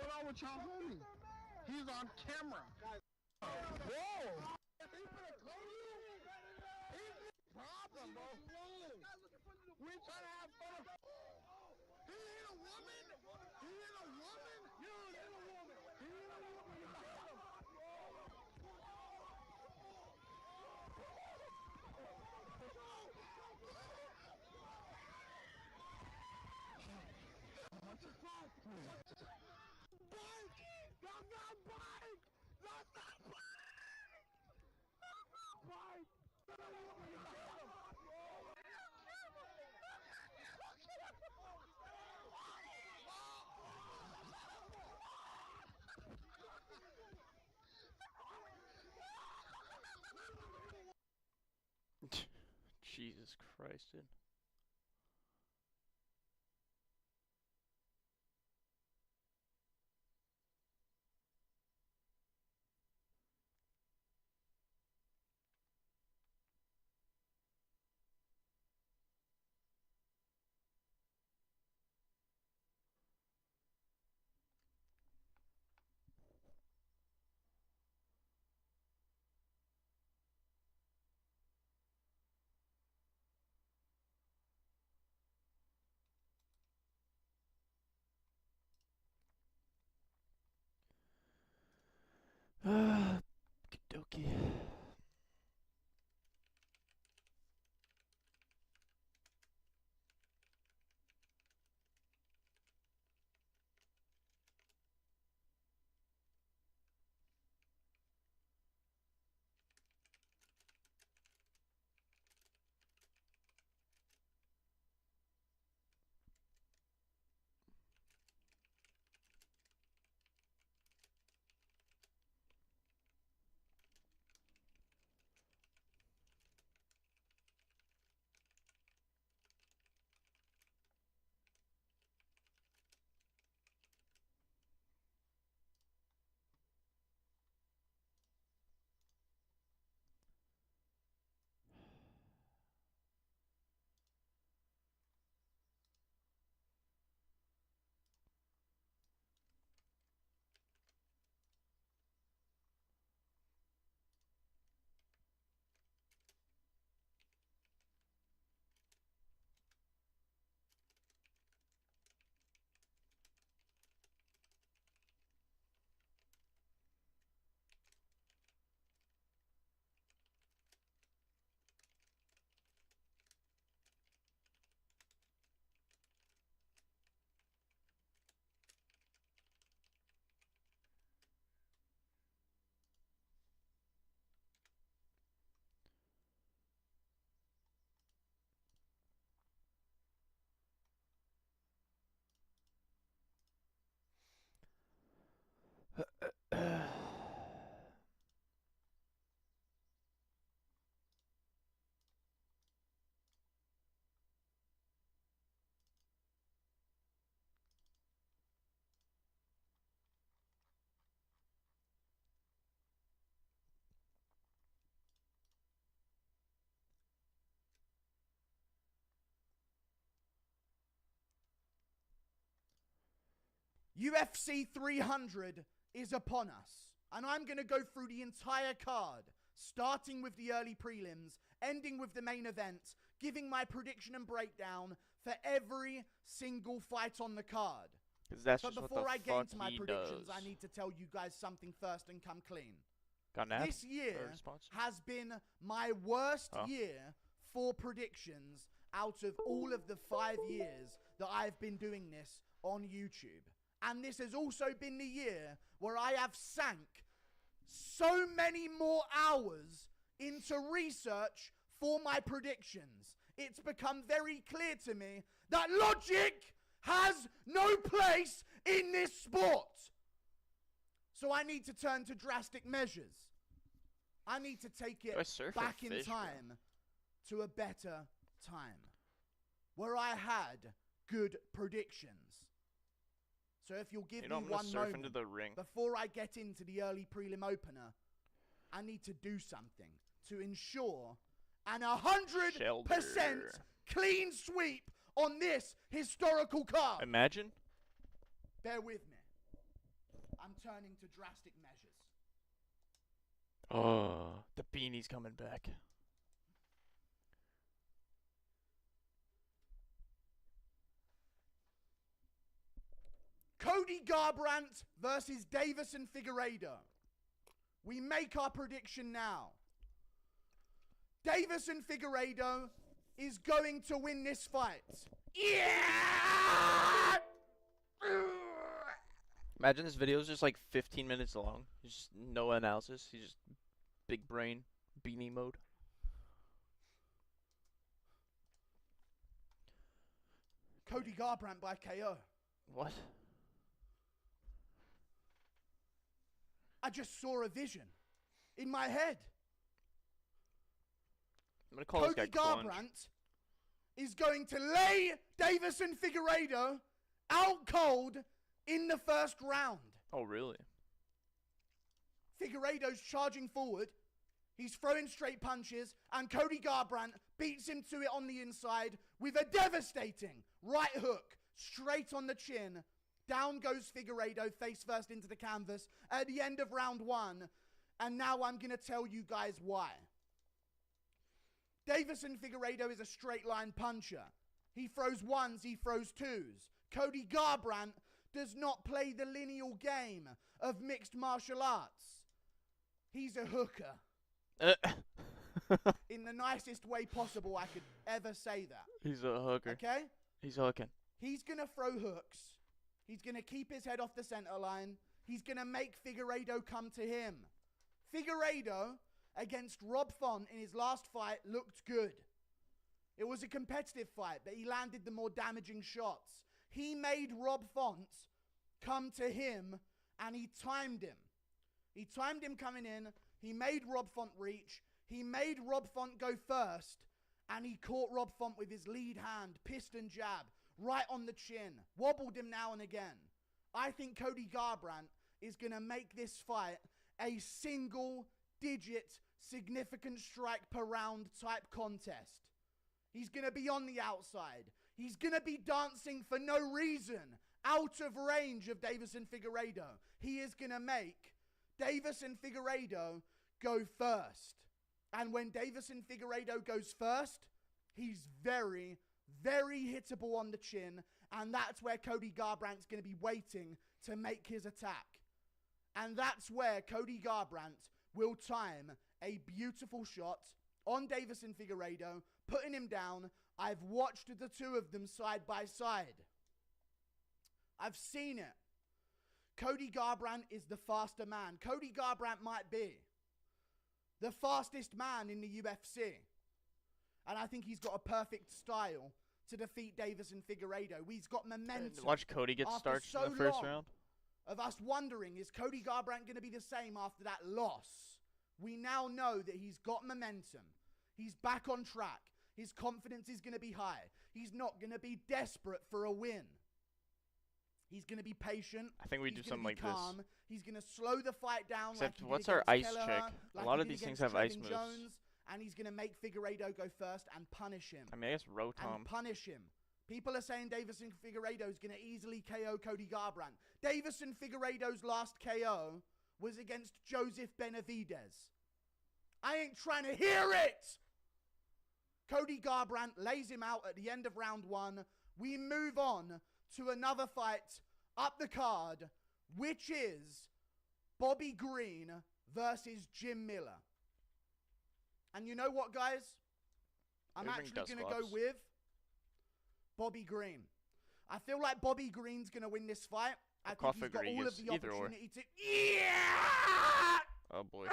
going on with y'all homie? He's on camera. Whoa! He's gonna call you? He's the problem, bro. We trying to have fun. He hit a woman? He hit a woman? You hit a woman. He hit a woman. You got him. What's the fuck? Bike! That's not bike! That's not bike! That's not bike! Hit a woman. You got him. Jesus Christ, dude. Okie dokie. UFC 300 is upon us, and I'm going to go through the entire card, starting with the early prelims, ending with the main event, giving my prediction and breakdown for every single fight on the card. That's But just before what the I get fuck into my he predictions, does. I need to tell you guys something first and come clean. Got an ad? This Or year response? has been my worst Oh. year for predictions out of all of the 5 years that I've been doing this on YouTube. And this has also been the year where I have sank so many more hours into research for my predictions. It's become very clear to me that logic has no place in this sport. So I need to turn to drastic measures. I need to take Do I it surf or back in fish, bro? time to a better time where I had good predictions. So if you'll give You know, me I'm gonna one surf into moment the ring. before I get into the early prelim opener, I need to do something to ensure an 100% Shelter. clean sweep on this historical card. Imagine. Bear with me. I'm turning to drastic measures. Oh, the beanie's coming back. Cody Garbrandt versus Davison Figueiredo. We make our prediction now. Davison Figueiredo is going to win this fight. Yeah! Imagine this video is just like 15 minutes long. There's just no analysis. He's just big brain, beanie mode. Cody Garbrandt by KO. What? I just saw a vision in my head. I'm gonna call Cody this guy Clunge. Garbrandt is going to lay Davison Figueiredo out cold in the first round. Oh, really? Figueiredo's charging forward. He's throwing straight punches, and Cody Garbrandt beats him to it on the inside with a devastating right hook straight on the chin. Down goes Figueiredo face first into the canvas at the end of round 1. And now I'm going to tell you guys why. Davison Figueiredo is a straight line puncher. He throws ones, he throws twos. Cody Garbrandt does not play the lineal game of mixed martial arts. He's a hooker. In the nicest way possible I could ever say that. He's a hooker. Okay? He's hooking. He's going to throw hooks. He's going to keep his head off the center line. He's going to make Figueiredo come to him. Figueiredo against Rob Font in his last fight looked good. It was a competitive fight, but he landed the more damaging shots. He made Rob Font come to him, and he timed him. He timed him coming in. He made Rob Font reach. He made Rob Font go first, and he caught Rob Font with his lead hand, piston jab, right on the chin. Wobbled him now and again. I think Cody Garbrandt is going to make this fight a single-digit significant strike per round type contest. He's going to be on the outside. He's going to be dancing for no reason out of range of Davison Figueiredo. He is going to make Davison Figueiredo go first. And when Davison Figueiredo goes first, he's very, very hittable on the chin. And that's where Cody Garbrandt's going to be waiting to make his attack. And that's where Cody Garbrandt will time a beautiful shot on Davison Figueiredo, putting him down. I've watched the two of them side by side. I've seen it. Cody Garbrandt is the faster man. Cody Garbrandt might be the fastest man in the UFC. And I think he's got a perfect style to defeat Davison Figueiredo. He's got momentum. Watch Cody get starched in the first round. Of us wondering, is Cody Garbrandt going to be the same after that loss? We now know that he's got momentum. He's back on track. His confidence is going to be high. He's not going to be desperate for a win. He's going to be patient. I think we do something like calm. this. He's going to slow the fight down. Except, like what's our ice Kelleher, check? like a lot of these things have ice moves. Jones, and he's going to make Figueiredo go first and punish him. I mean, I guess Rotom. And punish him. People are saying Davison Figueiredo is going to easily KO Cody Garbrandt. Davison Figueiredo's last KO was against Joseph Benavidez. I ain't trying to hear it! Cody Garbrandt lays him out at the end of round 1. We move on to another fight up the card, which is Bobby Green versus Jim Miller. And you know what, guys? I'm actually going to go with Bobby Green. I feel like Bobby Green's going to win this fight. I think he's got all of the opportunity to... Yeah! Oh, boy.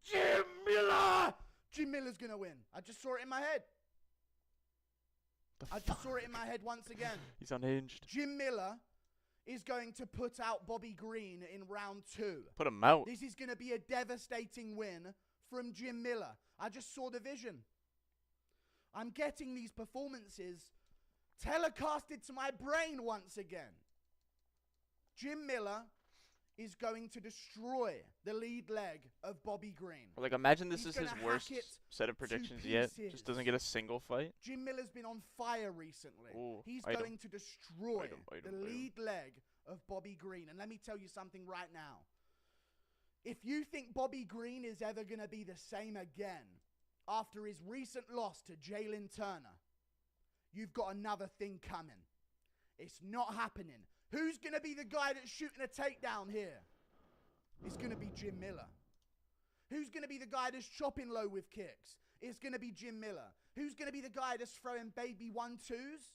Jim Miller! Jim Miller's going to win. I just saw it in my head. I just saw it in my head once again. He's unhinged. Jim Miller is going to put out Bobby Green in round 2. Put him out. This is going to be a devastating win from Jim Miller. I just saw the vision. I'm getting these performances telecasted to my brain once again. Jim Miller is going to destroy the lead leg of Bobby Green. Like, imagine this is his gonna worst hack it set of predictions yet. pieces. Just doesn't get a single fight. Jim Miller's been on fire recently. Ooh, He's item. going to destroy Item, the lead leg of Bobby Green. And let me tell you something right now. If you think Bobby Green is ever going to be the same again after his recent loss to Jalen Turner, you've got another thing coming. It's not happening. Who's going to be the guy that's shooting a takedown here? It's going to be Jim Miller. Who's going to be the guy that's chopping low with kicks? It's going to be Jim Miller. Who's going to be the guy that's throwing baby 1-2s?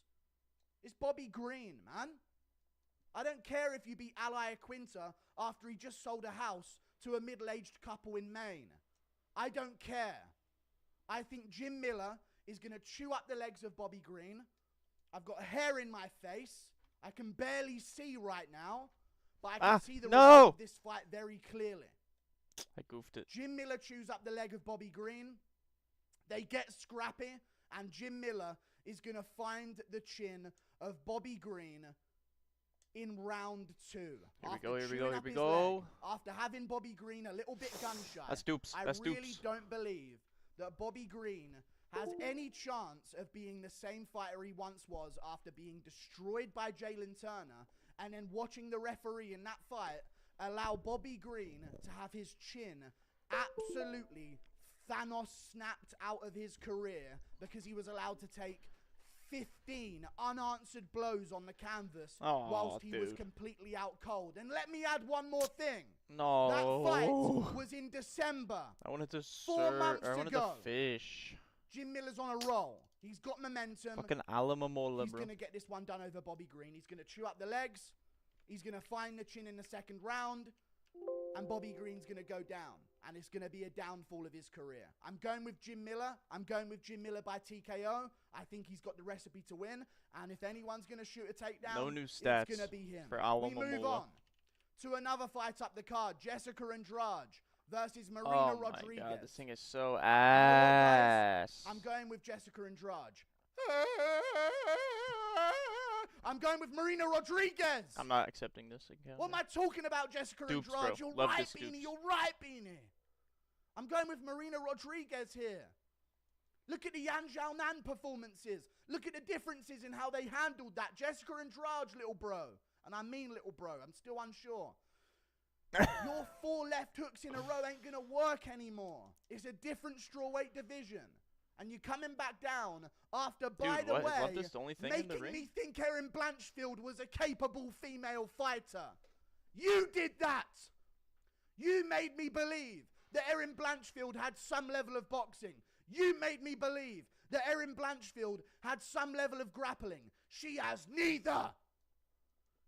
It's Bobby Green, man. I don't care if you beat Ally Quinta after he just sold a house to a middle-aged couple in Maine. I don't care. I think Jim Miller is going to chew up the legs of Bobby Green. I've got hair in my face. I can barely see right now, but I can see the result of this fight very clearly. I goofed it. Jim Miller chews up the leg of Bobby Green. They get scrappy, and Jim Miller is going to find the chin of Bobby Green in round 2. Here we go. After having Bobby Green a little bit gun-shy, That's dupes. I really don't believe that Bobby Green has any chance of being the same fighter he once was after being destroyed by Jalen Turner, and then watching the referee in that fight allow Bobby Green to have his chin absolutely Thanos snapped out of his career because he was allowed to take 15 unanswered blows on the canvas whilst he was completely out cold. And let me add one more thing. No. That fight was in December. I wanted to 4 months I wanted ago. to fish. Jim Miller's on a roll. He's got momentum. Fucking Alamomola, He's bro. going to get this one done over Bobby Green. He's going to chew up the legs. He's going to find the chin in the second round. And Bobby Green's going to go down. And it's going to be a downfall of his career. I'm going with Jim Miller. I'm going with Jim Miller by TKO. I think he's got the recipe to win. And if anyone's going to shoot a takedown, No new stats it's going to be him. for We move Alamomola. on to another fight up the card. Jessica Andrade versus Marina Rodriguez. Oh my god, this thing is so ass. I'm going with Jessica Andrade. I'm going with Marina Rodriguez. I'm not accepting this again. What am I talking about, Jessica Dupes, Andrade? bro. You're Love right, this Beanie. dupes. You're right, Beanie. I'm going with Marina Rodriguez here. Look at the Yan Xiaonan performances. Look at the differences in how they handled that. Jessica Andrade, little bro. And I mean little bro. I'm still unsure. Your 4 left hooks in a row ain't going to work anymore. It's a different strawweight division. And you're coming back down after, by the way, Is this the only thing in the making ring? me think Erin Blanchfield was a capable female fighter. You did that. You made me believe that Erin Blanchfield had some level of boxing. You made me believe that Erin Blanchfield had some level of grappling. She has neither.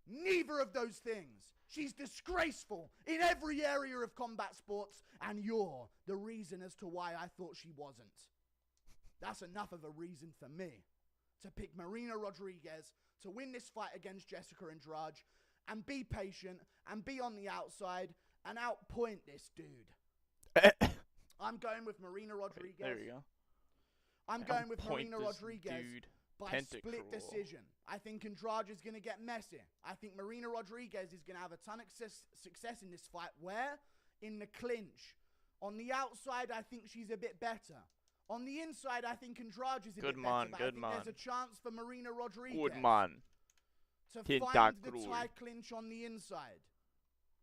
Neither of those things. She's disgraceful in every area of combat sports, and you're the reason as to why I thought she wasn't. That's enough of a reason for me to pick Marina Rodriguez to win this fight against Jessica Andrade and be patient and be on the outside and outpoint this dude. I'm going with Marina Rodriguez. There we go. I'm going with Outpoint Marina this Rodriguez dude. by split Tentacruel. decision. I think Andrade is going to get messy. I think Marina Rodriguez is going to have a ton of success in this fight. Where? In the clinch. On the outside, I think she's a bit better. On the inside, I think Andrade is a bit better. But I think there's a chance for Marina Rodriguez Good man. to find the Tentacruel. tie clinch on the inside.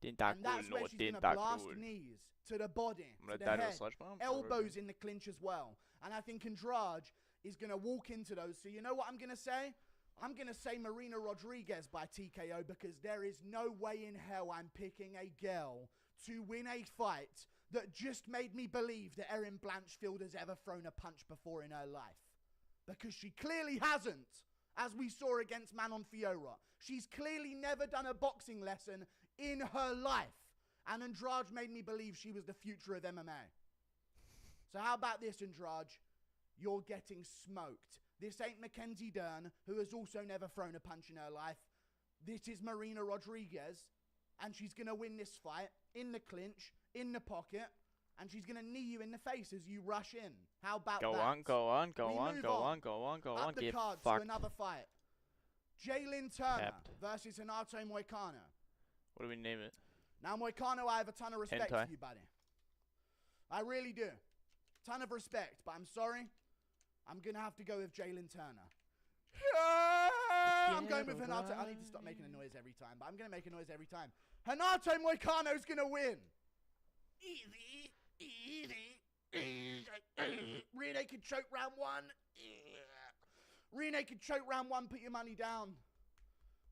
And that's where she's going to blast knees to the body, to the head, elbows in the clinch as well. And I think Andrade is going to walk into those. So you know what I'm going to say? I'm going to say Marina Rodriguez by TKO because there is no way in hell I'm picking a girl to win a fight that just made me believe that Erin Blanchfield has ever thrown a punch before in her life. Because she clearly hasn't, as we saw against Manon Fiorot. She's clearly never done a boxing lesson in her life. And Andrade made me believe she was the future of MMA. So how about this, Andrade? You're getting smoked. This ain't Mackenzie Dern, who has also never thrown a punch in her life. This is Marina Rodriguez, and she's going to win this fight in the clinch, in the pocket, and she's going to knee you in the face as you rush in. How about that? Go on. Up the card to another fight. Jalen Turner versus Renato Moicano. What do we name it? Now, Moicano, I have a ton of respect Hentai. for you, buddy. I really do. Ton of respect, but I'm sorry. I'm going to have to go with Jalen Turner. I'm going with Renato. I need to stop making a noise every time, but I'm going to make a noise every time. Renato Moicano's going to win. Easy. Rear naked choke round 1. Rear naked choke round 1. Put your money down.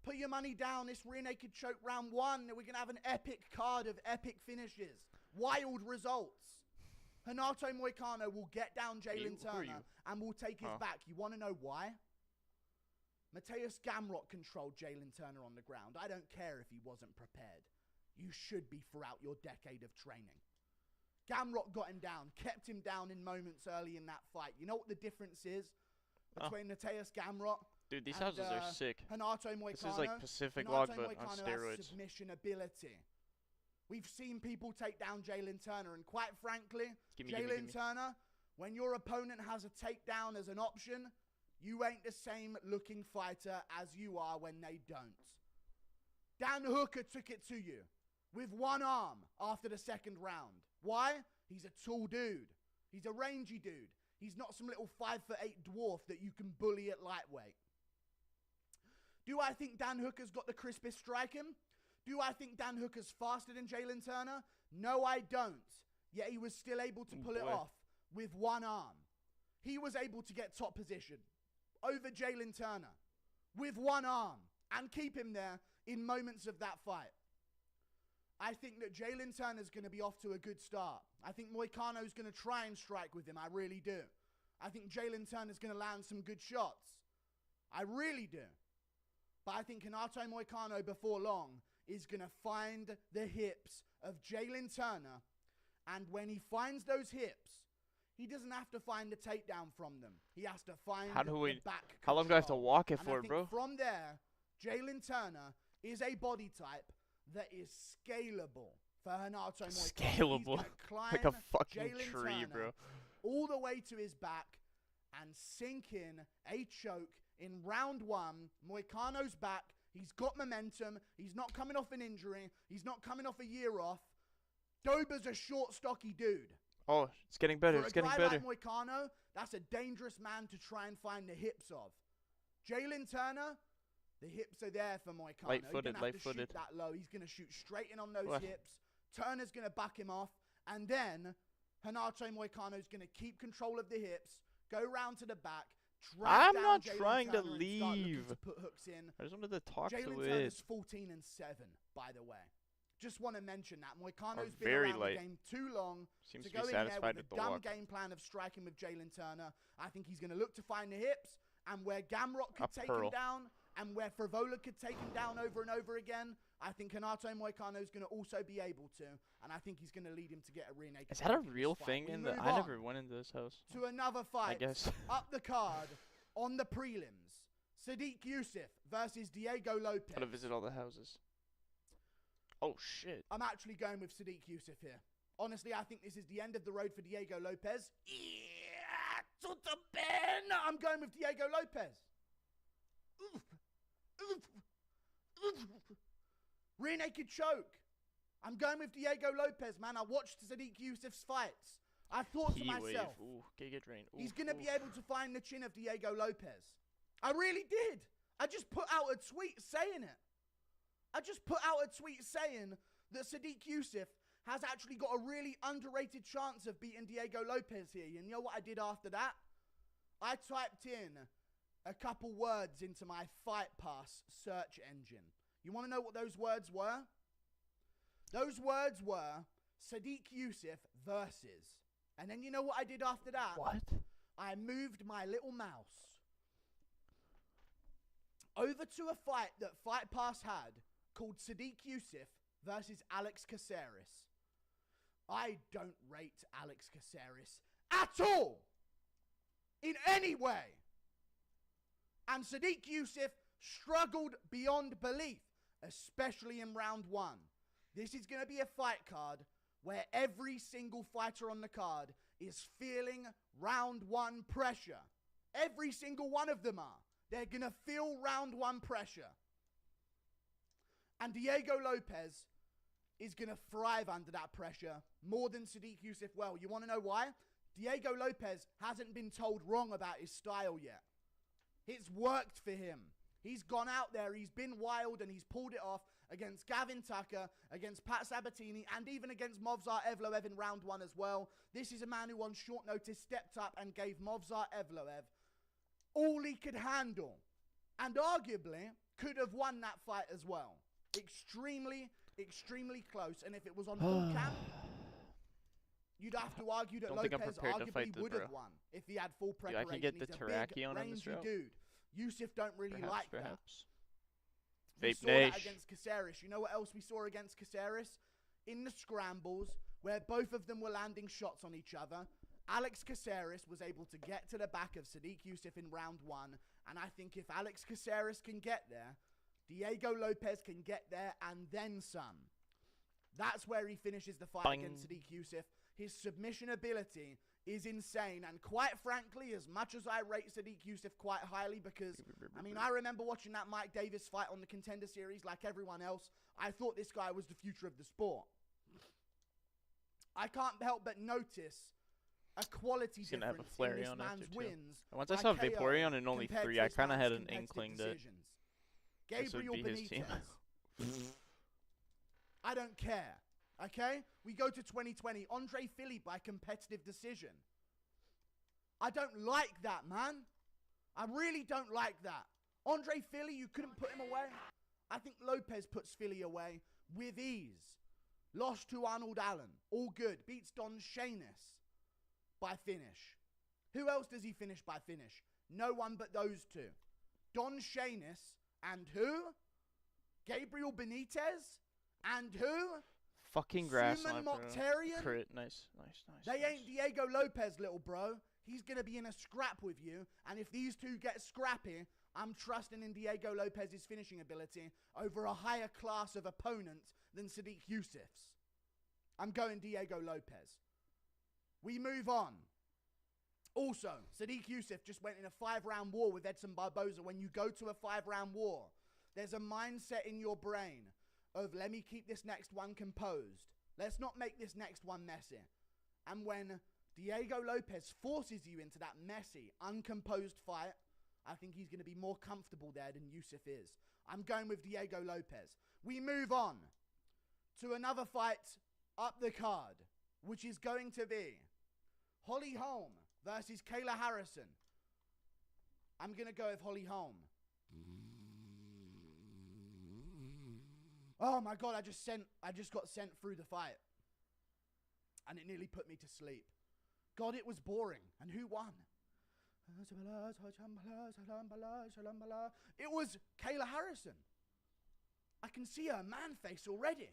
Put your money down. This rear naked choke round 1. We're going to have an epic card of epic finishes. Wild results. Renato Moicano will get down Jalen Turner and will take his back. You want to know why? Mateusz Gamrot controlled Jalen Turner on the ground. I don't care if he wasn't prepared. You should be throughout your decade of training. Gamrot got him down, kept him down in moments early in that fight. You know what the difference is between Mateusz Gamrot Dude, these and houses are sick. Renato Moicano? This is like Pacific Renato Log, but Moicano on steroids. has submission ability. We've seen people take down Jalen Turner, and quite frankly, Jalen Turner, when your opponent has a takedown as an option, you ain't the same looking fighter as you are when they don't. Dan Hooker took it to you with one arm after the second round. Why? He's a tall dude. He's a rangy dude. He's not some little 5'8" dwarf that you can bully at lightweight. Do I think Dan Hooker's got the crispest striking? Do I think Dan Hooker's faster than Jalen Turner? No, I don't. Yet he was still able to pull it off with one arm. He was able to get top position over Jalen Turner with one arm and keep him there in moments of that fight. I think that Jalen Turner's going to be off to a good start. I think Moicano's going to try and strike with him. I really do. I think Jalen Turner's going to land some good shots. I really do. But I think Renato Moicano before long is going to find the hips of Jalen Turner. And when he finds those hips, he doesn't have to find the takedown from them. He has to find the back How long do I have to walk it for, bro? From there, Jalen Turner is a body type that is scalable for Renato Moicano. Scalable? Like a fucking Jalen tree, Turner bro. All the way to his back and sink in a choke in round 1. Moicano's back. He's got momentum. He's not coming off an injury. He's not coming off a year off. Dober's a short, stocky dude. Oh, it's getting better. It's getting better. For a guy like Moicano, that's a dangerous man to try and find the hips of. Jalen Turner, the hips are there for Moicano. Light-footed, light-footed. Shoot that low. He's going to shoot straight in on those hips. Turner's going to back him off. And then Renato Moicano's going to keep control of the hips, go round to the back, I'm down not Jalen trying Turner to and leave. start looking to put hooks in. I just wanted to talk Jalen to Turner's it. 14-7, by the way. Just want to mention that. Moicano's been very around late. the game too long Seems to to go be in there satisfied with with a the dumb walk. game plan of striking with Jalen Turner. I think he's going to look to find the hips, and where Gamrot could take him down, and where Frivola could take him down over and over again, I think Renato Moicano is going to also be able to, and I think he's going to lead him to get a rear naked. Is that a real thing in the? I never went into this house. To another fight. I guess. Up the card on the prelims, Sadiq Youssef versus Diego Lopez. Gotta visit all the houses. Oh shit! I'm actually going with Sadiq Youssef here. Honestly, I think this is the end of the road for Diego Lopez. Yeah, to the Ben. I'm going with Diego Lopez. Rear naked choke. I'm going with Diego Lopez, man. I watched Sadiq Youssef's fights. I thought to myself, Giga Drain. he's going to be able to find the chin of Diego Lopez. I really did. I just put out a tweet saying it. I just put out a tweet saying that Sadiq Youssef has actually got a really underrated chance of beating Diego Lopez here. You know what I did after that? I typed in a couple words into my Fight Pass search engine. You want to know what those words were? Those words were Sadiq Youssef versus. And then you know what I did after that? What? I moved my little mouse over to a fight that Fight Pass had called Sadiq Youssef versus Alex Caceres. I don't rate Alex Caceres at all, in any way. And Sadiq Youssef struggled beyond belief, especially in round 1. This is going to be a fight card where every single fighter on the card is feeling round 1 pressure. Every single one of them are. They're going to feel round 1 pressure. And Diego Lopez is going to thrive under that pressure more than Sadiq Youssef will. You want to know why? Diego Lopez hasn't been told wrong about his style yet. It's worked for him. He's gone out there, he's been wild, and he's pulled it off against Gavin Tucker, against Pat Sabatini, and even against Movsar Evloev in round 1 as well. This is a man who on short notice stepped up and gave Movsar Evloev all he could handle, and arguably could have won that fight as well. Extremely, extremely close, and if it was on full camp, you'd have to argue that Don't think I'm Lopez prepared to fight arguably this, would have bro. won if he had full Dude, I preparation. can get the He's a teriyaki big, on in this rangy route. dude. Yusuf don't really Perhaps, like that. perhaps. We Vape saw that Nash. against Caceres. You know what else we saw against Caceres? In the scrambles, where both of them were landing shots on each other, Alex Caceres was able to get to the back of Sadiq Yusuf in round 1, and I think if Alex Caceres can get there, Diego Lopez can get there and then some. That's where he finishes the fight Bang. against Sadiq Yusuf. His submission ability is insane, and quite frankly, as much as I rate Sadiq Yusuf quite highly, because, I mean, I remember watching that Mike Davis fight on the Contender Series like everyone else. I thought this guy was the future of the sport. I can't help but notice a quality He's gonna have a difference in flurry this on man's after, too. wins. Once I by saw KO Vaporeon in only compared 3, to I his kind of man's had an competitive inkling that decisions. this would Gabriel be his team. Benitez. I don't care. Okay? We go to 2020. Andre Philly by competitive decision. I don't like that, man. I really don't like that. Andre Philly, you couldn't put him away. I think Lopez puts Philly away with ease. Lost to Arnold Allen. All good. Beats Don Shainis by finish. Who else does he finish by finish? No one but those two. Don Shainis and who? Gabriel Benitez and who? Fucking grass Suman sniper. Mokhtarian? Crit. Nice, nice, nice. They nice. ain't Diego Lopez, little bro. He's going to be in a scrap with you. And if these two get scrappy, I'm trusting in Diego Lopez's finishing ability over a higher class of opponent than Sadiq Yusuf's. I'm going Diego Lopez. We move on. Also, Sadiq Yusuf just went in a 5-round war with Edson Barboza. When you go to a 5-round war, there's a mindset in your brain of, let me keep this next one composed. Let's not make this next one messy. And when Diego Lopez forces you into that messy, uncomposed fight, I think he's going to be more comfortable there than Yusuf is. I'm going with Diego Lopez. We move on to another fight up the card, which is going to be Holly Holm versus Kayla Harrison. I'm going to go with Holly Holm. Oh my God, I just got sent through the fight. And it nearly put me to sleep. God, it was boring. And who won? It was Kayla Harrison. I can see her man face already.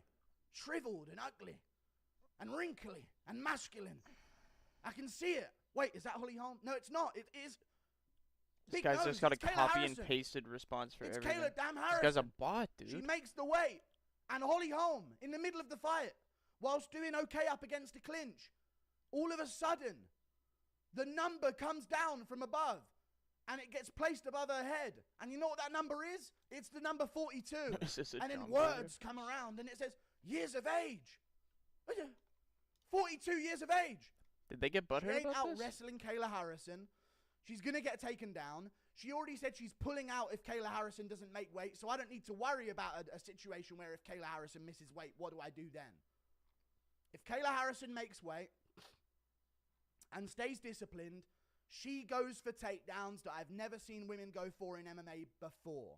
Shriveled and ugly. And wrinkly and masculine. I can see it. Wait, is that Holly Holm? No, it's not. It is. This Big guy's nose. just got a It's Kayla copy Harrison. and pasted response for It's everything. Kayla damn Harrison. This guy's a bot, dude. She makes the weight. And Holly Holm in the middle of the fight, whilst doing okay up against a clinch, all of a sudden, the number comes down from above and it gets placed above her head. And you know what that number is? It's the number 42. Is this a And then John words come around and it says, years of age. 42 years of age. Did they get She butthurt ain't about out this? wrestling Kayla Harrison. She's going to get taken down. She already said she's pulling out if Kayla Harrison doesn't make weight, so I don't need to worry about a situation where if Kayla Harrison misses weight, what do I do then? If Kayla Harrison makes weight and stays disciplined, she goes for takedowns that I've never seen women go for in MMA before,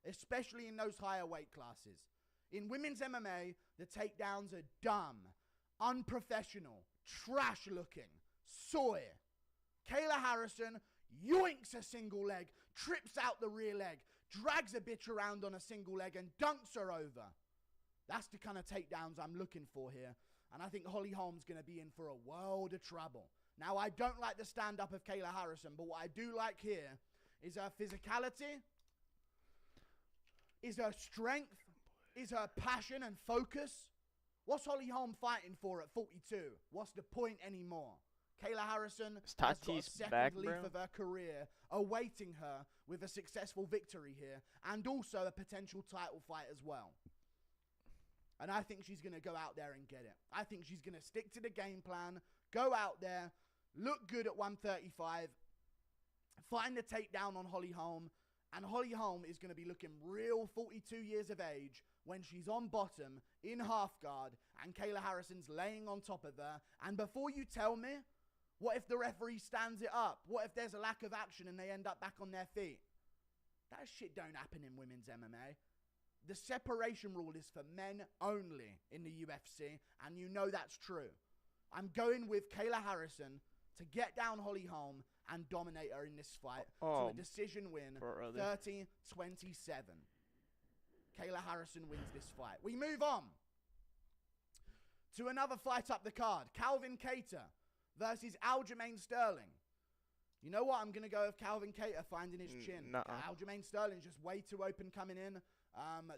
especially in those higher weight classes. In women's MMA, the takedowns are dumb, unprofessional, trash-looking, soy. Kayla Harrison yoinks a single leg, trips out the rear leg, drags a bitch around on a single leg and dunks her over. That's the kind of takedowns I'm looking for here. And I think Holly Holm's going to be in for a world of trouble. Now, I don't like the stand-up of Kayla Harrison, but what I do like here is her physicality, is her strength, is her passion and focus. What's Holly Holm fighting for at 42? What's the point anymore? Kayla Harrison Is has got a Tatis second back, leaf bro? of her career awaiting her with a successful victory here and also a potential title fight as well. And I think she's going to go out there and get it. I think she's going to stick to the game plan, go out there, look good at 135, find the takedown on Holly Holm, and Holly Holm is going to be looking real 42 years of age when she's on bottom in half guard and Kayla Harrison's laying on top of her. And before you tell me, what if the referee stands it up? What if there's a lack of action and they end up back on their feet? That shit don't happen in women's MMA. The separation rule is for men only in the UFC, and you know that's true. I'm going with Kayla Harrison to get down Holly Holm and dominate her in this fight to a decision win, 30-27. Kayla Harrison wins this fight. We move on to another fight up the card. Calvin Kattar versus Aljamain Sterling. You know what? I'm going to go with Calvin Kattar finding his chin. Aljamain Sterling's just way too open coming in.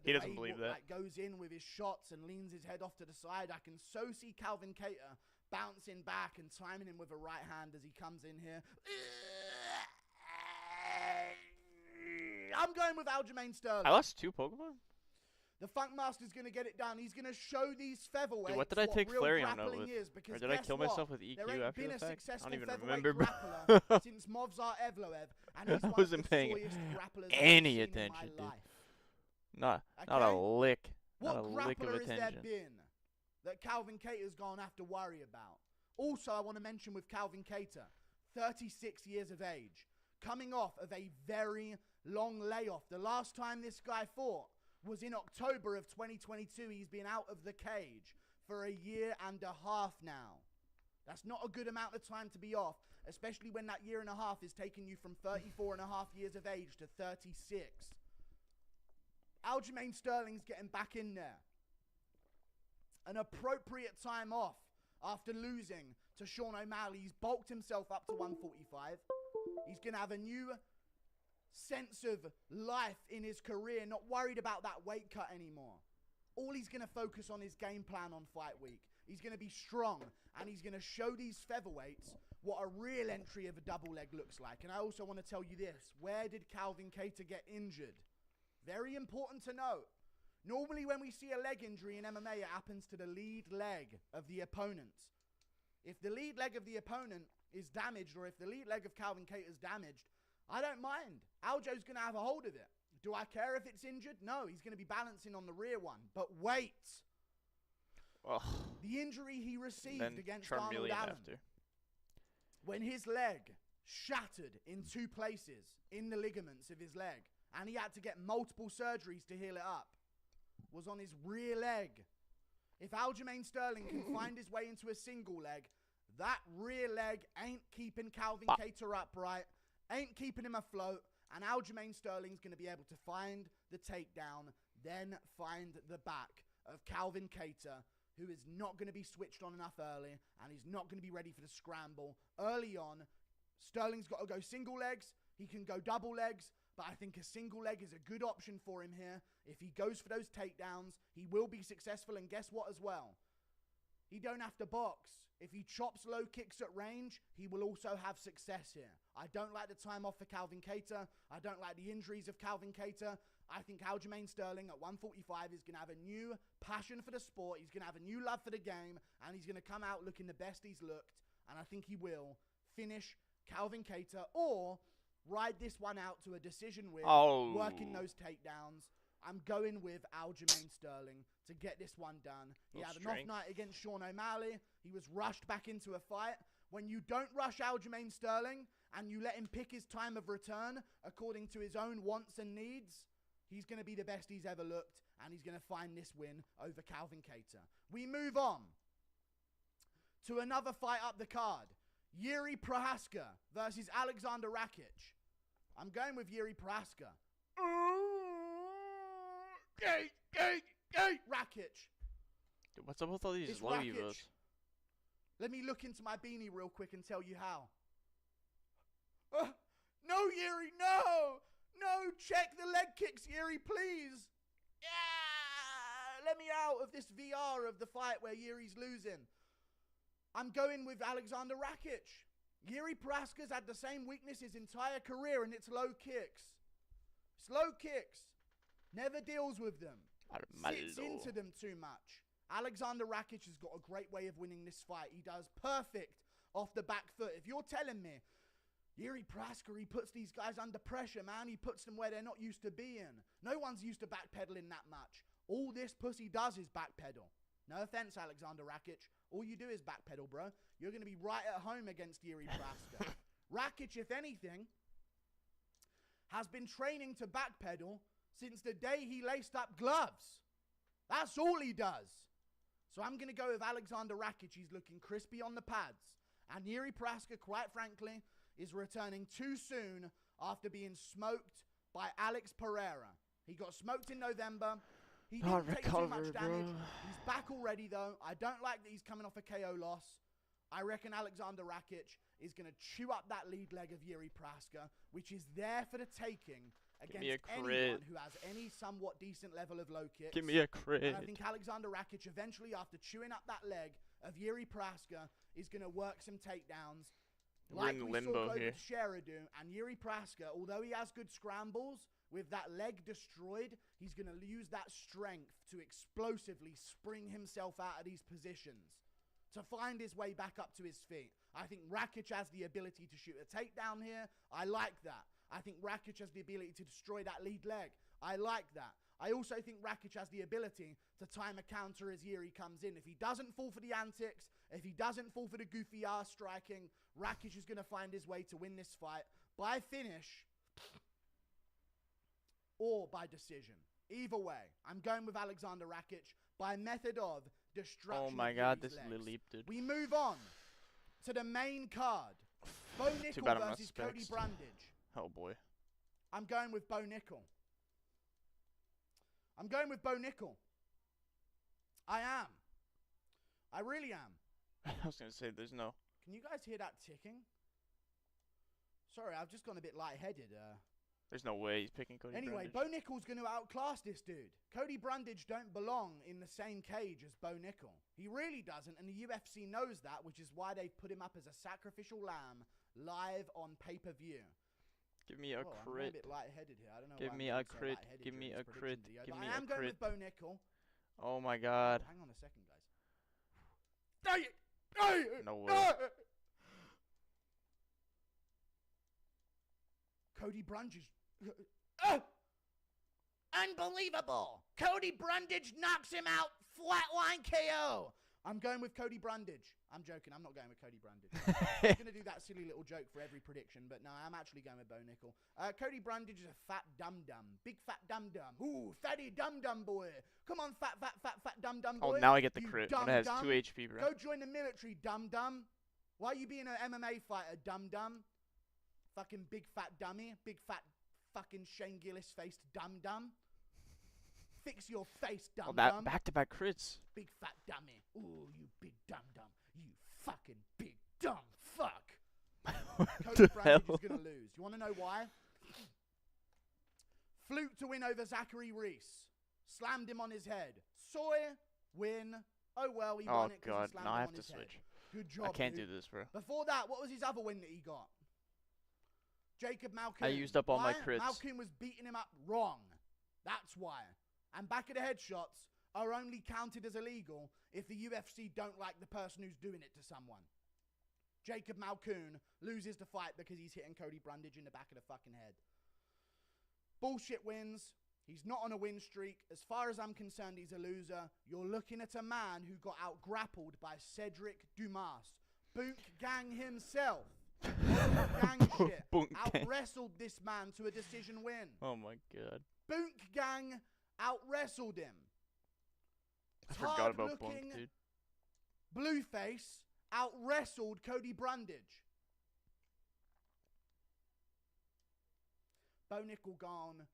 He doesn't believe that. Like, goes in with his shots and leans his head off to the side. I can so see Calvin Kattar bouncing back and timing him with a right hand as he comes in here. I'm going with Aljamain Sterling. I lost 2 Pokemon? The Funkmaster's going to get it done. He's going to show these featherweights Dude, what did I take Flareon out with? Or did I kill myself with EQ after the fact? I don't even remember. Since Movsar Evloev, and he's I one wasn't of the paying soyest grapplers any I've seen in attention, my dude. life. Not a lick. What not a lick of grappler has there attention. been that Calvin Kattar's going to have to worry about? Also, I want to mention with Calvin Kattar, 36 years of age, coming off of a very long layoff. The last time this guy fought was in October of 2022. He's been out of the cage for a year and a half now. That's not a good amount of time to be off, especially when that year and a half is taking you from 34 and a half years of age to 36. Aljamain Sterling's getting back in there. An appropriate time off after losing to Sean O'Malley. He's bulked himself up to 145. He's going to have a new sense of life in his career, not worried about that weight cut anymore. All he's going to focus on is game plan on fight week. He's going to be strong, and he's going to show these featherweights what a real entry of a double leg looks like. And I also want to tell you this. Where did Calvin Kattar get injured? Very important to note. Normally when we see a leg injury in MMA, it happens to the lead leg of the opponent. If the lead leg of the opponent is damaged, or if the lead leg of Calvin Kattar is damaged, I don't mind. Aljo's going to have a hold of it. Do I care if it's injured? No, he's going to be balancing on the rear one. But wait. Ugh. The injury he received against Arnold Charmeleon Allen, after. when his leg shattered in 2 places in the ligaments of his leg, and he had to get multiple surgeries to heal it up, was on his rear leg. If Aljamain Sterling can find his way into a single leg, that rear leg ain't keeping Calvin Kattar upright, ain't keeping him afloat, and Aljamain Sterling's going to be able to find the takedown, then find the back of Calvin Kattar, who is not going to be switched on enough early, and he's not going to be ready for the scramble. Early on, Sterling's got to go single legs, he can go double legs, but I think a single leg is a good option for him here. If he goes for those takedowns, he will be successful, and guess what as well? He don't have to box. If he chops low kicks at range, he will also have success here. I don't like the time off for Calvin Kattar. I don't like the injuries of Calvin Kattar. I think Aljamain Sterling at 145 is going to have a new passion for the sport. He's going to have a new love for the game, and he's going to come out looking the best he's looked, and I think he will finish Calvin Kattar or ride this one out to a decision win, working those takedowns. I'm going with Aljamain Sterling to get this one done. He had an off night against Sean O'Malley. He was rushed back into a fight. When you don't rush Aljamain Sterling and you let him pick his time of return according to his own wants and needs, he's going to be the best he's ever looked, and he's going to find this win over Calvin Kattar. We move on to another fight up the card. Jiri Prochazka versus Alexander Rakic. I'm going with Jiri Prochazka. Rakic. Dude, what's up with all these It's low Rakic. evos? Let me look into my beanie real quick and tell you how. No, Jiri, no! No, check the leg kicks, Jiri, please! Yeah! Let me out of this VR of the fight where Jiri's losing. I'm going with Alexander Rakic. Jiri Prochazka's had the same weakness his entire career, and it's low kicks. It's low kicks. Never deals with them. Sits into them too much. Alexander Rakic has got a great way of winning this fight. He does perfect off the back foot. If you're telling me Yuri Praska, he puts these guys under pressure, man. He puts them where they're not used to being. No one's used to backpedaling that much. All this pussy does is backpedal. No offense, Alexander Rakic. All you do is backpedal, bro. You're going to be right at home against Yuri Praska. Rakic, if anything, has been training to backpedal since the day he laced up gloves. That's all he does. So I'm going to go with Alexander Rakic. He's looking crispy on the pads. And Yuri Praska, quite frankly, is returning too soon after being smoked by Alex Pereira. He got smoked in November. He didn't take too much damage. He's back already, though. I don't like that he's coming off a KO loss. I reckon Alexander Rakic is going to chew up that lead leg of Yuri Praska, which is there for the taking against anyone who has any somewhat decent level of low kicks. Give me a crit. And I think Alexander Rakic eventually, after chewing up that leg of Yuri Praska, is going to work some takedowns. We're in limbo here. To Sheridan, and Yuri Praska, although he has good scrambles, with that leg destroyed, he's going to use that strength to explosively spring himself out of these positions to find his way back up to his feet. I think Rakic has the ability to shoot a takedown here. I like that. I think Rakic has the ability to destroy that lead leg. I like that. I also think Rakic has the ability to time a counter as Yuri comes in. If he doesn't fall for the antics, if he doesn't fall for the goofy ass striking, Rakic is going to find his way to win this fight by finish or by decision. Either way, I'm going with Alexander Rakic by method of destruction. Oh my god, this Lilip, dude. We move on to the main card. Bo Nickel versus Cody Brundage. Oh boy. I'm going with Bo Nickel. I'm going with Bo Nickel. I am. I really am. I was going to say, there's no... Can you guys hear that ticking? Sorry, I've just gone a bit lightheaded. There's no way he's picking Cody Anyway, Brundage. Bo Nickel's going to outclass this dude. Cody Brundage don't belong in the same cage as Bo Nickel. He really doesn't, and the UFC knows that, which is why they've put him up as a sacrificial lamb live on pay-per-view. Give me a crit. I'm a bit lightheaded here. I don't know Give why me I'm a crit. so Give me a crit. Give me I a am going crit. with Bo Nickel. Oh my god. Hang on a second, guys. No way. Cody Brundage. Unbelievable! Cody Brundage knocks him out. Flatline KO. I'm going with Cody Brundage. I'm joking. I'm not going with Cody Brundage. I'm going to do that silly little joke for every prediction, but no, I'm actually going with Bo Nickel. Cody Brundage is a fat dum-dum. Big fat dum-dum. Ooh, fatty dum-dum boy. Come on, fat dum-dum boy. Oh, now I get the You crit. When it has 2 HP, bro. Go join the military, dum-dum. Why are you being an MMA fighter, dum-dum? Fucking big fat dummy. Big fat fucking Shane Gillis-faced dum-dum. Fix your face, dum-dum. Back-to-back crits. Big fat dummy. Ooh, you big dum-dum. You fucking big dumb fuck. Cody Brundage is going to lose. You want to know why? Fluke to win over Zachary Reese. Slammed him on his head. Soy, win. Oh well, he won it because he slammed him on his head. Switch. Good job, I can't dude. do this, bro. Before that, what was his other win that he got? Jacob Malkoun. I used up all my crits. Malkoun was beating him up wrong. That's why. And back of the head shots are only counted as illegal if the UFC don't like the person who's doing it to someone. Jacob Malkoun loses the fight because he's hitting Cody Brundage in the back of the fucking head. Bullshit wins. He's not on a win streak. As far as I'm concerned, he's a loser. You're looking at a man who got out-grappled by Cedric Dumas. Boonk Gang himself. Gang shit. Out-wrestled this man to a decision win. Oh my god. Boonk Gang out-wrestled him. I forgot about Bunk, dude. Blueface out-wrestled Cody Brundage. Bo Nickel gone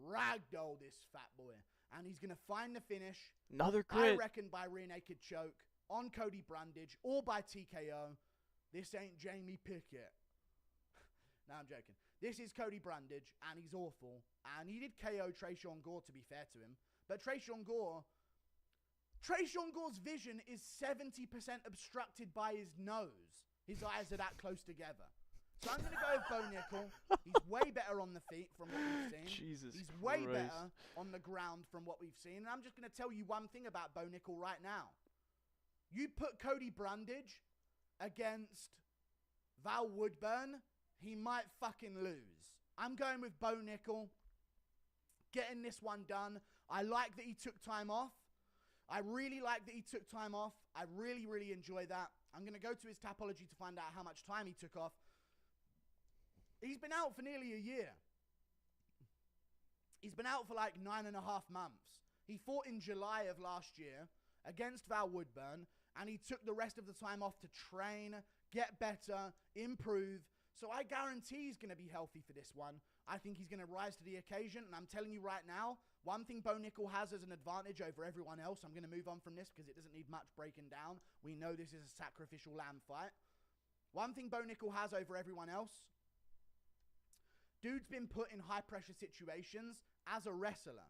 ragdoll this fat boy. And he's going to find the finish. Another crit. I reckon by rear naked choke on Cody Brundage or by TKO. This ain't Jamie Pickett. No, I'm joking. This is Cody Brundage, and he's awful. And he did KO Tresean Gore, to be fair to him. But Tresean Gore's vision is 70% obstructed by his nose. His eyes are that close together. So I'm going to go with Bo Nickel. He's way better on the feet from what we've seen. He's way better on the ground from what we've seen. And I'm just going to tell you one thing about Bo Nickel right now. You put Cody Brundage against Val Woodburn, he might fucking lose. I'm going with Bo Nickel. Getting this one done. I like that he took time off. I really like that he took time off. I really, really enjoy that. I'm going to go to his Tapology to find out how much time he took off. He's been out for nearly a year. He's been out for like 9.5 months. He fought in July of last year against Val Woodburn, and he took the rest of the time off to train, get better, improve. So I guarantee he's going to be healthy for this one. I think he's going to rise to the occasion, and I'm telling you right now, one thing Bo Nickel has as an advantage over everyone else, I'm going to move on from this because it doesn't need much breaking down. We know this is a sacrificial lamb fight. One thing Bo Nickel has over everyone else, dude's been put in high-pressure situations as a wrestler.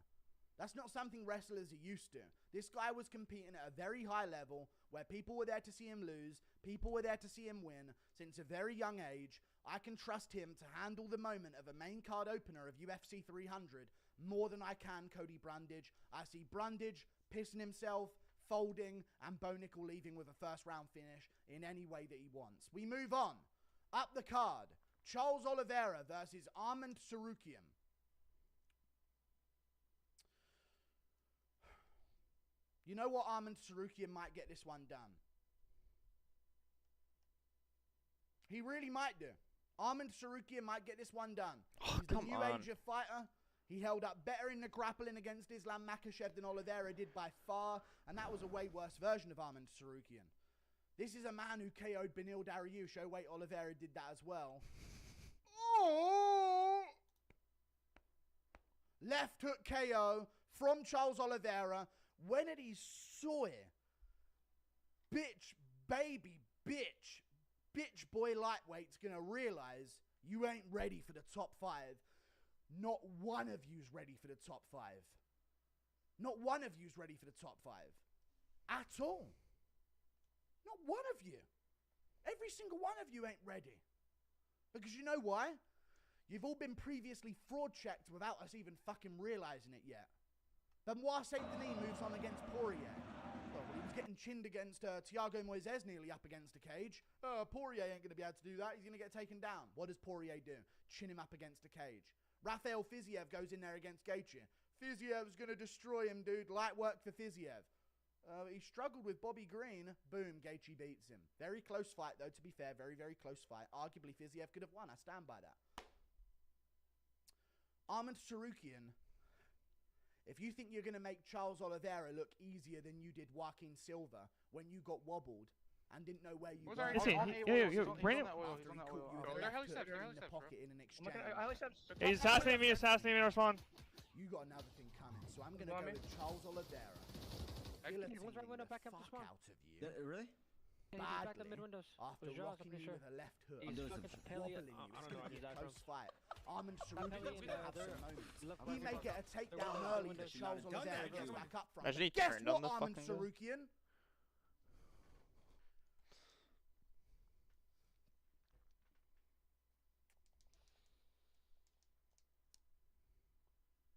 That's not something wrestlers are used to. This guy was competing at a very high level where people were there to see him lose, people were there to see him win. Since a very young age, I can trust him to handle the moment of a main card opener of UFC 300 more than I can Cody Brundage. I see Brundage pissing himself, folding, and Bo Nickel leaving with a first round finish in any way that he wants. We move on. Up the card, Charles Oliveira versus Armand Sarukian. You know what? Armand Sarukian might get this one done. He really might do. Armand Sarukian might get this one done. He's the new age of fighter. He held up better in the grappling against Islam Makhachev than Oliveira did by far, and that was a way worse version of Armand Sarukian. This is a man who KO'd Beneil Dariush. Oh wait, Oliveira did that as well. Oh! Left hook KO from Charles Oliveira. When did he saw it? Bitch, baby, bitch boy lightweight's gonna realize you ain't ready for the top 5. Not one of you's ready for the top 5. Not one of you's ready for the top 5. At all. Not one of you. Every single one of you ain't ready. Because you know why? You've all been previously fraud checked without us even fucking realizing it yet. Benoit Saint Denis moves on against Poirier. Well, he was getting chinned against Thiago Moises nearly up against a cage. Poirier ain't going to be able to do that. He's going to get taken down. What does Poirier do? Chin him up against a cage. Rafael Fiziev goes in there against Gaethje. Fiziev's going to destroy him, dude. Light work for Fiziev. He struggled with Bobby Green. Boom, Gaethje beats him. Very close fight, though, to be fair. Very, very close fight. Arguably, Fiziev could have won. I stand by that. Armand Sarukian. If you think you're going to make Charles Oliveira look easier than you did Joaquin Silva when you got wobbled and didn't know where you were. Brandon. He's assassinating me, respond. You got another thing coming, so I'm going to go with Charles Oliveira. Guillotining the fuck out of you. Really? Badly, after rocking you with a left hook, wobbling you. It's going to be a close fight. Armand Sarukian is going to have some moments. He may get a takedown early that Charles Oliveira gets back up from. Guess what, Armand Sarukian?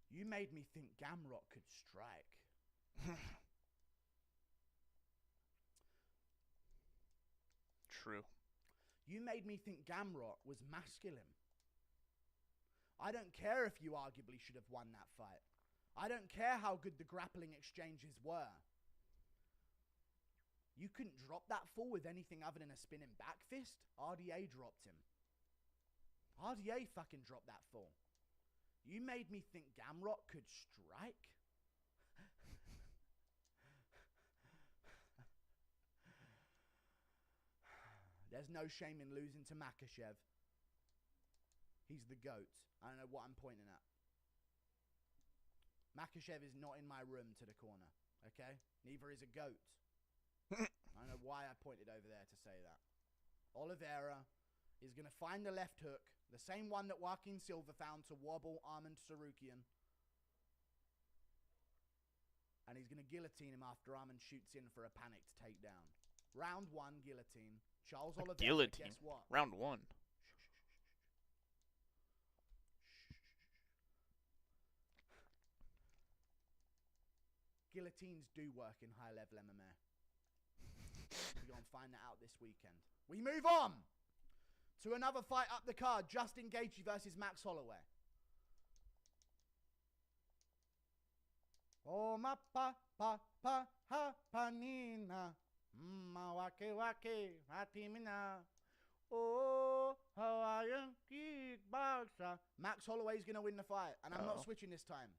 You made me think Gamrot could strike. True. You made me think Gamrot was masculine. I don't care if you arguably should have won that fight. I don't care how good the grappling exchanges were. You couldn't drop that fall with anything other than a spinning back fist. RDA dropped him. RDA fucking dropped that fall. You made me think Gamrot could strike? There's no shame in losing to Makhachev. He's the GOAT. I don't know what I'm pointing at. Makhachev is not in my room to the corner, okay? Neither is a GOAT. I don't know why I pointed over there to say that. Oliveira is going to find the left hook, the same one that Joaquin Silva found to wobble Armand Sarukian. And he's going to guillotine him after Armand shoots in for a panicked takedown. Round 1, guillotine. Charles Oliveira, guillotine. Guess what? Round 1. Guillotines do work in high-level MMA. We're going to find that out this weekend. We move on to another fight up the card. Justin Gaethje versus Max Holloway. Oh, ma pa pa pa ha panina. Ma wake wake hatimina. Oh, Hawaiian kickboxer. Max Holloway's going to win the fight, and I'm not switching this time.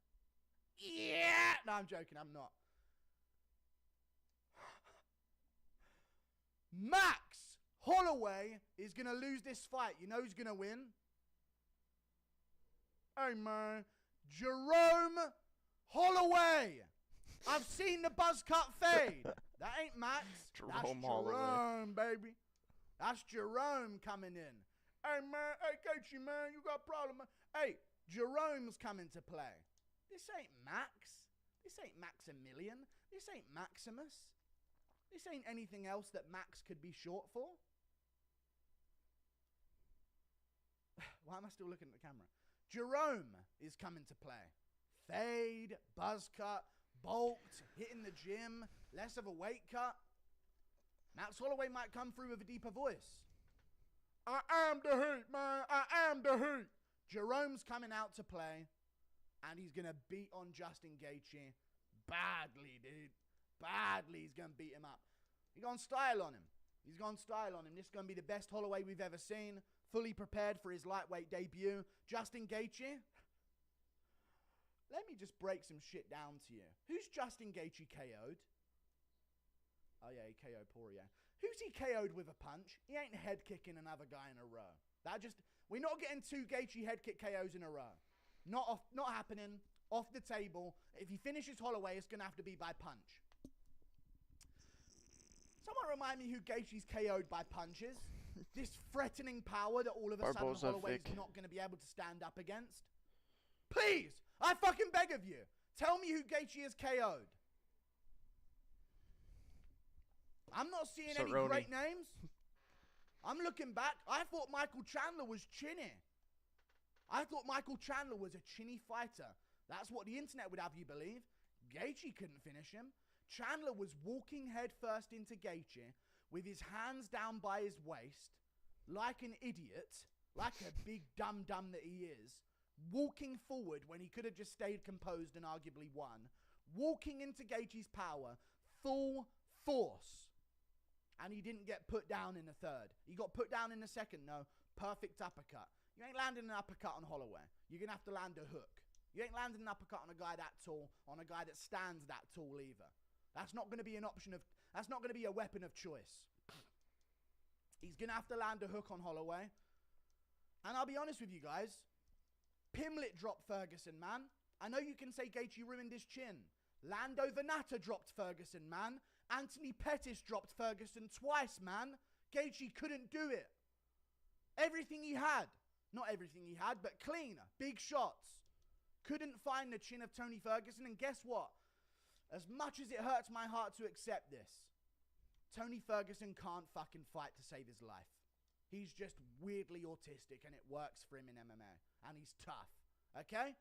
Yeah! No, I'm joking. I'm not. Max Holloway is going to lose this fight. You know who's going to win? Hey, man. Jerome Holloway. I've seen the buzz cut fade. That ain't Max. That's Jerome, baby. That's Jerome coming in. Hey, man. Hey, Gaethje, man. You got a problem, man. Hey, Jerome's coming to play. This ain't Max. This ain't Maximilian. This ain't Maximus. This ain't anything else that Max could be short for. Why am I still looking at the camera? Jerome is coming to play. Fade, buzz cut, bulked, hitting the gym, less of a weight cut. Max Holloway might come through with a deeper voice. I am the heat, man. I am the heat. Jerome's coming out to play, and he's going to beat on Justin Gaethje badly, dude. Badly, he's going to beat him up. He's gone style on him. He's gone style on him. This is going to be the best Holloway we've ever seen. Fully prepared for his lightweight debut. Justin Gaethje. Let me just break some shit down to you. Who's Justin Gaethje KO'd? Oh, yeah, he KO'd Poirier. Who's he KO'd with a punch? He ain't head kicking another guy in a row. We're not getting 2 Gaethje head kick KOs in a row. Not happening. Off the table. If he finishes Holloway, it's going to have to be by punch. Someone remind me who Gaethje's KO'd by punches. This threatening power that all of a sudden Holloway's not going to be able to stand up against. Please, I fucking beg of you. Tell me who Gaethje has KO'd. I'm not seeing any great names. I'm looking back. I thought Michael Chandler was chinny. I thought Michael Chandler was a chinny fighter. That's what the internet would have you believe. Gaethje couldn't finish him. Chandler was walking head first into Gaethje with his hands down by his waist like an idiot, like a big dum-dum that he is, walking forward when he could have just stayed composed and arguably won, walking into Gaethje's power, full force. And he didn't get put down in the third. He got put down in the second, no. Perfect uppercut. You ain't landing an uppercut on Holloway. You're going to have to land a hook. You ain't landing an uppercut on a guy that tall, on a guy that stands that tall either. That's not going to be an option of, that's not going to be a weapon of choice. He's going to have to land a hook on Holloway. And I'll be honest with you guys. Pimlet dropped Ferguson, man. I know you can say Gaethje ruined his chin. Lando Venata dropped Ferguson, man. Anthony Pettis dropped Ferguson twice, man. Gaethje couldn't do it. Everything he had. Not everything he had, but clean. Big shots. Couldn't find the chin of Tony Ferguson. And guess what? As much as it hurts my heart to accept this, Tony Ferguson can't fucking fight to save his life. He's just weirdly autistic and it works for him in MMA. And he's tough. Okay?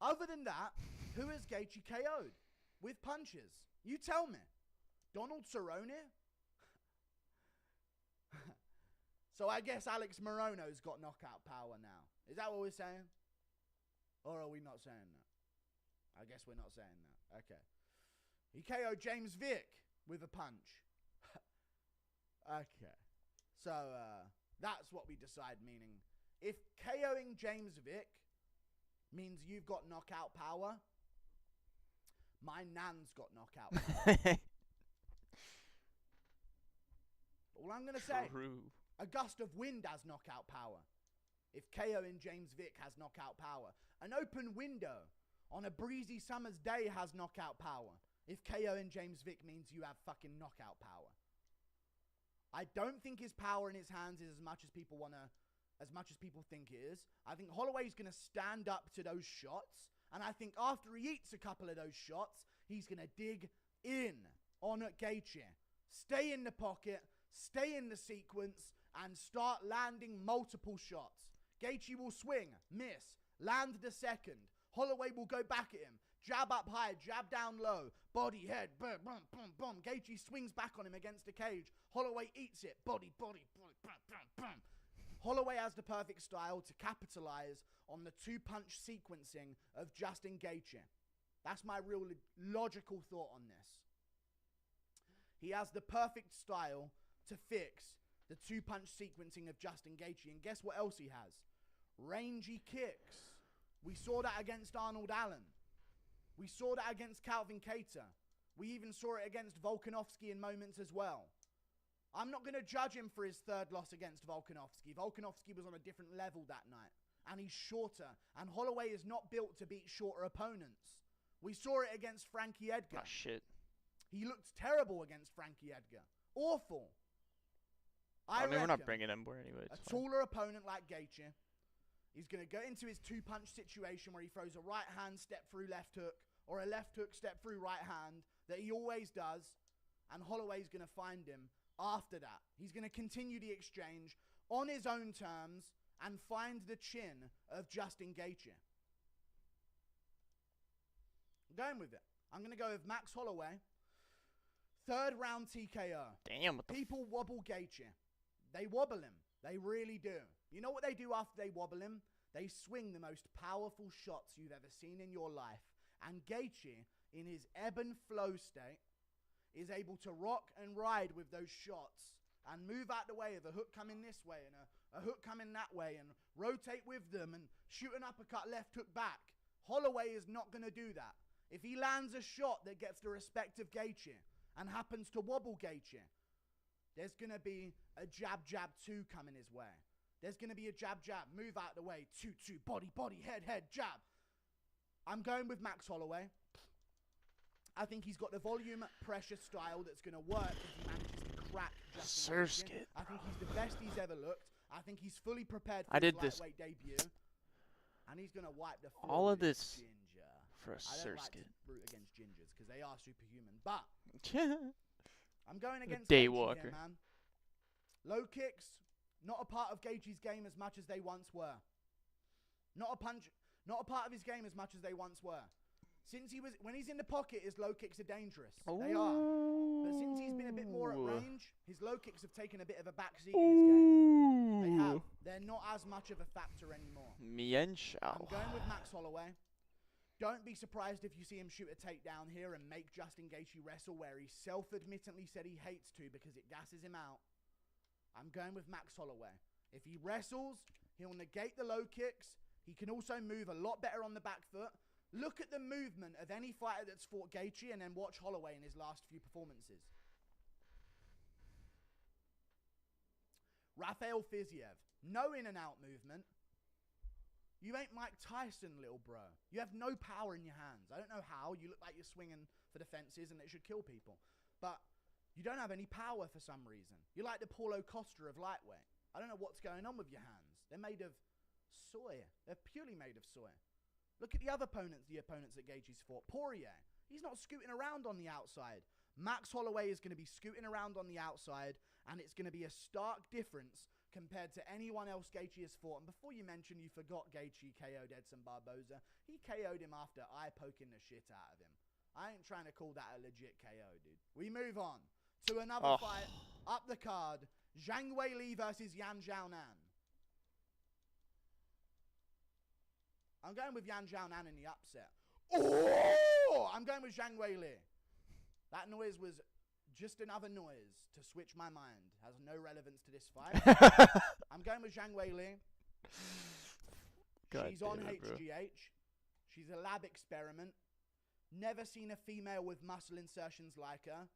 Other than that, who has Gaethje KO'd? With punches? You tell me. Donald Cerrone? So I guess Alex Morono's got knockout power now. Is that what we're saying? Or are we not saying that? I guess we're not saying that. Okay. He KO'd James Vick with a punch. Okay. So that's what we decide, meaning if KOing James Vick means you've got knockout power, my nan's got knockout power. All I'm going to say, a gust of wind has knockout power. If KOing James Vick has knockout power. An open window on a breezy summer's day has knockout power. If KOing James Vick means you have fucking knockout power. I don't think his power in his hands is as much as people think it is. I think Holloway's going to stand up to those shots. And I think after he eats a couple of those shots, he's going to dig in on Gaethje. Stay in the pocket, stay in the sequence, and start landing multiple shots. Gaethje will swing, miss, land the second. Holloway will go back at him. Jab up high, jab down low. Body, head, boom, boom, boom, boom. Gaethje swings back on him against the cage. Holloway eats it. Body, body, body, boom, boom, boom. Holloway has the perfect style to capitalize on the two-punch sequencing of Justin Gaethje. That's my real logical thought on this. He has the perfect style to fix the two-punch sequencing of Justin Gaethje. And guess what else he has? Rangy kicks. We saw that against Arnold Allen. We saw that against Calvin Kattar. We even saw it against Volkanovski in moments as well. I'm not going to judge him for his third loss against Volkanovski. Volkanovski was on a different level that night. And he's shorter. And Holloway is not built to beat shorter opponents. We saw it against Frankie Edgar. Oh, shit. He looked terrible against Frankie Edgar. Awful. I mean, we're not bringing him anyway. A taller opponent like Gaethje, he's going to go into his two-punch situation where he throws a right-hand step-through left hook or a left hook step-through right hand that he always does, and Holloway's going to find him after that. He's going to continue the exchange on his own terms and find the chin of Justin Gaethje. I'm going with it. I'm going to go with Max Holloway. Third round TKO. Damn. What the People wobble Gaethje. They wobble him. They really do. You know what they do after they wobble him? They swing the most powerful shots you've ever seen in your life. And Gaethje, in his ebb and flow state, is able to rock and ride with those shots and move out the way of a hook coming this way and a hook coming that way and rotate with them and shoot an uppercut left hook back. Holloway is not going to do that. If he lands a shot that gets the respect of Gaethje and happens to wobble Gaethje, there's going to be a jab, jab, two coming his way. There's going to be a jab, jab, move out the way, two, body, body, head, head, jab. I'm going with Max Holloway. I think he's got the volume pressure style that's going to work if he manages to crack Justin Gaethje. I think he's the best he's ever looked. I think he's fully prepared for his lightweight debut. And he's going to wipe the floor all of with this ginger. for a I don't like Surskit. to root against gingers because they are superhuman. But Yeah. I'm going against Daywalker. Gaethje here, man. Low kicks, not a part of Gaethje's game as much as they once were. Not a part of his game as much as they once were. When he's in the pocket, his low kicks are dangerous. They are. But since he's been a bit more at range, his low kicks have taken a bit of a backseat in his game. They have. They're not as much of a factor anymore. Mian Shao. I'm going with Max Holloway. Don't be surprised if you see him shoot a takedown here and make Justin Gaethje wrestle where he self-admittedly said he hates to because it gasses him out. I'm going with Max Holloway. If he wrestles, he'll negate the low kicks. He can also move a lot better on the back foot. Look at the movement of any fighter that's fought Gaethje and then watch Holloway in his last few performances. Rafael Fiziev. No in and out movement. You ain't Mike Tyson, little bro. You have no power in your hands. I don't know how. You look like you're swinging for the fences and it should kill people. But you don't have any power for some reason. You're like the Paulo Costa of lightweight. I don't know what's going on with your hands. They're made of soy. They're purely made of soy. Look at the opponents that Gaethje's fought. Poirier. He's not scooting around on the outside. Max Holloway is going to be scooting around on the outside, and it's going to be a stark difference compared to anyone else Gaethje has fought. And before you mention you forgot Gaethje KO'd Edson Barboza, he KO'd him after eye poking the shit out of him. I ain't trying to call that a legit KO, dude. We move on to another fight up the card. Zhang Weili versus Yan Xiaonan. I'm going with Yan Xiaonan in the upset. Oh! I'm going with Zhang Weili. That noise was just another noise to switch my mind. Has no relevance to this fight. I'm going with Zhang Weili. She's on HGH. She's a lab experiment. Never seen a female with muscle insertions like her.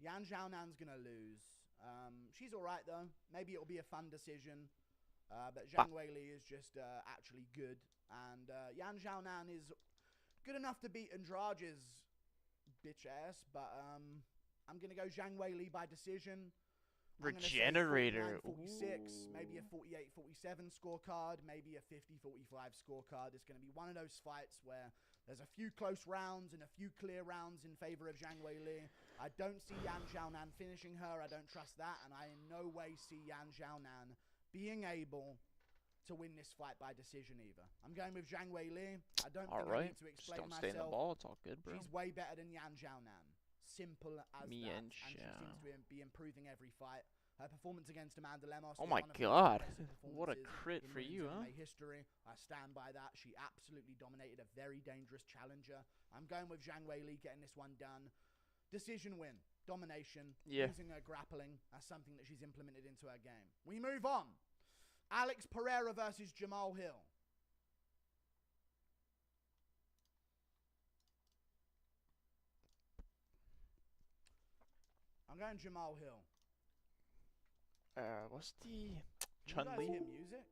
Yan Xiaonan's going to lose. She's all right, though. Maybe it'll be a fun decision. But Zhang Weili is just actually good. And Yan Xiaonan is good enough to beat Andrade's bitch ass. But I'm going to go Zhang Weili by decision. Regenerator. 46, maybe a 48-47 scorecard, maybe a 50-45 scorecard. It's going to be one of those fights where there's a few close rounds and a few clear rounds in favor of Zhang Weili. I don't see Yan Xiaonan finishing her. I don't trust that. And I in no way see Yan Xiaonan being able to win this fight by decision either. I'm going with Zhang Weili. I don't think I need to explain just don't myself. stay in the ball. It's all good, bro. She's way better than Yan Xiaonan. Simple as that. And she seems to be improving every fight. Her performance against Amanda Lemos. Oh was my one of her God. impressive What a performances crit in for women's you, huh? MMA history. I stand by that. She absolutely dominated a very dangerous challenger. I'm going with Zhang Weili getting this one done. Decision win. Domination. Yeah. Using her grappling as something that she's implemented into her game. We move on. Alex Pereira versus Jamal Hill. I'm going Jamal Hill. What's the Can you guys Chun-Li? hear music?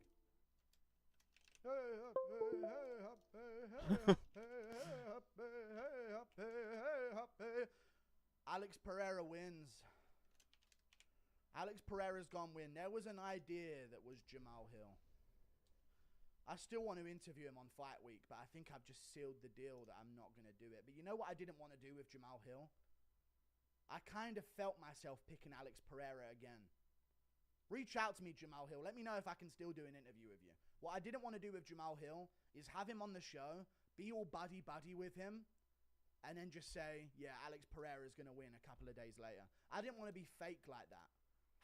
Alex Pereira wins. Alex Pereira's gone win. There was an idea that was Jamal Hill. I still want to interview him on Fight Week, but I think I've just sealed the deal that I'm not going to do it. But you know what I didn't want to do with Jamal Hill? I kind of felt myself picking Alex Pereira again. Reach out to me, Jamal Hill. Let me know if I can still do an interview with you. What I didn't want to do with Jamal Hill is have him on the show, be all buddy-buddy with him, and then just say, yeah, Alex Pereira is going to win a couple of days later. I didn't want to be fake like that.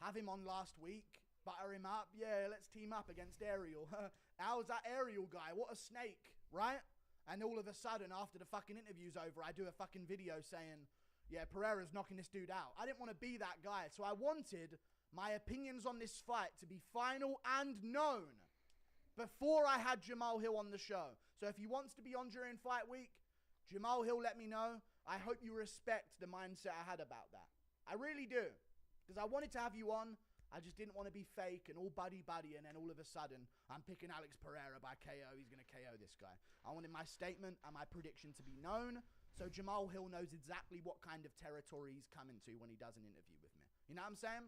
Have him on last week, butter him up. Yeah, let's team up against Ariel. How's that Ariel guy? What a snake, right? And all of a sudden, after the fucking interview's over, I do a fucking video saying, yeah, Pereira's knocking this dude out. I didn't want to be that guy. So I wanted my opinions on this fight to be final and known before I had Jamal Hill on the show. So if he wants to be on during Fight Week, Jamal Hill, let me know. I hope you respect the mindset I had about that. I really do. Because I wanted to have you on. I just didn't want to be fake and all buddy-buddy, and then all of a sudden, I'm picking Alex Pereira by KO. He's going to KO this guy. I wanted my statement and my prediction to be known, so Jamal Hill knows exactly what kind of territory he's coming to when he does an interview with me. You know what I'm saying?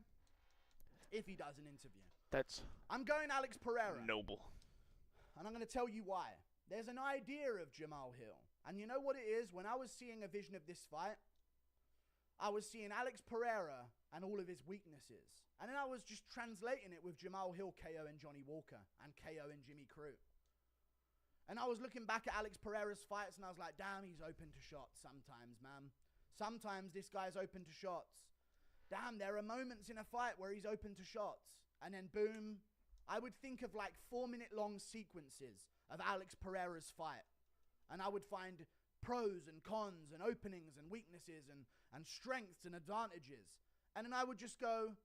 If he does an interview. I'm going Alex Pereira. Noble. And I'm going to tell you why. There's an idea of Jamal Hill. And you know what it is? When I was seeing a vision of this fight, I was seeing Alex Pereira and all of his weaknesses. And then I was just translating it with Jamal Hill KO and Johnny Walker and KO and Jimmy Crute. And I was looking back at Alex Pereira's fights and I was like, damn, he's open to shots sometimes, man. Sometimes this guy's open to shots. Damn, there are moments in a fight where he's open to shots. And then boom, I would think of like 4-minute long sequences of Alex Pereira's fight. And I would find pros and cons and openings and weaknesses and strengths and advantages. And then I would just go,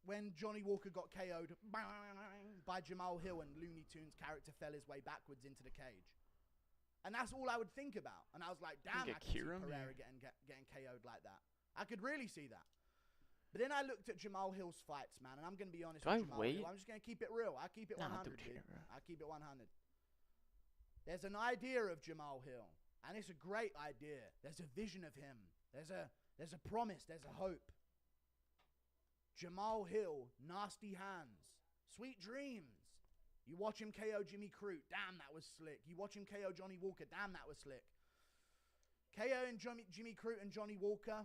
when Johnny Walker got KO'd by Jamal Hill and Looney Tunes character fell his way backwards into the cage. And that's all I would think about. And I was like, damn, I can see Pereira getting KO'd like that. I could really see that. But then I looked at Jamal Hill's fights, man, and I'm going to be honest with Jamal Hill. I'm just going to keep it real. I keep it 100, dude. I keep it 100. There's an idea of Jamal Hill, and it's a great idea. There's a vision of him. There's a promise. There's a hope. Jamal Hill, nasty hands, sweet dreams. You watch him KO Jimmy Crute, damn, that was slick. You watch him KO Johnny Walker, damn, that was slick. KO and Jimmy Crute and Johnny Walker,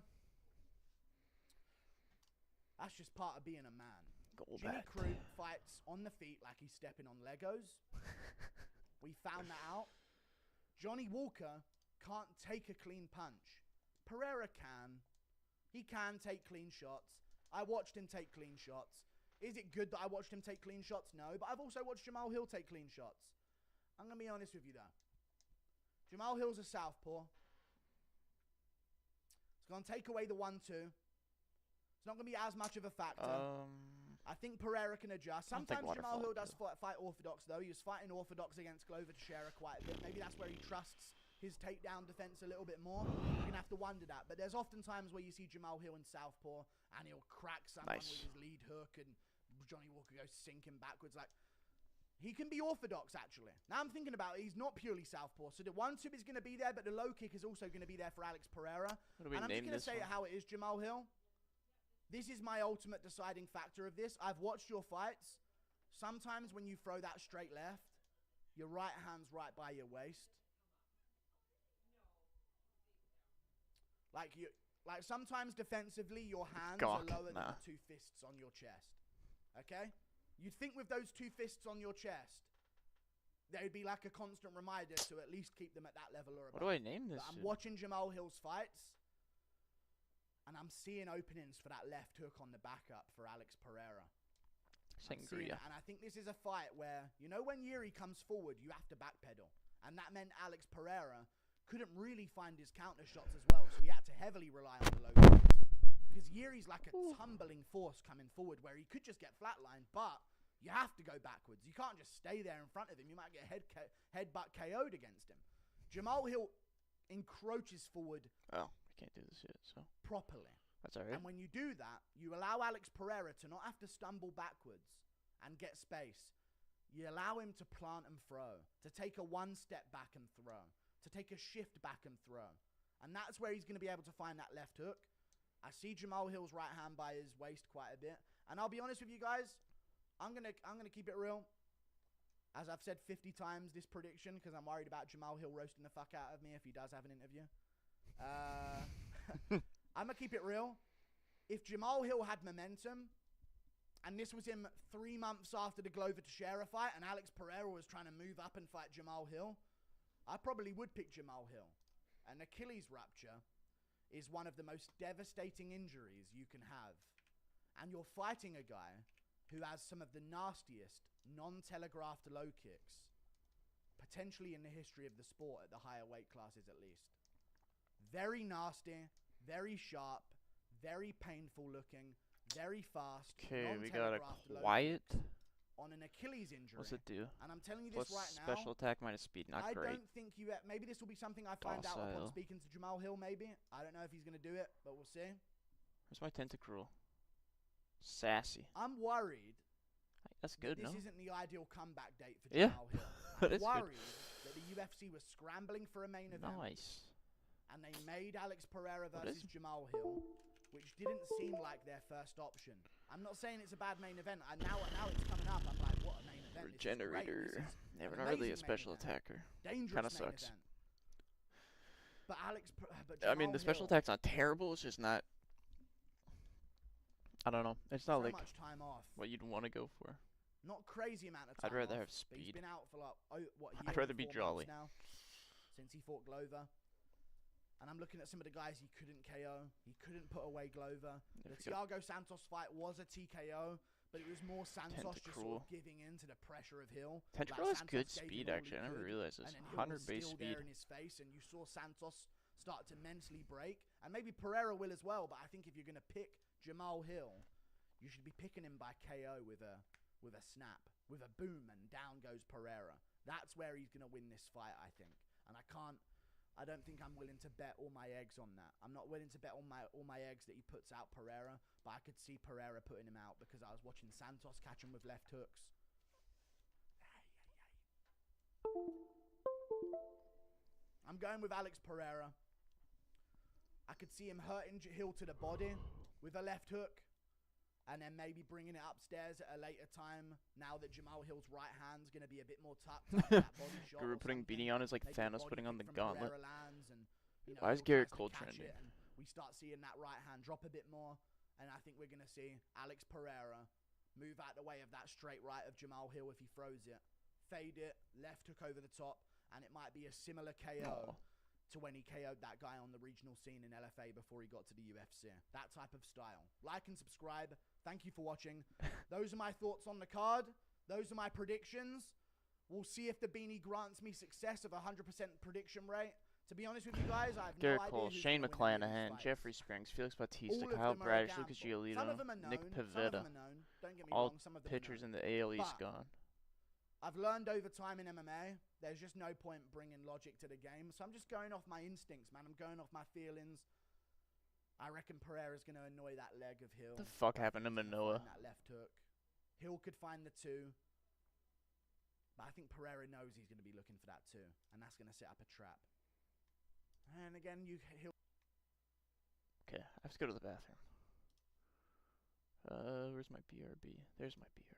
that's just part of being a man. Jimmy Crute fights on the feet like he's stepping on Legos. We found that out. Johnny Walker can't take a clean punch. Pereira can. He can take clean shots. I watched him take clean shots. Is it good that I watched him take clean shots? No, but I've also watched Jamal Hill take clean shots. I'm going to be honest with you, though. Jamal Hill's a southpaw. It's going to take away the 1-2. It's not going to be as much of a factor. I think Pereira can adjust. Sometimes Jamal Hill does fight orthodox, though. He was fighting orthodox against Glover Teixeira quite a bit. Maybe that's where he trusts his takedown defense a little bit more. You're going to have to wonder that. But there's often times where you see Jamal Hill in southpaw and he'll crack someone with his lead hook and Johnny Walker goes sinking backwards. Like, he can be orthodox, actually. Now I'm thinking about it, he's not purely southpaw. So the 1-2 is going to be there, but the low kick is also going to be there for Alex Pereira. And I'm just going to say it how it is, Jamal Hill. This is my ultimate deciding factor of this. I've watched your fights. Sometimes when you throw that straight left, your right hand's right by your waist. Like sometimes defensively, your hands are lower than the 2 fists on your chest. Okay? You'd think with those 2 fists on your chest, they'd be like a constant reminder to at least keep them at that level or above. What do I name this? But I'm watching Jamal Hill's fights, And I'm seeing openings for that left hook on the backup for Alex Pereira. Sangria. And I think this is a fight where, you know, when Yuri comes forward, you have to backpedal. And that meant Alex Pereira couldn't really find his counter shots as well, so he had to heavily rely on the low kicks. Because Yuri's like a tumbling force coming forward where he could just get flatlined, but you have to go backwards. You can't just stay there in front of him. You might get headbutt KO'd against him. Jamal Hill encroaches forward. Oh, I can't do this yet, so. Properly. That's alright. And when you do that, you allow Alex Pereira to not have to stumble backwards and get space. You allow him to plant and throw, to take a one step back and throw, to take a shift back and throw. And that's where he's going to be able to find that left hook. I see Jamal Hill's right hand by his waist quite a bit. And I'll be honest with you guys, I'm gonna keep it real. As I've said 50 times this prediction, because I'm worried about Jamal Hill roasting the fuck out of me if he does have an interview. I'm going to keep it real. If Jamal Hill had momentum, and this was him 3 months after the Glover Teixeira fight, and Alex Pereira was trying to move up and fight Jamal Hill, I probably would pick Jamal Hill. An Achilles rupture is one of the most devastating injuries you can have. And you're fighting a guy who has some of the nastiest non-telegraphed low kicks, potentially in the history of the sport at the higher weight classes at least. Very nasty, very sharp, very painful looking, very fast. Okay, we got a quiet on an Achilles injury. What's it do? And I'm telling you Plus this right now. special attack minus speed, not great. I don't think you. Maybe this will be something I find out upon speaking to Jamal Hill. Maybe I don't know if he's gonna do it, but we'll see. Where's my Tentacruel? Sassy. I'm worried. That's good, this no? isn't the ideal comeback date for Jamal Hill. I'm worried that the UFC was scrambling for a main event. Nice. And they made Alex Pereira versus Jamal Hill, which didn't seem like their first option. I'm not saying it's a bad main event. Now it's coming up. I'm like, what a main event. Regenerator. Never not really a special attacker. Dangerous. Kind of sucks. Event. But I mean, the special attack's not terrible. It's just not. I don't know. It's not so like much time off. What you'd want to go for. Not crazy amount of time. I'd rather off, have speed. He's been out for like I'd rather be jolly now, since he fought Glover. And I'm looking at some of the guys he couldn't KO. He couldn't put away Glover. The Thiago Santos fight was a TKO, but it was more Santos just sort of giving in to the pressure of Hill. Tentacruel has good speed, actually. I never realized this. 100 base speed. There in his face, and you saw Santos start to mentally break. And maybe Pereira will as well, but I think if you're going to pick Jamal Hill, you should be picking him by KO with a snap, with a boom, and down goes Pereira. That's where he's going to win this fight, I think. And I don't think I'm willing to bet all my eggs on that. I'm not willing to bet all my eggs that he puts out Pereira, but I could see Pereira putting him out because I was watching Santos catch him with left hooks. I'm going with Alex Pereira. I could see him hurting Hill to the body with a left hook, and then maybe bringing it upstairs at a later time. Now that Jamal Hill's right hand's going to be a bit more tucked. That body shot Guru putting beanie on is like Thanos putting on the gauntlet. And, you know, why is Garrett Cole trending? We start seeing that right hand drop a bit more, and I think we're going to see Alex Pereira move out the way of that straight right of Jamal Hill if he throws it. Fade it, left hook over the top, and it might be a similar KO to when he KO'd that guy on the regional scene in LFA before he got to the UFC. That type of style. Like and subscribe. Thank you for watching. Those are my thoughts on the card. Those are my predictions. We'll see if the beanie grants me success of 100% prediction rate. To be honest with you guys, I have Garrett no Cole, idea Shane McClanahan, Jeffrey Springs, Felix Bautista, Kyle Bradish, Lucas Giolito, Nick Pivetta. All pitchers in the AL East gone. I've learned over time in MMA, there's just no point bringing logic to the game. So I'm just going off my instincts, man. I'm going off my feelings. I reckon Pereira's going to annoy that leg of Hill. The fuck happened to Manoa? That left hook. Hill could find the two. But I think Pereira knows he's going to be looking for that too. And that's going to set up a trap. And again, Hill. Okay, I have to go to the bathroom. Where's my BRB? There's my BRB.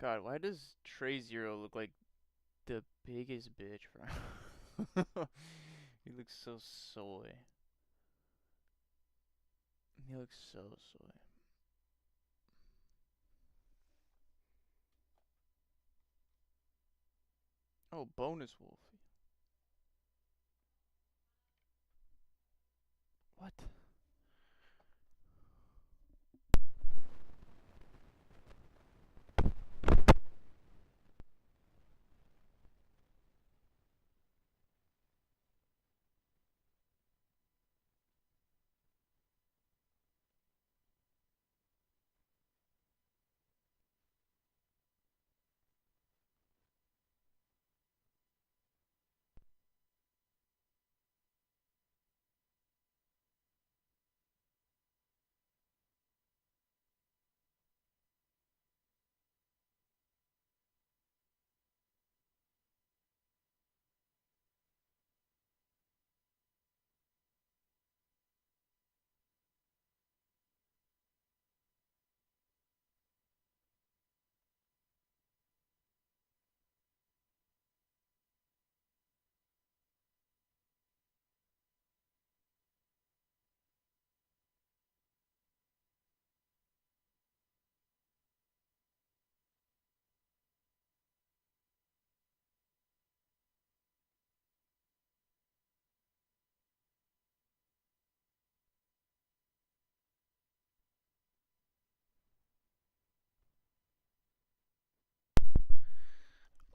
God, why does Trey Zero look like the biggest bitch, bro? He looks so soy. He looks so soy. Oh, bonus wolf. What?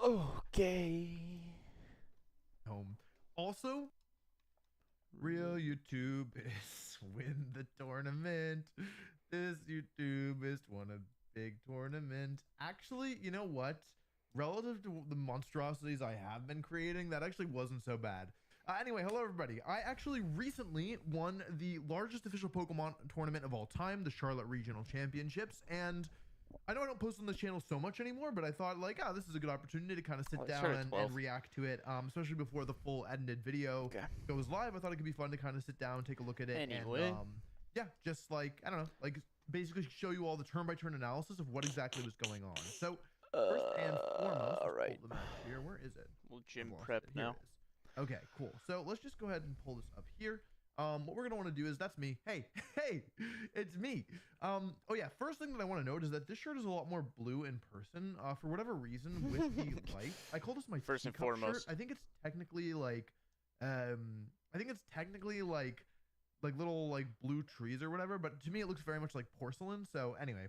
Okay. Home. Also, real YouTube is win the tournament. This YouTube is won a big tournament. Actually, you know what? Relative to the monstrosities I have been creating, that actually wasn't so bad. Anyway, hello everybody. I actually recently won the largest official Pokemon tournament of all time, the Charlotte Regional Championships, and I know I don't post on this channel so much anymore, but I thought like, this is a good opportunity to kind of sit down and react to it, especially before the full edited video goes live. I thought it could be fun to kind of sit down, take a look at it, and yeah, just like, I don't know, like basically show you all the turn-by-turn analysis of what exactly was going on. So first and foremost, all right, the match here. Where is it? We'll gym prep now. Okay, cool. So let's just go ahead and pull this up here. What we're gonna want to do is, that's me. Hey, it's me. Oh yeah, first thing that I want to note is that this shirt is a lot more blue in person. For whatever reason, with the light, I call this my first and foremost shirt. I think it's technically like, little like blue trees or whatever, but to me it looks very much like porcelain. So anyway,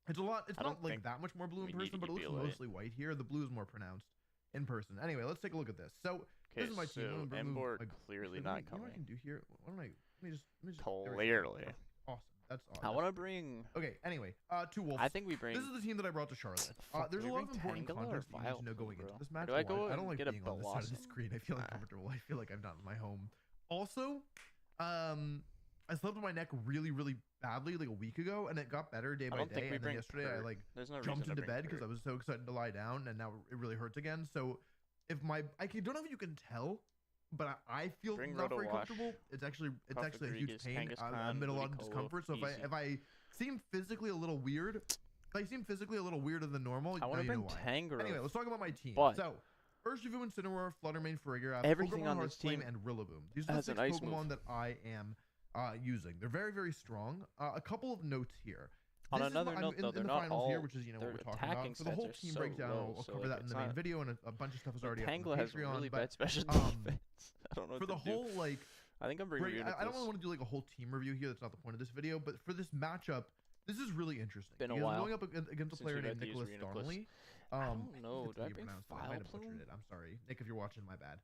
it's not like that much more blue in person, but it looks mostly white here. The blue is more pronounced in person. Anyway, let's take a look at this. So this is my team. Emboar clearly not coming. What I can do here? Why don't I? Let me just clearly. Awesome. That's awesome. I want to bring. Okay. Anyway, two wolves. I think we bring. This is the team that I brought to Charlotte. There's a lot of important context that you need to know going into this match. Do I go I don't like get being on this side of the screen. I feel uncomfortable. I feel like I'm not in my home. Also, I slept on my neck really, really badly like a week ago, and it got better day by day. And then yesterday I like jumped into bed because I was so excited to lie down, and now it really hurts again. So if don't know if you can tell, but I feel not very comfortable. It's actually a huge pain. I'm in a lot of discomfort. So if I seem physically a little weird, weirder than normal, I want to bring Tangrowth. Anyway, let's talk about my team. So Urshifu, Incineroar, Fluttermane, Farigiraf, everything on this team, team, and Rillaboom. These are the 6 Pokemon that I am using. They're very, very strong. A couple of notes here. On another note, though, they're not all here, which is what we're talking about. So the whole team breakdown, I'll cover that in the main video, and a bunch of stuff is already up on Patreon. Has really bad special defense. I don't know for the whole like. I think I'm bringing. I don't really want to do like a whole team review here. That's not the point of this video. But for this matchup, this is really interesting. Been a while. Going up against a player named Nicholas Donnelly. I don't know. Do I bring Vileplume? I'm sorry, Nick, if you're watching. My bad.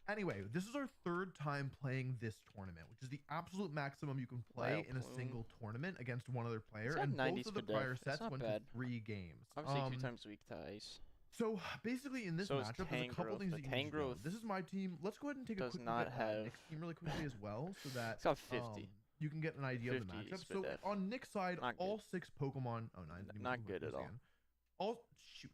Anyway, this is our 3rd time playing this tournament, which is the absolute maximum you can play in a single tournament against one other player. And both of the prior sets went to 3 games. Obviously, 2 times weak to ice. So basically, in this matchup, there's a couple things that you need to know. This is my team. Let's go ahead and take a quick look at Nick's team really quickly as well, so that it's got 50. You can get an idea of the matchup. So on Nick's side, all 6 Pokemon. Oh, 9. Not good at all. Shoot.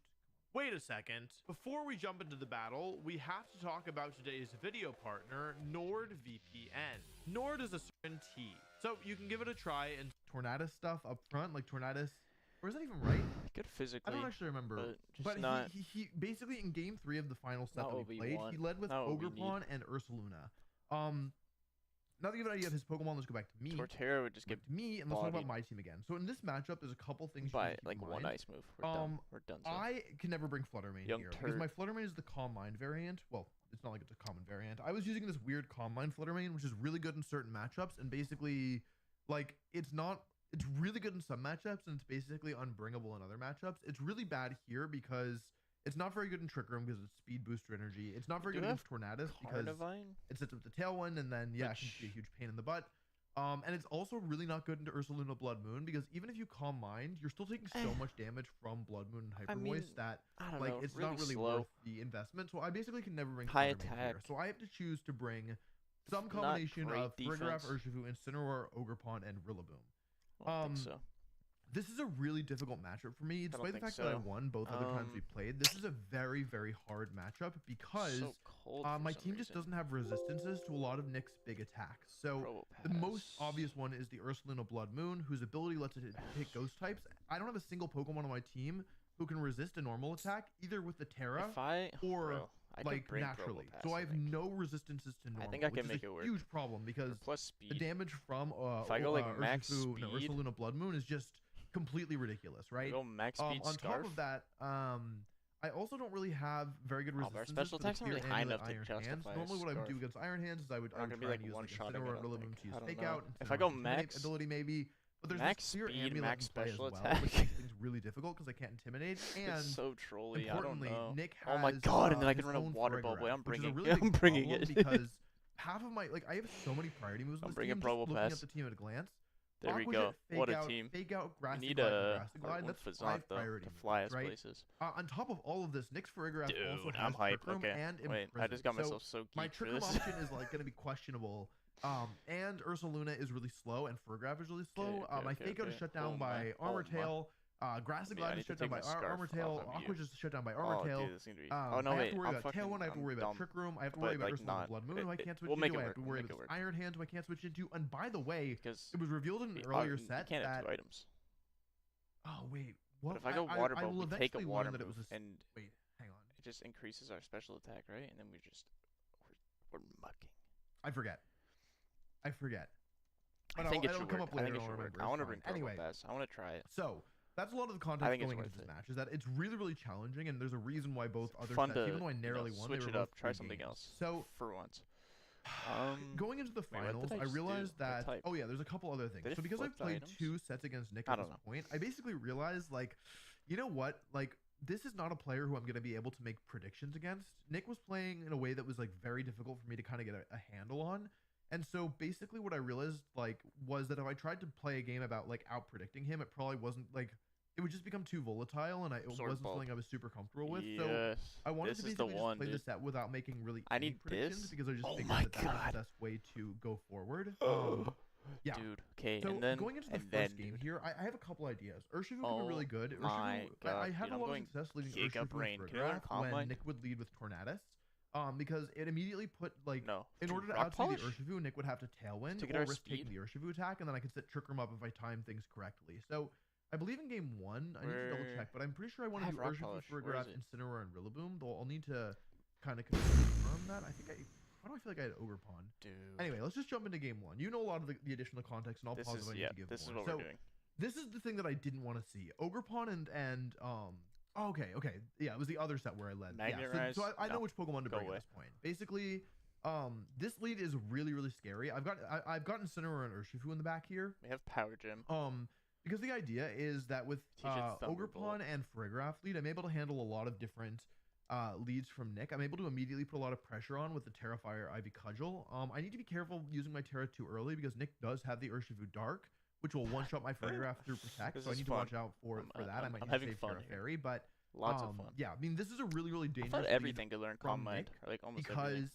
Wait a second. Before we jump into the battle, we have to talk about today's video partner, NordVPN. Nord is a certain T, so you can give it a try. And Tornadus stuff up front, like Tornadus Or is that even right? Good physically. I don't actually remember. But not... he basically, in Game 3 of the final set that we played, he led with Ogerpon and Ursaluna. Now that you have an idea of his Pokemon, let's go back to me. Torterra would just get me, and let's talk about my team again. So in this matchup, there's a couple things you need to keep in mind. One ice move. We're done. We're done. So. I can never bring Flutter Mane here because my Flutter Mane is the Calm Mind variant. Well, it's not like it's a common variant. I was using this weird Calm Mind Flutter Mane, which is really good in certain matchups, and basically, like, it's really good in some matchups, and it's basically unbringable in other matchups. It's really bad here because it's not very good in Trick Room because it's speed booster energy. It's not very good against Tornadus because it sits with the Tailwind, and then, yeah, it can be a huge pain in the butt. And it's also really not good into Ursaluna Blood Moon because even if you Calm Mind, you're still taking so much damage from Blood Moon and Hyper Voice that like it's really not really worth the investment. So I basically can never bring high attack here. So I have to choose to bring some combination of Farigiraf, Urshifu, Incineroar, Ogerpon, and Rillaboom. I don't think so. This is a really difficult matchup for me, despite the fact that I won both other times we played. This is a very, very hard matchup because my team just doesn't have resistances to a lot of Nick's big attacks. So the most obvious one is the Ursaluna Blood Moon, whose ability lets it hit ghost types. I don't have a single Pokemon on my team who can resist a normal attack, either with the Terra or like naturally. So I have no resistances to normal, which is a huge problem because the damage from if I go like max speed, Ursaluna Blood Moon is just completely ridiculous, right? Go max speed on top of that, I also don't really have very good resistance. Special attacks aren't really high enough to justify. Normally, what I would do against Iron Hands is I would try and use like Incineroar, Rillaboom to use Fake Out. If I go max ability, maybe. But there's max this speed, max special attack, which makes things really difficult because I can't intimidate. And it's so trolly. I don't know. Nick has, oh my god! And then I can run a water ball. Boy, I'm bringing it because half of my I have so many priority moves. I'm bringing Probopass. Looking at the team at a glance. There we go. What a team. Fake Out, we need a that's 5 priority to fly us right? places. On top of all of this, Nick's Farigiraf also has I'm hyped. Trick Room and Wait, I just got myself so geeked my Trick Room option is like going to be questionable. And Ursaluna is really slow, and Farigiraf is really slow. My Fake Out is shut down by Armor Tail. Grassy Glide is shut down by Armor Tail. Aqua is shut down by Armor Tail. Oh no, I have to worry about Tailwind. I have to worry about Trick Room. I have to worry about Ursaluna Blood Moon, who I can't switch into. I have to worry about Iron Hands, who I can't switch into. And by the way, it was revealed in an earlier set that. Have 2 items. Oh wait, what? But if I go Water Ball, we take a Water move, and wait, hang on. It just increases our special attack, right? And then we're mucking. I forget. But I think it should work. I want to bring Probopass. I want to try it. So that's a lot of the context going into this match. Is that it's really, really challenging, and there's a reason why both other sets, even though I narrowly won, switch it up, try something else. So for once, going into the finals, I realized that there's a couple other things. So because I've played 2 sets against Nick at this point, I basically realized you know what, this is not a player who I'm going to be able to make predictions against. Nick was playing in a way that was very difficult for me to kind of get a handle on. And so basically what I realized was that if I tried to play a game about out predicting him, it probably wasn't it would just become too volatile, and it wasn't something I was super comfortable with. Yes. So I wanted to basically just play the set without making really any predictions because I just figured that was the best way to go forward. Yeah. Dude, okay, so and then going into the first game here, I have a couple ideas. Urshifu can be really good. My God, I had a lot of success leading Urshifu when Nick would lead with Tornadus. Because it immediately put in order to outspeed the Urshifu, Nick would have to Tailwind or risk taking the Urshifu attack, and then I could set Trick Room up if I time things correctly. So I believe in game 1, I need to double check, but I'm pretty sure I want to do Urshifu, Farigiraf, Incineroar, and Rillaboom. Though I'll need to kind of confirm that. Why do I feel like I had Ogerpon? Dude. Anyway, let's just jump into game 1. You know a lot of the additional context, and I'll pause if I need to give more. This is what we're doing. This is the thing that I didn't want to see. Ogerpon and okay. Yeah, it was the other set where I led. So I know which Pokemon to bring at this point. Basically, this lead is really, really scary. I've got Incineroar and Urshifu in the back here. We have Power Gym. Because the idea is that with Ogerpon and Farigiraf lead, I'm able to handle a lot of different leads from Nick. I'm able to immediately put a lot of pressure on with the Terra Fire Ivy Cudgel. I need to be careful using my Terra too early because Nick does have the Urshifu Dark, which will one-shot my Farigiraf through Protect, so I need to watch out for that. I might need to save Terra Fairy, but lots of fun. Yeah, I mean, this is a really, really dangerous. I thought everything could learn Calm Mind, almost because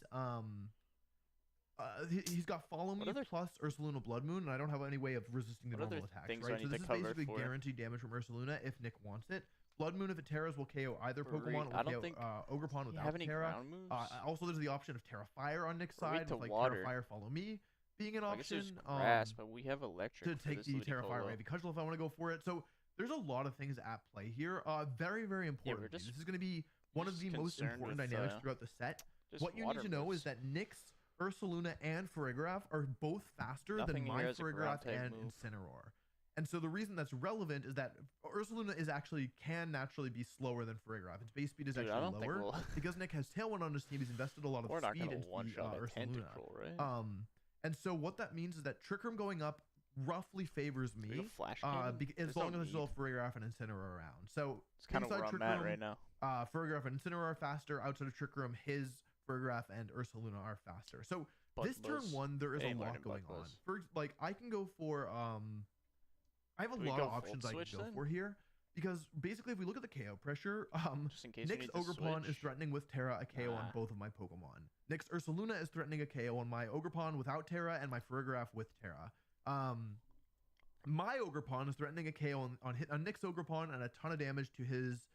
he's got Follow Me plus Ursaluna Blood Moon, and I don't have any way of resisting the normal attacks. Right, so this is basically guaranteed damage from Ursaluna if Nick wants it. Blood Moon, if it Terras, will KO either Pokemon or KO Ogerpon without Terra. Also, there's the option of Terra Fire on Nick's side, with Terra Fire Follow Me being an option. Grass, but we have electric to take the Terra Fire Ivy Cudgel if I want to go for it. So there's a lot of things at play here. Very, very important. This is going to be one of the most important dynamics throughout the set. What you need to know is that Nyx, Ursaluna, and Farigiraf are both faster than my Farigiraf and Incineroar. And so the reason that's relevant is that Ursaluna can naturally be slower than Farigiraf. Its base speed is actually lower because Nick has Tailwind on his team. He's invested a lot of speed into Ursaluna. Right? And so what that means is that Trick Room going up roughly favors me as long as there's still Farigiraf and Incineroar around. So it's kind of where I'm at right now. Farigiraf and Incineroar are faster. Outside of Trick Room, his Farigiraf and Ursaluna are faster. So this turn one, there is a lot going on. For I can go for I have a lot of options I can go for here because basically if we look at the KO pressure, Nyx Ogerpon is threatening with Terra a KO on both of my Pokemon. Nyx Ursaluna is threatening a KO on my Ogerpon without Terra and my Farigiraf with Terra. My Ogerpon is threatening a KO on Nyx Ogerpon and a ton of damage to his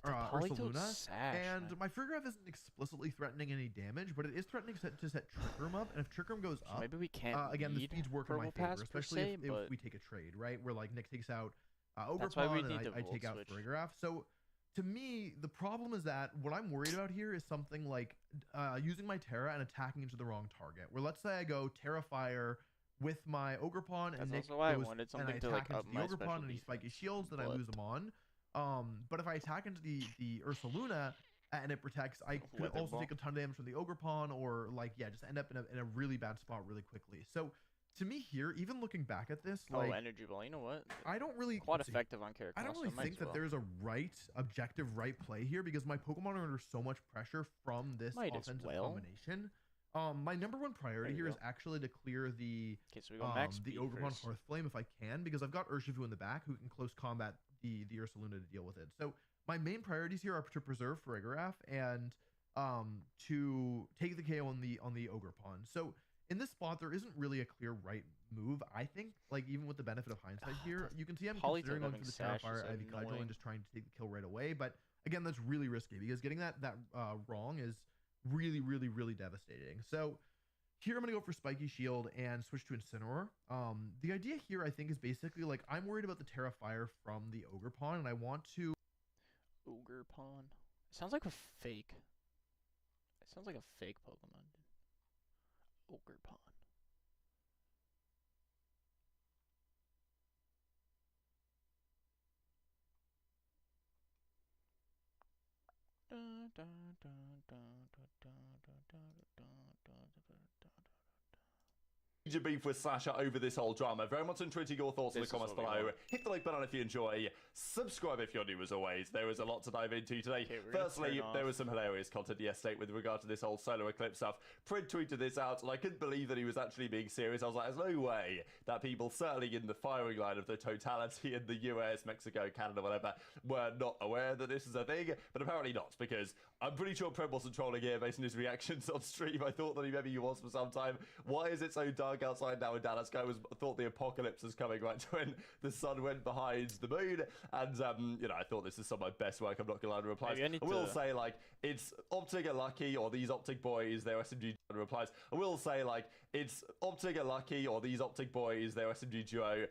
Ursaluna. And my Farigiraf isn't explicitly threatening any damage, but it is threatening to set Trick Room up. And if Trick Room goes up, maybe we can't. Again, the speeds work in my favor, especially if we take a trade, right? Where Nick takes out Ogerpon and I take out Farigiraf. So to me, the problem is that what I'm worried about here is something like using my Terra and attacking into the wrong target. Where let's say I go Terra Fire with my Ogerpon and Nick goes and I attack into the Ogerpon and he spiky shields, then I lose them on. But if I attack into the Ursaluna and it protects, I could also take a ton of damage from the Ogerpon or just end up in a really bad spot really quickly. So to me here, even looking back at this, Energy Ball, you know what? I don't really quite effective on character. I don't really think that there's a objective play here because my Pokemon are under so much pressure from this offensive combination. My number one priority here is actually to clear the Ogerpon Hearth Flame if I can, because I've got Urshifu in the back who can close combat the Ursaluna to deal with it. So my main priorities here are to preserve Farigiraf and to take the KO on the Ogerpon. So in this spot, there isn't really a clear right move. I think, even with the benefit of hindsight here, you can see I'm considering going for the Terra Fire Ivy Cudgel and just trying to take the kill right away. But again, that's really risky because getting that wrong is really, really, really devastating. So here I'm going to go for Spiky Shield and switch to Incineroar. The idea here, I think, is basically I'm worried about the Terra Fire from the Ogerpon, and I want to... Ogerpon? It sounds like a fake. It sounds like a fake Pokemon. Ogerpon. Major beef with Sasha over this whole drama. Very much intriguing your thoughts in the comments below. Hit the like button if you enjoy. Subscribe if you're new as always. There was a lot to dive into today. Firstly, there was some hilarious content yesterday with regard to this whole solar eclipse stuff. Prid tweeted this out and I couldn't believe that he was actually being serious. I was like, there's no way that people, certainly in the firing line of the totality in the US, Mexico, Canada, whatever, were not aware that this is a thing. But apparently not, because I'm pretty sure Prid wasn't trolling here based on his reactions on stream. I thought that he was for some time. Why is it so dark outside now in Dallas? Guy thought the apocalypse was coming right when the sun went behind the moon, and I thought this is some of my best work. I'm not gonna lie to replies. I will say it's Optic are lucky, or these Optic boys, their SMG replies. I will say it's Optic are lucky, or these Optic boys, their SMG duo.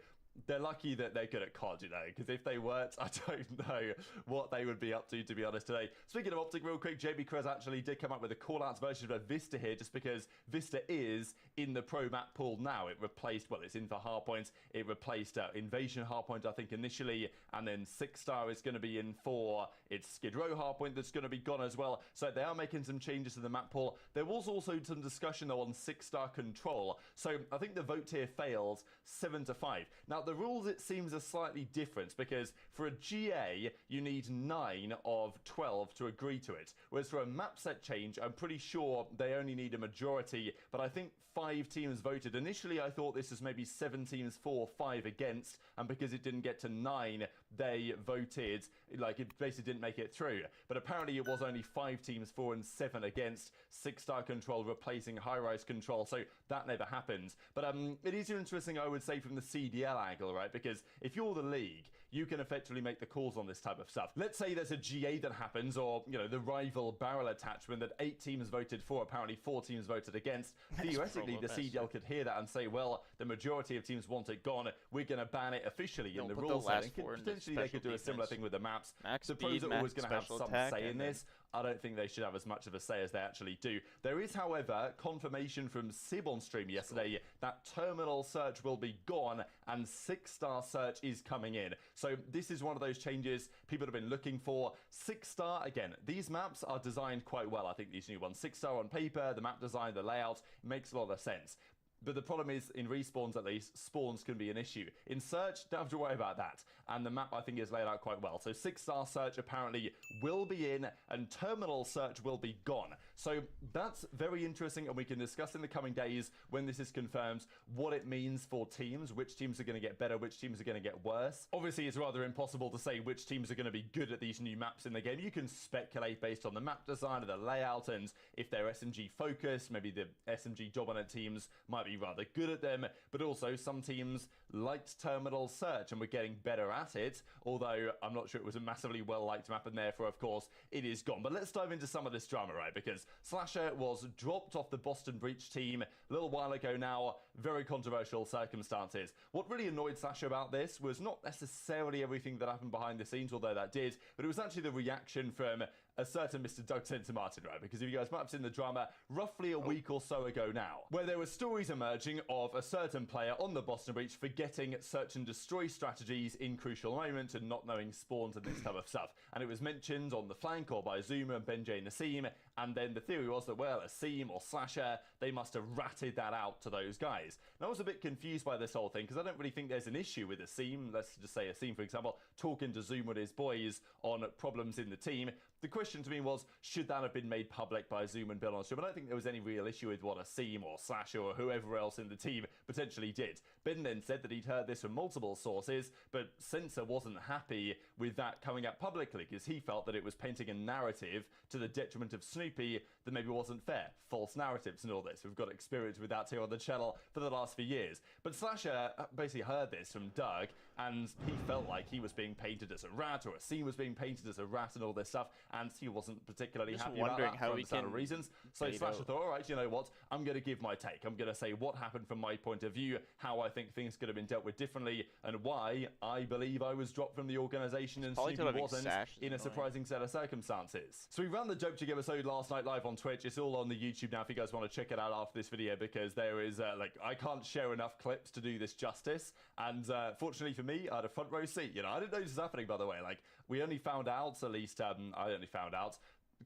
They're lucky that they're good at COD, because if they weren't, I don't know what they would be up to be honest, today. Speaking of Optic real quick, JB Krez actually did come up with a call-outs version of Vista here, just because Vista is in the pro map pool now. It replaced, it's in for Hardpoint. It replaced Invasion Hardpoint, I think, initially, and then 6-star is going to be in for its Skid Row Hardpoint that's going to be gone as well. So they are making some changes to the map pool. There was also some discussion, though, on 6-star control. So I think the vote here fails 7-5. Now, the rules, it seems, are slightly different because for a GA, you need 9 of 12 to agree to it. Whereas for a map set change, I'm pretty sure they only need a majority, but I think 5 teams voted. Initially, I thought this was maybe 7 teams for, 5 against, and because it didn't get to 9, they voted, it basically didn't make it through. But apparently it was only 5 teams for and 7 against, 6-star control replacing high-rise control, so that never happens. But it is interesting, I would say, from the CDL angle, right? Because if you're the league, you can effectively make the calls on this type of stuff. Let's say there's a GA that happens, or, you know, the rival barrel attachment that 8 teams voted for, apparently 4 teams voted against. Theoretically, the CDL could hear that and say, well, the majority of teams want it gone, we're going to ban it officially in the rules setting. Potentially they could do a similar thing with the maps. The pros are always going to have some say in this. I don't think they should have as much of a say as they actually do. There is, however, confirmation from Sib on stream yesterday that terminal search will be gone and 6-star search is coming in. So this is one of those changes people have been looking for. 6-star, again, these maps are designed quite well, I think, these new ones. 6-star on paper, the map design, the layout, makes a lot of sense. But the problem is, in respawns at least, spawns can be an issue. In search, don't have to worry about that. And the map, I think, is laid out quite well. So 6-star search apparently will be in, and terminal search will be gone. So that's very interesting, and we can discuss in the coming days, when this is confirmed, what it means for teams, which teams are going to get better, which teams are going to get worse. Obviously, it's rather impossible to say which teams are going to be good at these new maps in the game. You can speculate based on the map design and the layout, and if they're SMG focused, maybe the SMG dominant teams might be rather good at them, but also some teams liked terminal search and were getting better at it, although I'm not sure it was a massively well-liked map, and therefore, of course, it is gone. But let's dive into some of this drama, right? Because Slasher was dropped off the Boston Breach team a little while ago now. Very controversial circumstances. What really annoyed Slasher about this was not necessarily everything that happened behind the scenes, although that did, but it was actually the reaction from a certain Mr. Doug Martin, right? Because if you guys might have seen the drama roughly a week or so ago now, where there were stories emerging of a certain player on the Boston Breach forgetting search and destroy strategies in crucial moments and not knowing spawns and this type of stuff. And it was mentioned on the flank or by Zuma and Benjay Nassim, and then the theory was that, well, Asim or Slasher, they must have ratted that out to those guys. And I was a bit confused by this whole thing, because I don't really think there's an issue with Asim. Let's just say Asim, for example, talking to Zuma and his boys on problems in the team. The question to me was, should that have been made public by Zoom and Bill on stream? I don't think there was any real issue with what Asim or Slasher or whoever else in the team potentially did. Ben then said that he'd heard this from multiple sources, but Censor wasn't happy with that coming out publicly, because he felt that it was painting a narrative to the detriment of Snoopy that maybe wasn't fair. False narratives and all this. We've got experience with that here on the channel for the last few years. But Slasher basically heard this from Doug, and he felt like he was being painted as a rat, or Asim was being painted as a rat and all this stuff, and he wasn't particularly happy about that for understandable reasons. So Slasher thought, all right, you know what, I'm going to give my take. I'm going to say what happened from my point of view, how I think things could have been dealt with differently, and why I believe I was dropped from the organisation and Snoopy wasn't, in a surprising set of circumstances. So we ran the Joke Jig episode last night live on Twitch. It's all on the YouTube now if you guys want to check it out after this video, because there is, I can't share enough clips to do this justice, and fortunately for me, I had a front row seat. You know, I didn't know this was happening, by the way. Like, we only found out, at least, I only found out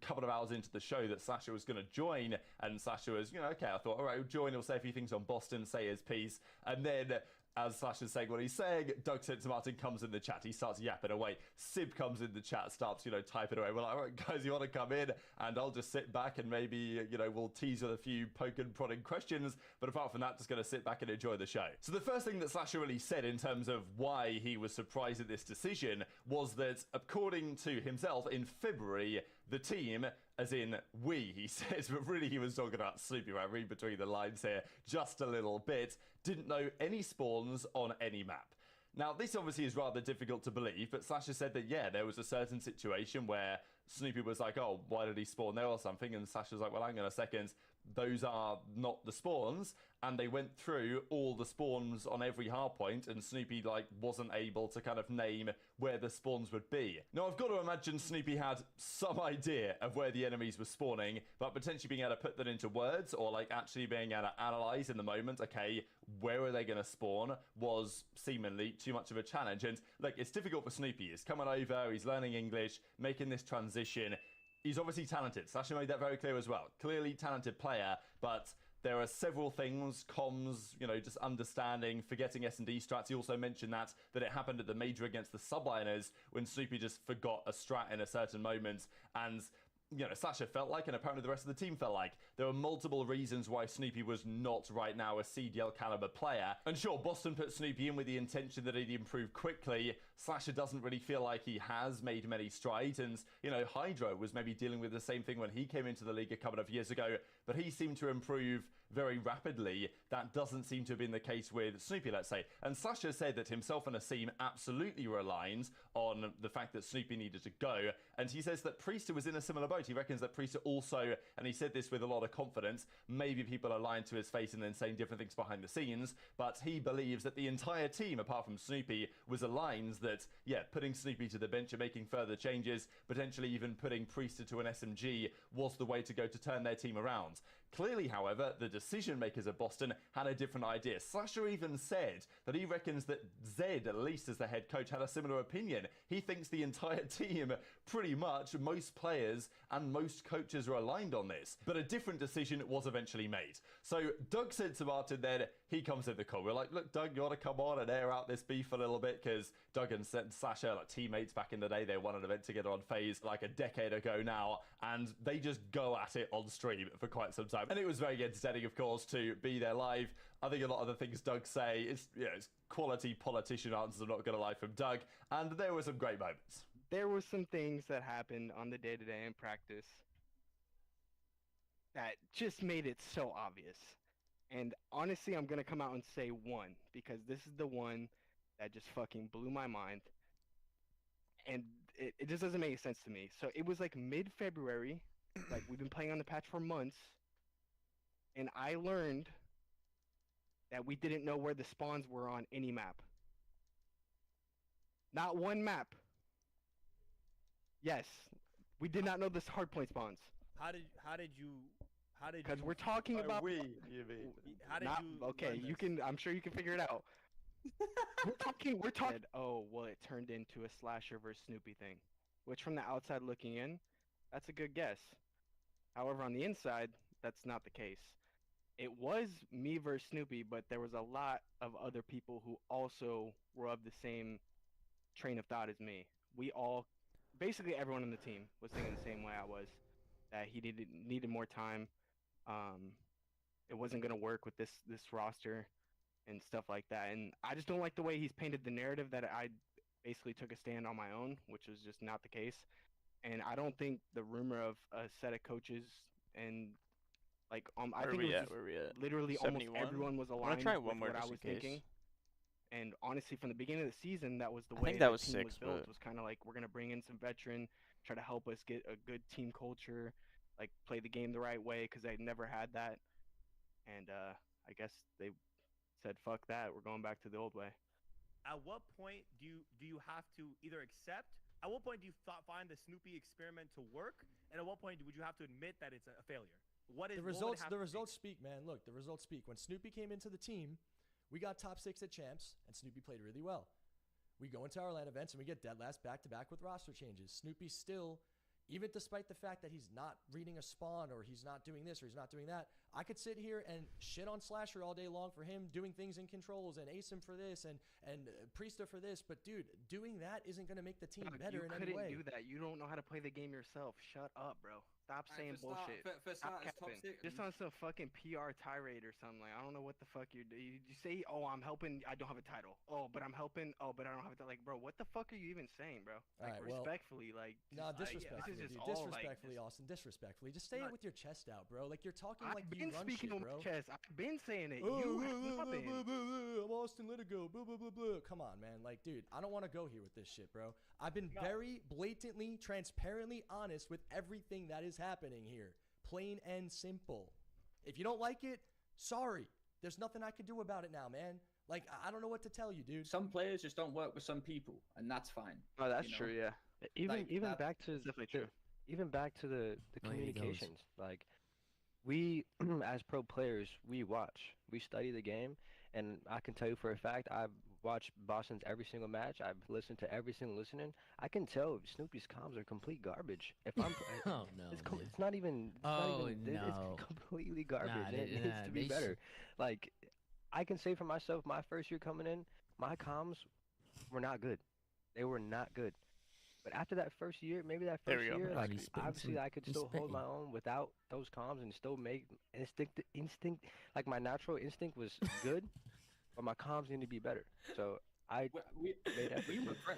a couple of hours into the show that Slasher was going to join, and Slasher was, you know, okay, I thought, all right, he'll join, he'll say a few things on Boston, say his piece, and then, as Slasher's saying what he's saying, Doug Martin comes in the chat, he starts yapping away, Sib comes in the chat, starts, you know, typing away, we're like, all right, guys, you want to come in, and I'll just sit back and maybe, you know, we'll tease with a few poke and prodding questions, but apart from that, just going to sit back and enjoy the show. So the first thing that Slasher really said in terms of why he was surprised at this decision was that, according to himself, in February, the team, as in we, he says, but really he was talking about Snoopy, right? Read between the lines here just a little bit, didn't know any spawns on any map. Now, this obviously is rather difficult to believe, but Slasher said that, yeah, there was a certain situation where Snoopy was like, oh, why did he spawn there or something? And Slasher was like, well, hang on a second, those are not the spawns. And they went through all the spawns on every hardpoint, and Snoopy, like, wasn't able to kind of name where the spawns would be. Now, I've got to imagine Snoopy had some idea of where the enemies were spawning, but potentially being able to put that into words, or, like, actually being able to analyze in the moment, okay, where are they going to spawn, was seemingly too much of a challenge. And, look, it's difficult for Snoopy. He's coming over, he's learning English, making this transition. He's obviously talented. Slasher made that very clear as well. Clearly talented player, but there are several things, comms, you know, just understanding, forgetting S&D strats. He also mentioned that it happened at the major against the subliners when Snoopy just forgot a strat in a certain moment, and, you know, Slasher felt like, and apparently the rest of the team felt like, there were multiple reasons why Snoopy was not right now a CDL caliber player. And sure, Boston put Snoopy in with the intention that he'd improve quickly. Slasher doesn't really feel like he has made many strides, and, you know, Hydro was maybe dealing with the same thing when he came into the league a couple of years ago. but he seemed to improve very rapidly. That doesn't seem to have been the case with Snoopy, let's say. And Sasha said that himself and Asim absolutely were aligned on the fact that Snoopy needed to go. And he says that Priester was in a similar boat. He reckons that Priester also, and he said this with a lot of confidence, maybe people are lying to his face and then saying different things behind the scenes, but he believes that the entire team, apart from Snoopy, was aligned that, yeah, putting Snoopy to the bench and making further changes, potentially even putting Priester to an SMG, was the way to go to turn their team around. Clearly, however, the decision makers of Boston had a different idea. Sasha even said that he reckons that Zed, at least as the head coach, had a similar opinion. He thinks the entire team, pretty much, most players and most coaches are aligned on this. But a different decision was eventually made. So Doug said to Martin then, he comes in the call. We're like, look, Doug, you want to come on and air out this beef a little bit? Because Doug and Sasha are like teammates back in the day. They won an event together on FaZe like a decade ago now. And they just go at it on stream for quite some time. And it was very entertaining, of course, to be there live. I think a lot of the things Doug say, it's quality politician answers, I'm not going to lie, from Doug. And there were some great moments. There were some things that happened on the day-to-day in practice that just made it so obvious. And honestly, I'm going to come out and say one, because this is the one that just fucking blew my mind. And it just doesn't make sense to me. So it was like mid-February, like we've been playing on the patch for months, and I learned that we didn't know where the spawns were on any map. Not one map. Yes, we did not know the hardpoint spawns. How did you? Because we're talking about. You How did you? Okay, you can. I'm sure you can figure it out. We're talking. Oh, well, it turned into a Slasher versus Snoopy thing, which from the outside looking in, that's a good guess. However, on the inside, that's not the case. It was me versus Snoopy, but there was a lot of other people who also were of the same train of thought as me. We all, basically everyone on the team was thinking the same way I was, that he needed more time. It wasn't going to work with this roster and stuff like that. And I just don't like the way he's painted the narrative that I basically took a stand on my own, which was just not the case. And I don't think the rumor of a set of coaches and like I think it was literally 71? Almost everyone was aligned with what I was thinking. And honestly, from the beginning of the season, that was the way the team was built. It was kind of like, we're going to bring in some veteran, try to help us get a good team culture, like play the game the right way, because they never had that. And I guess they said, fuck that, we're going back to the old way. At what point do you have to either accept, at what point do you find the Snoopy experiment to work, and at what point would you have to admit that it's a failure? What is the results? The results speak, man. Look, the results speak. When Snoopy came into the team, we got top 6 at champs, and Snoopy played really well. We go into our LAN events, and we get dead last back-to-back with roster changes. Snoopy still, even despite the fact that he's not reading a spawn, or he's not doing this, or he's not doing that, I could sit here and shit on Slasher all day long for him doing things in controls, and Asim for this, and Priester for this. But dude, doing that isn't going to make the team better in any way. You couldn't do that. You don't know how to play the game yourself. Shut up, bro. Stop saying bullshit. Just on some fucking PR tirade or something. Like, I don't know what the fuck you're doing. You say, oh, I'm helping. I don't have a title. Oh, but I'm helping. Oh, but I don't have a title. Like, bro, what the fuck are you even saying, bro? Like, right, respectfully, like. No, disrespectfully, dude. Disrespectfully, Austin. Disrespectfully. Just say it with your chest out, bro. Like, you're talking like you run shit, bro. Chest. I've been saying it. I'm Austin, let it go. Blah, blah, blah, blah. Come on, man. Like, dude, I don't want to go here with this shit, bro. I've been very blatantly, transparently honest with everything that is happening here. Plain and simple. If you don't like it, sorry. There's nothing I can do about it now, man. Like, I don't know what to tell you, dude. Some players just don't work with some people, and that's fine. Oh, that's true, yeah. Even back to definitely true. Even back to the communications. Like, we as pro players, we watch, we study the game, and I can tell you for a fact, I've watched Boston's every single match. I've listened to every single listening. I can tell Snoopy's comms are complete garbage. If I'm, oh no, it's not even. It's completely garbage. Nah, it needs to be better. Like, I can say for myself, my first year coming in, my comms were not good. They were not good. But after that first year, maybe that first year, like, obviously I could still hold my own without those comms and still make instinct. Like, my natural instinct was good. But my comms need to be better. So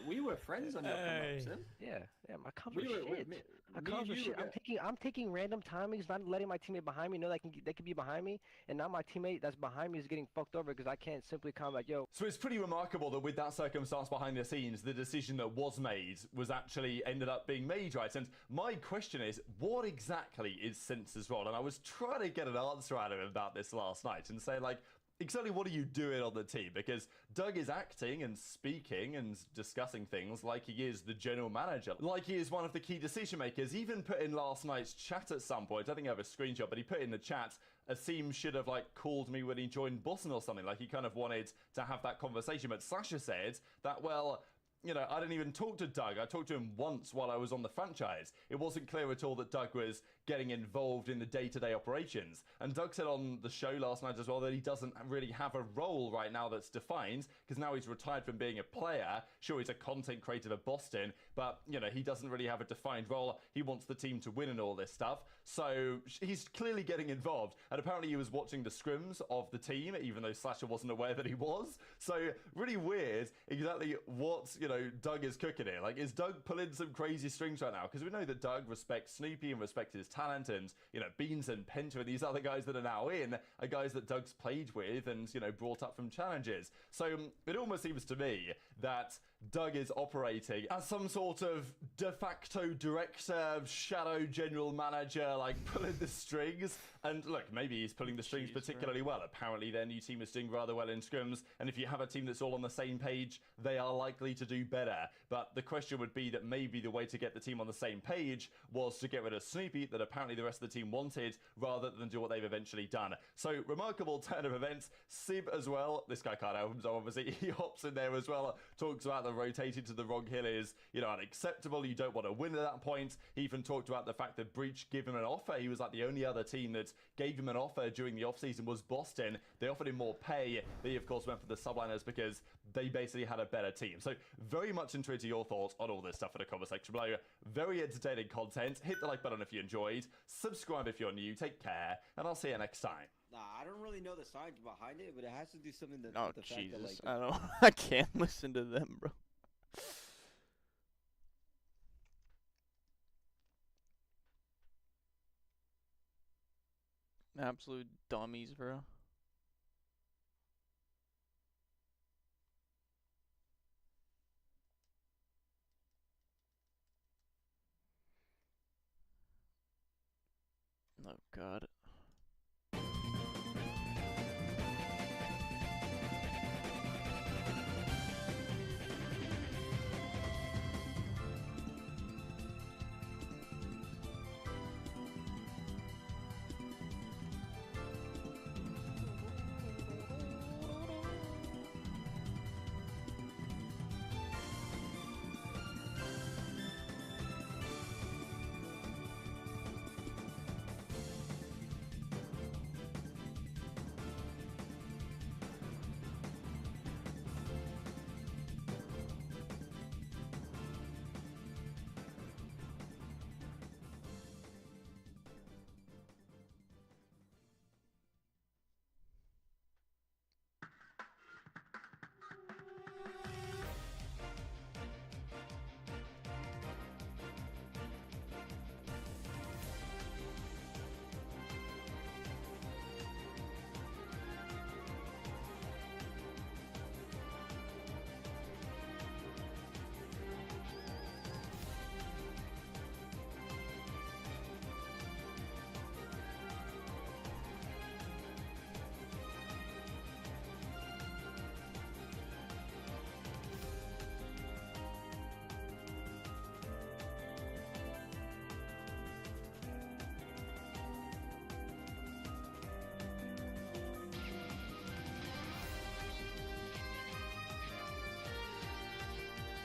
We were friends on your come-ups, Sim. Yeah, my comms were shit. My comms were shit. I'm taking random timings, not letting my teammate behind me know they can be behind me, and now my teammate that's behind me is getting fucked over because I can't simply combat. Yo. So it's pretty remarkable that with that circumstance behind the scenes, the decision that was made was actually ended up being made, right? And my question is, what exactly is Sense's role? And I was trying to get an answer out of him about this last night and say, like, exactly what are you doing on the team? Because Doug is acting and speaking and discussing things like he is the general manager, like he is one of the key decision makers. Even put in last night's chat at some point, I think I have a screenshot, but he put in the chat, Asim should have like called me when he joined Boston or something, like he kind of wanted to have that conversation. But Slasher said that, well, you know, I didn't even talk to Doug. I talked to him once while I was on the franchise. It wasn't clear at all that Doug was getting involved in the day-to-day operations. And Doug said on the show last night as well that he doesn't really have a role right now that's defined, because now he's retired from being a player. Sure, he's a content creator for Boston, but, you know, he doesn't really have a defined role. He wants the team to win and all this stuff. So he's clearly getting involved. And apparently he was watching the scrims of the team, even though Slasher wasn't aware that he was. So really weird exactly what, you know, Doug is cooking here. Like, is Doug pulling some crazy strings right now? Because we know that Doug respects Snoopy and respects his talent, and, you know, Beans and Penta and these other guys that are now in are guys that Doug's played with and, you know, brought up from challenges. So it almost seems to me that Doug is operating as some sort of de facto director, shadow general manager, like pulling the strings. And look, maybe he's pulling the strings particularly well. Apparently their new team is doing rather well in scrims, and if you have a team that's all on the same page, they are likely to do better. But the question would be that maybe the way to get the team on the same page was to get rid of Snoopy, that apparently the rest of the team wanted, rather than do what they've eventually done. So remarkable turn of events. Sib as well, this guy can't help himself, obviously, he hops in there as well, talks about the rotating to the wrong hill is, you know, unacceptable. You don't want to win at that point. He even talked about the fact that Breach gave him an offer. He was like the only other team that gave him an offer during the offseason was Boston. They offered him more pay, but he of course went for the Subliners because they basically had a better team. So very much into your thoughts on all this stuff in the comment section below. Very entertaining content. Hit the like button if you enjoyed. Subscribe if you're new. Take care, and I'll see you next time. Nah, I don't really know the science behind it, but it has to do something that. Oh, the Jesus. fact that, like, I can't listen to them, bro. Absolute dummies, bro. Oh, God.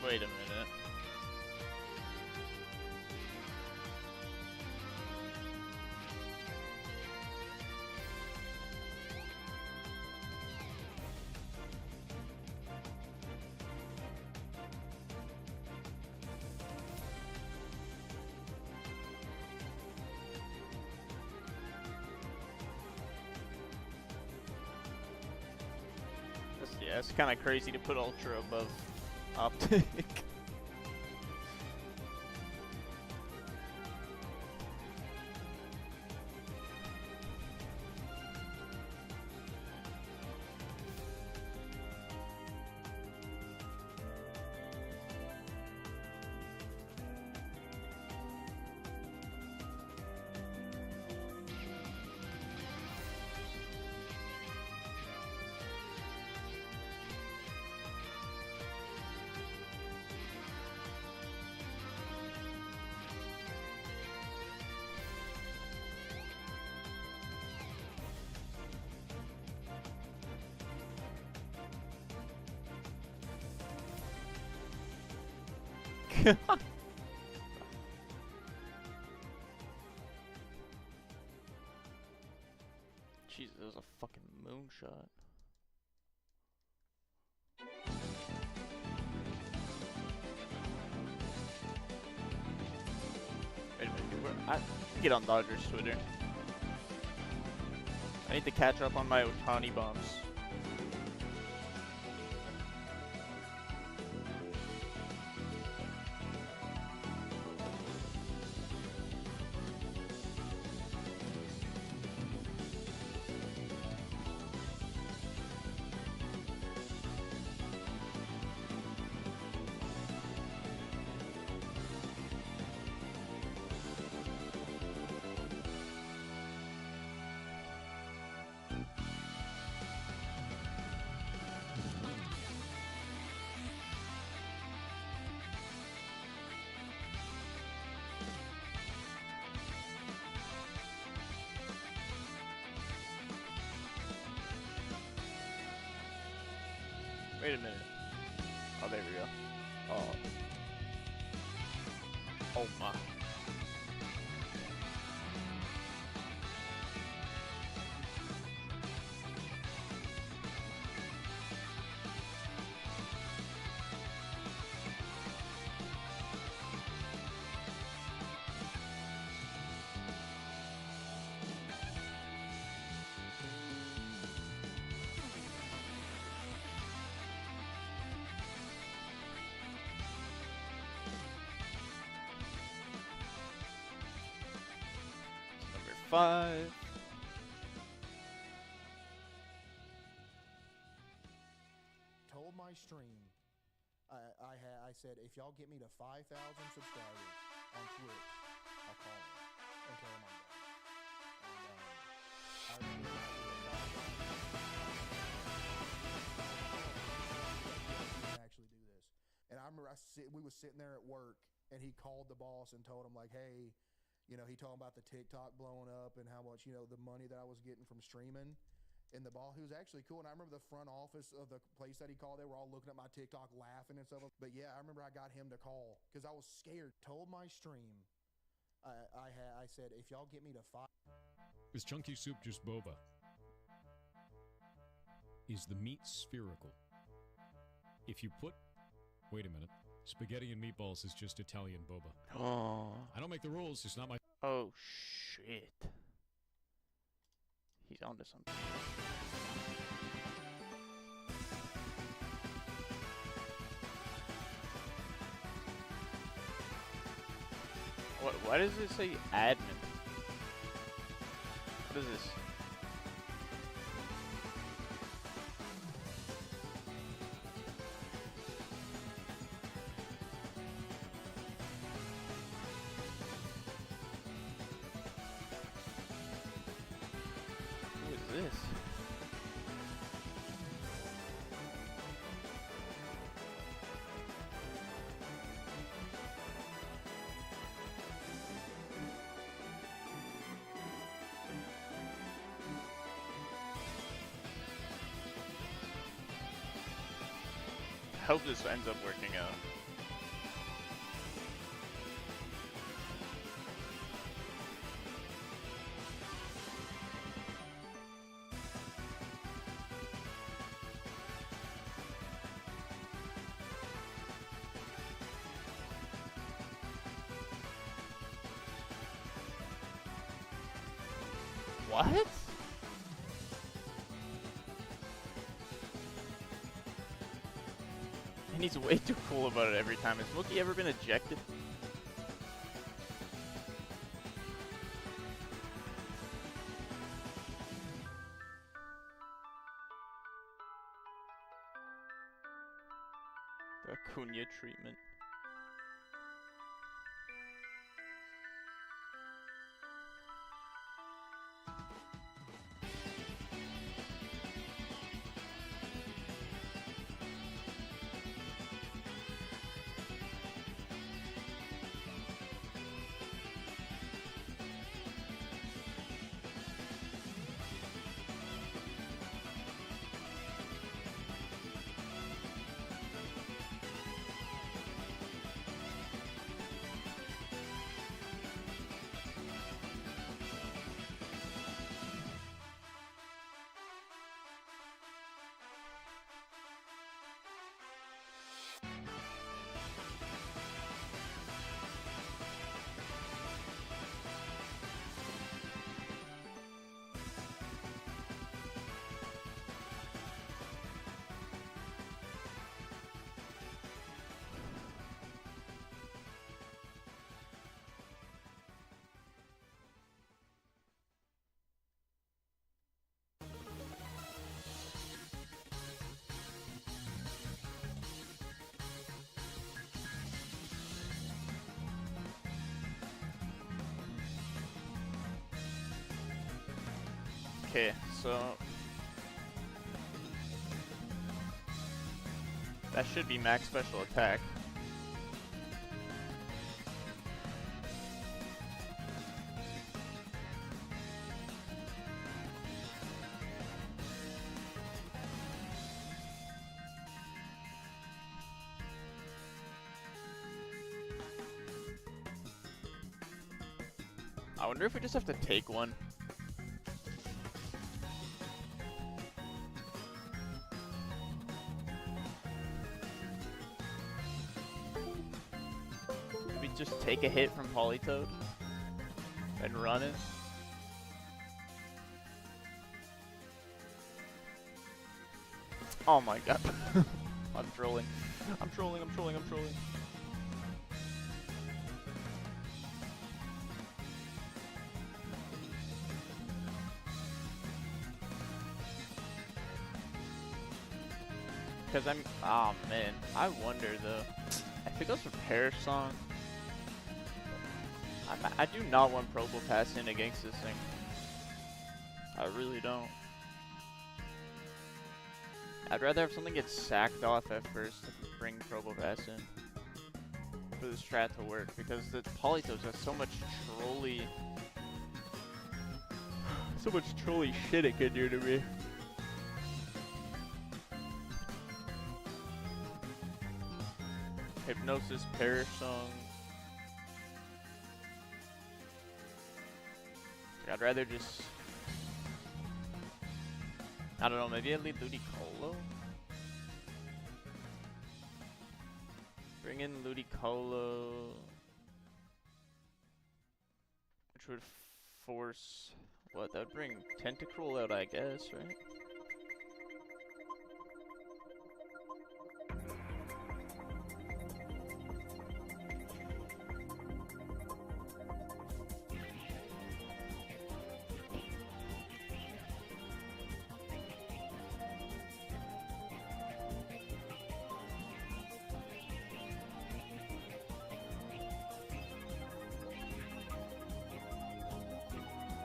Wait a minute. it's kind of crazy to put Ultra above Optic. Jesus, that was a fucking moonshot. Wait a minute, I get on Dodgers Twitter. I need to catch up on my Otani bombs. Wait a minute. Oh, there we go. Oh. Oh my. Number 5. Told my stream, I said, if y'all get me to 5,000 subscribers on Twitch, I'll call him and tell him I'm done. And I remember actually do this. And I remember we was sitting there at work, and he called the boss and told him, like, hey, you know, he told him about the TikTok blowing up and how much, you know, the money that I was getting from streaming. And the ball, he was actually cool. And I remember the front office of the place that he called, they were all looking at my TikTok laughing and stuff. But yeah, I remember I got him to call because I was scared. Told my stream, I said, if y'all get me to 5. Is chunky soup just boba? Is the meat spherical? If you put, wait a minute, spaghetti and meatballs is just Italian boba. Oh. I don't make the rules, it's not my... Oh, shit. He's onto something. Why does it say admin? What is this? Who is this? I hope this ends up working out. What? And he's way too cool about it every time. Has Mookie ever been ejected? The Acuna treatment. Okay, so that should be max special attack. I wonder if we just have to take one. Just take a hit from Politoed and run it. Oh my god. I'm trolling. I'm trolling. Because oh man, I wonder though. If it goes for Perish Song, I do not want Probopass in against this thing. I really don't. I'd rather have something get sacked off at first to bring Probopass in for the strat to work, because the Politoed has so much trolly shit it could do to me. Hypnosis, Perish Song. I'd rather just, I don't know, maybe I'd leave Ludicolo? Bring in Ludicolo, which would force, what, that would bring Tentacruel out, I guess, right?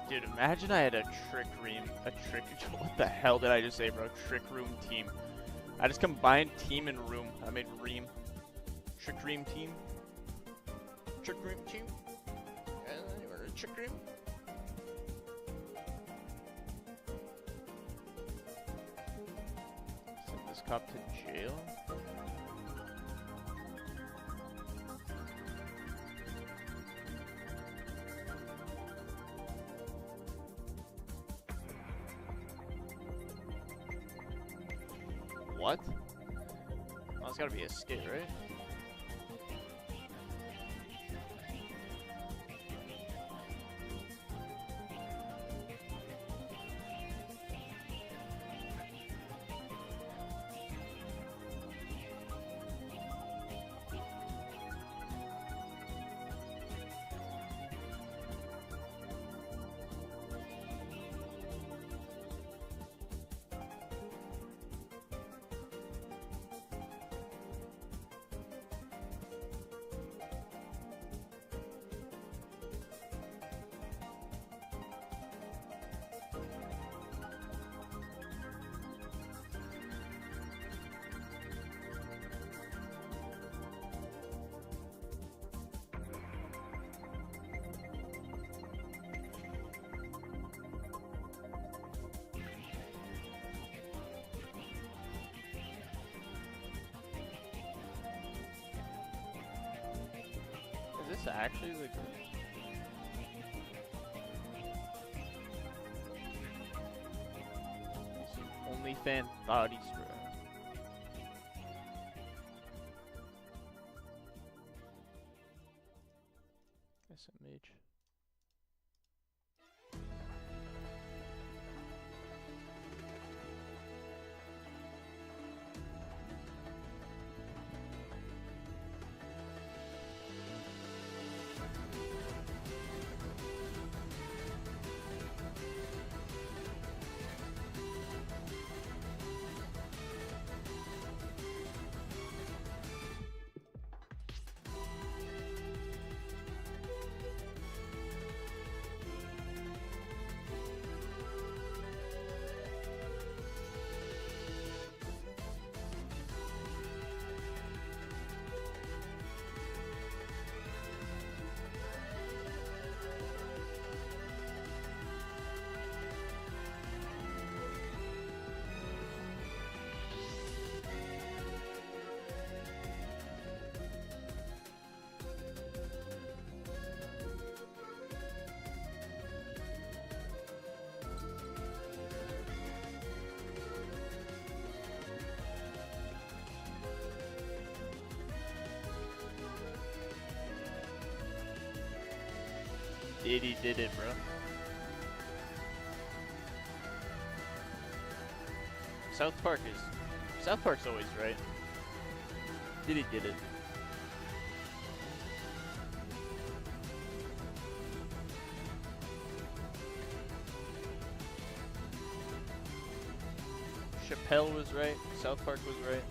Dude, imagine I had a what the hell did I just say, bro? Trick Room team. I just combined team and room. I made ream. Trick Room team. Trick Room team. Trick Room. Send this cop to jail. What? Oh, it's gotta be a skit, right? this actually like? OnlyFans body spray. SMH. Diddy did it, bro. South Park's always right. Diddy did it. Chappelle was right. South Park was right.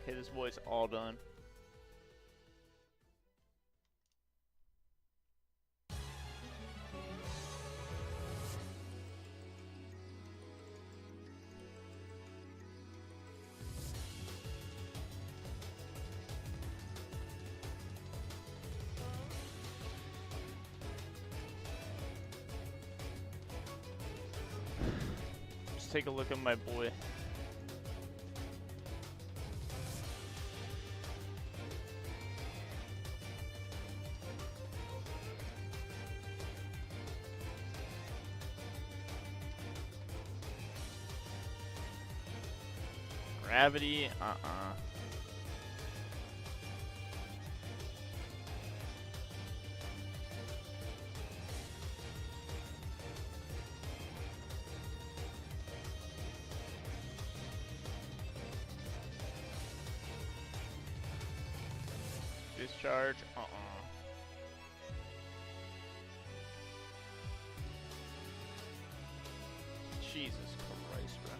Okay, this boy's all done. Just take a look at my boy. Gravity, Discharge, Jesus Christ, bro.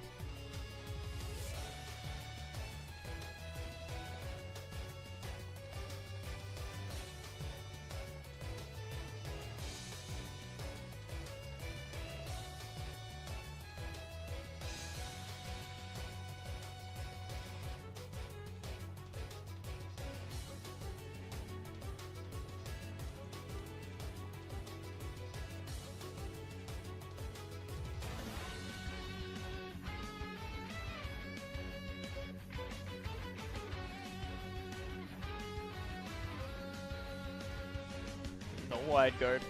No wide guard.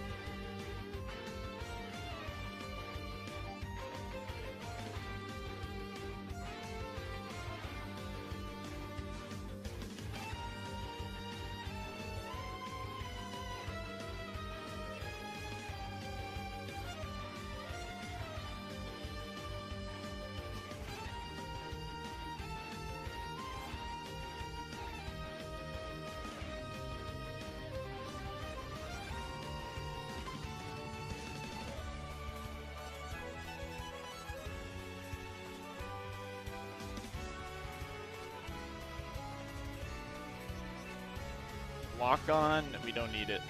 Lock on, we don't need it.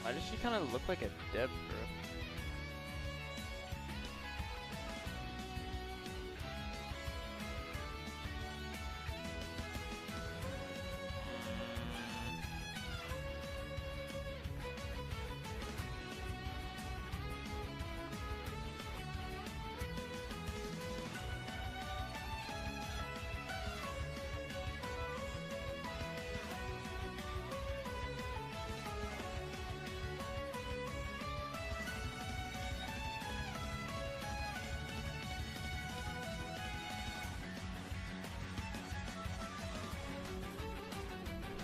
Why does she kind of look like a Deb, bro?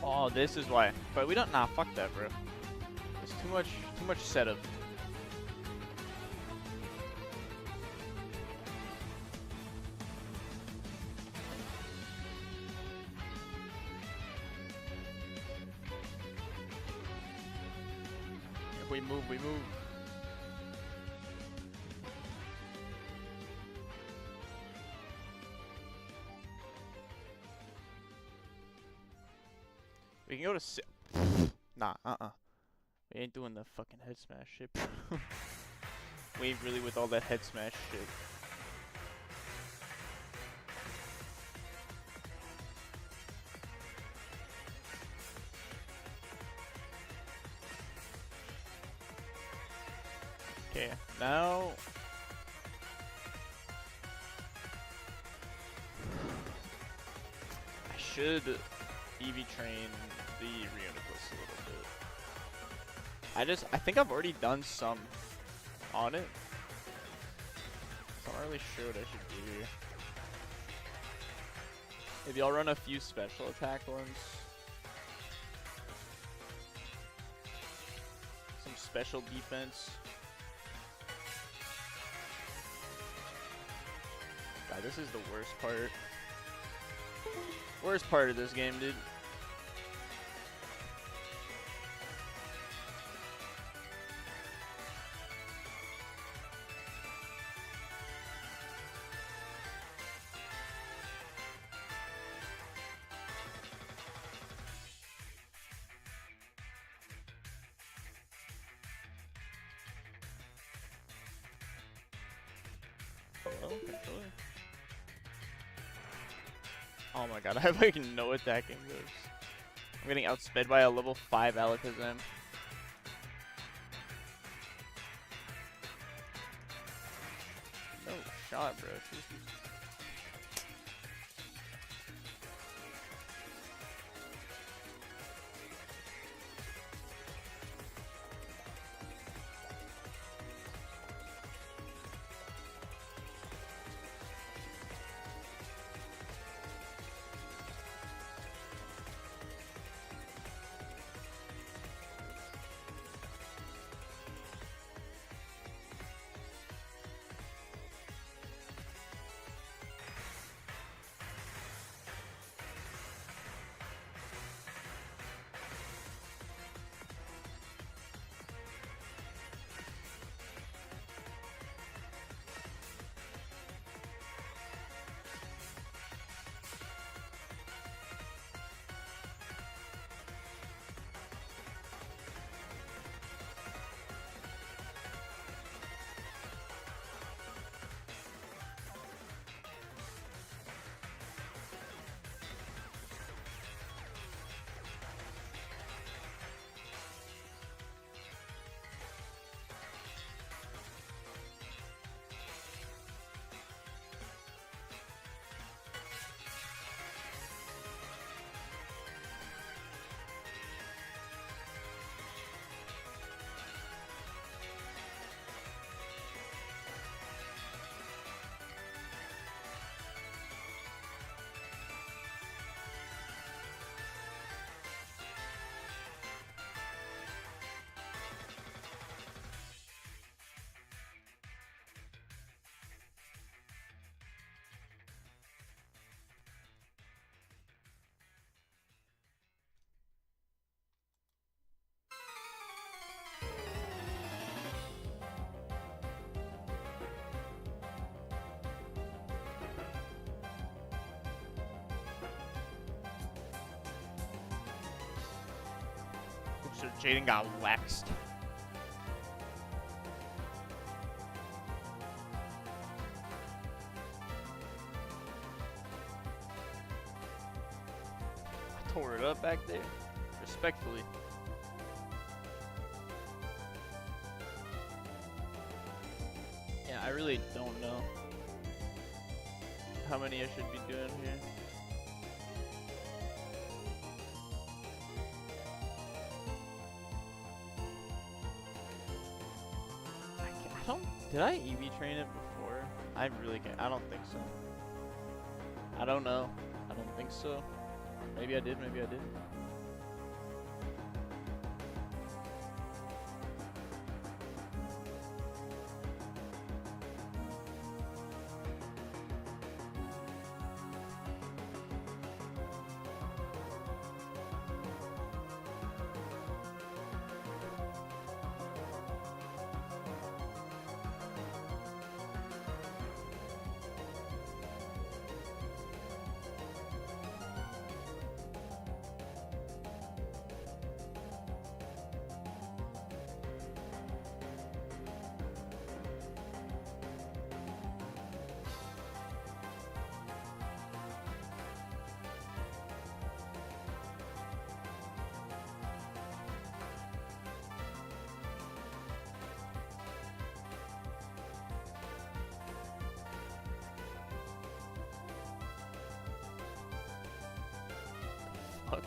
Oh, this is why. But we don't. Nah, fuck that, bro. It's too much setup. If we move, we move. We can go to nah, we ain't doing the fucking head smash shit. We ain't really with all that head smash shit. Okay, now I should EV train the Reuniclus a little bit. I think I've already done some on it. So I'm not really sure what I should do here. Maybe I'll run a few special attack ones. Some special defense. God, this is the worst part. Worst part of this game, dude. Hello, controller. Oh my god, I like no attacking moves. I'm getting outsped by a level 5 Alakazam. No shot, bro. So Jaden got waxed. I tore it up back there. Respectfully. Yeah, I really don't know how many I should be doing here. I don't. Did I EV train it before? I really can't. I don't think so. I don't know. I don't think so. Maybe I did. Maybe I didn't. Fuck.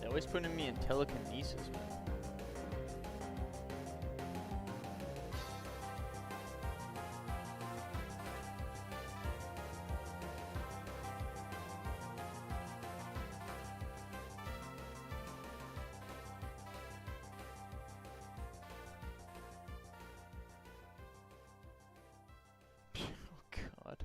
They're always putting me in telekinesis, man. Oh God.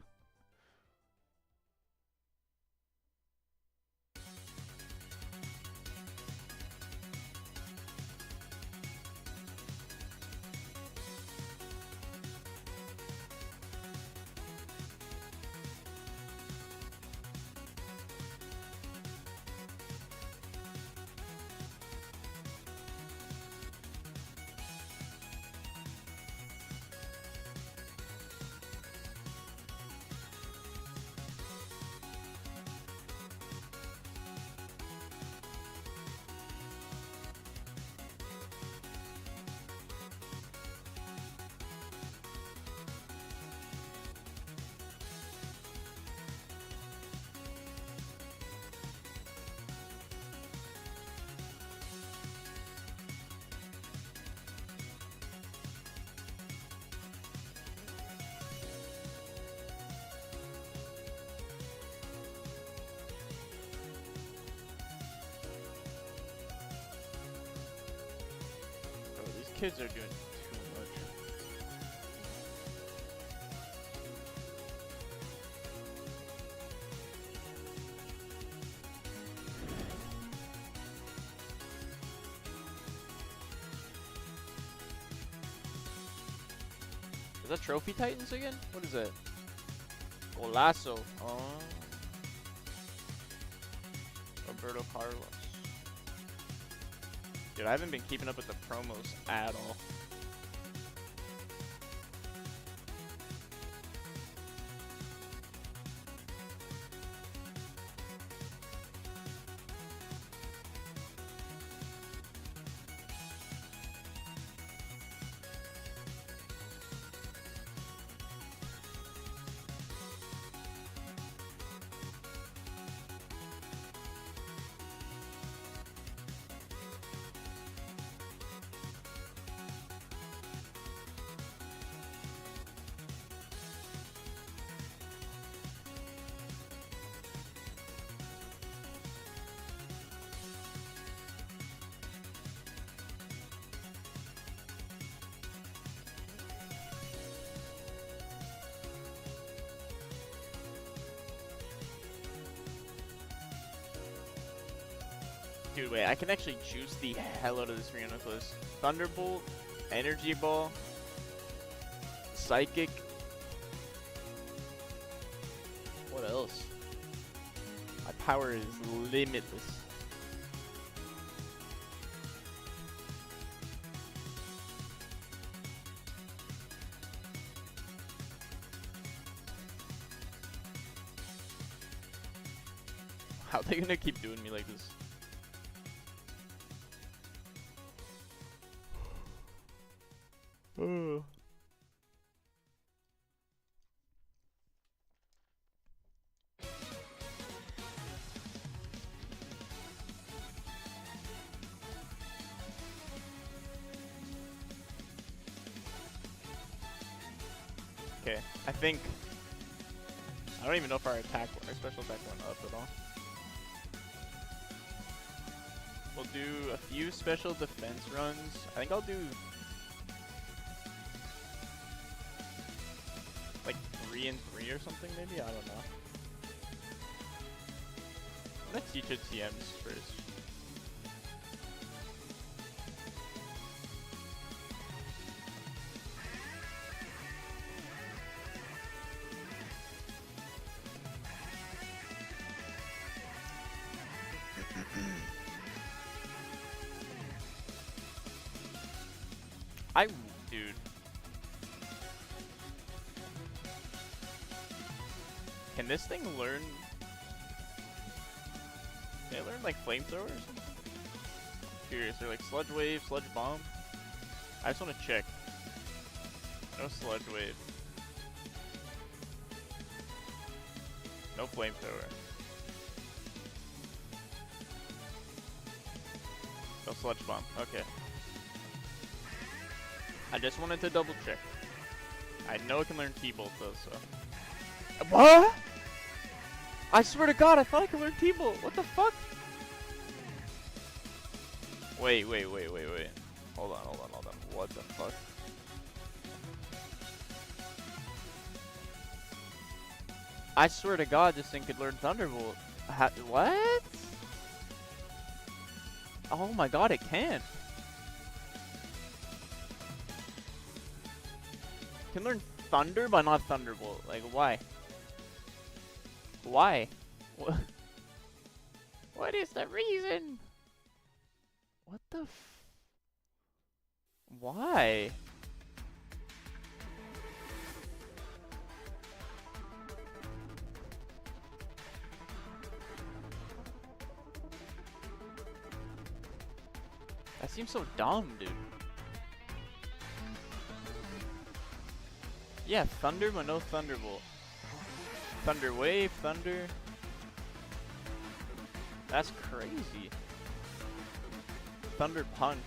Bro, these kids are doing too much. Is that Trophy Titans again? What is that? Golazo. Oh. Roberto Carlos. Dude, I haven't been keeping up with the promos at all. Dude, wait, I can actually juice the hell out of this Rhinoculus. Thunderbolt, Energy Ball, Psychic. What else? My power is limitless. How are they gonna keep doing me like this? Okay, I think I don't even know if our special attack went up at all. We'll do a few special defense runs. I think I'll do like 3 and 3 or something maybe, I don't know. Let's teach it TMs first. Dude. Can this thing learn? Can it learn like flamethrower or something? Curious, or like sludge wave, sludge bomb? I just want to check. No sludge wave. No flamethrower. No sludge bomb. Okay. I just wanted to double check. I know it can learn T-Bolt though, so. What? I swear to God, I thought I could learn T-Bolt. What the fuck? Wait. Hold on. What the fuck? I swear to God, this thing could learn Thunderbolt. What? Oh my God, it can. Can learn Thunder, but not Thunderbolt. Like, why? Why? What is the reason? What the why? That seems so dumb, dude. Yeah, Thunder, but no Thunderbolt. Thunder Wave, Thunder. That's crazy. Thunder Punch.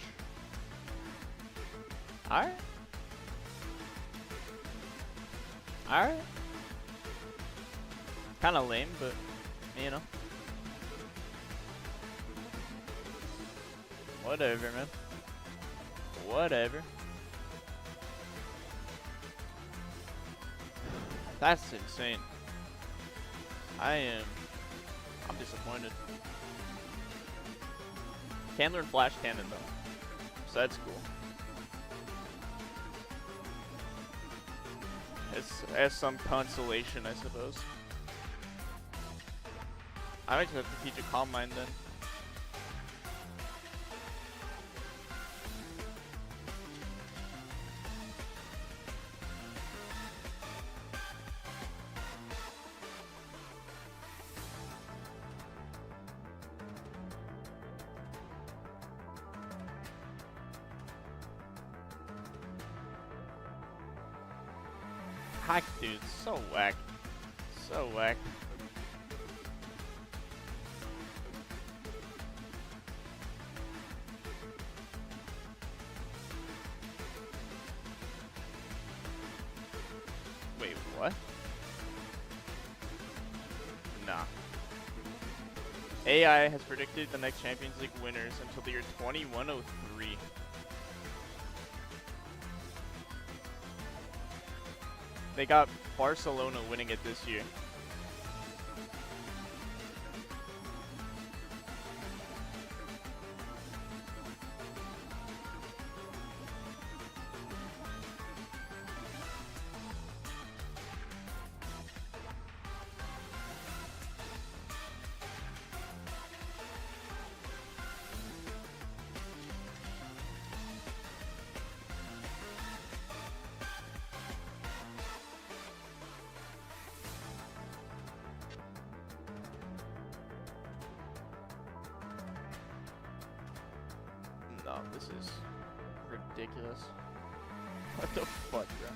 Alright. Alright. Kinda lame, but, you know. Whatever, man. Whatever. That's insane. I'm disappointed. Can learn Flash Cannon though, so that's cool. As some consolation, I suppose. I might just have to teach a Calm Mind then. Hack, dude, so whack. So whack. Wait, what? Nah. AI has predicted the next Champions League winners until the year 2103. They got Barcelona winning it this year. No, this is ridiculous. What the fuck, bro?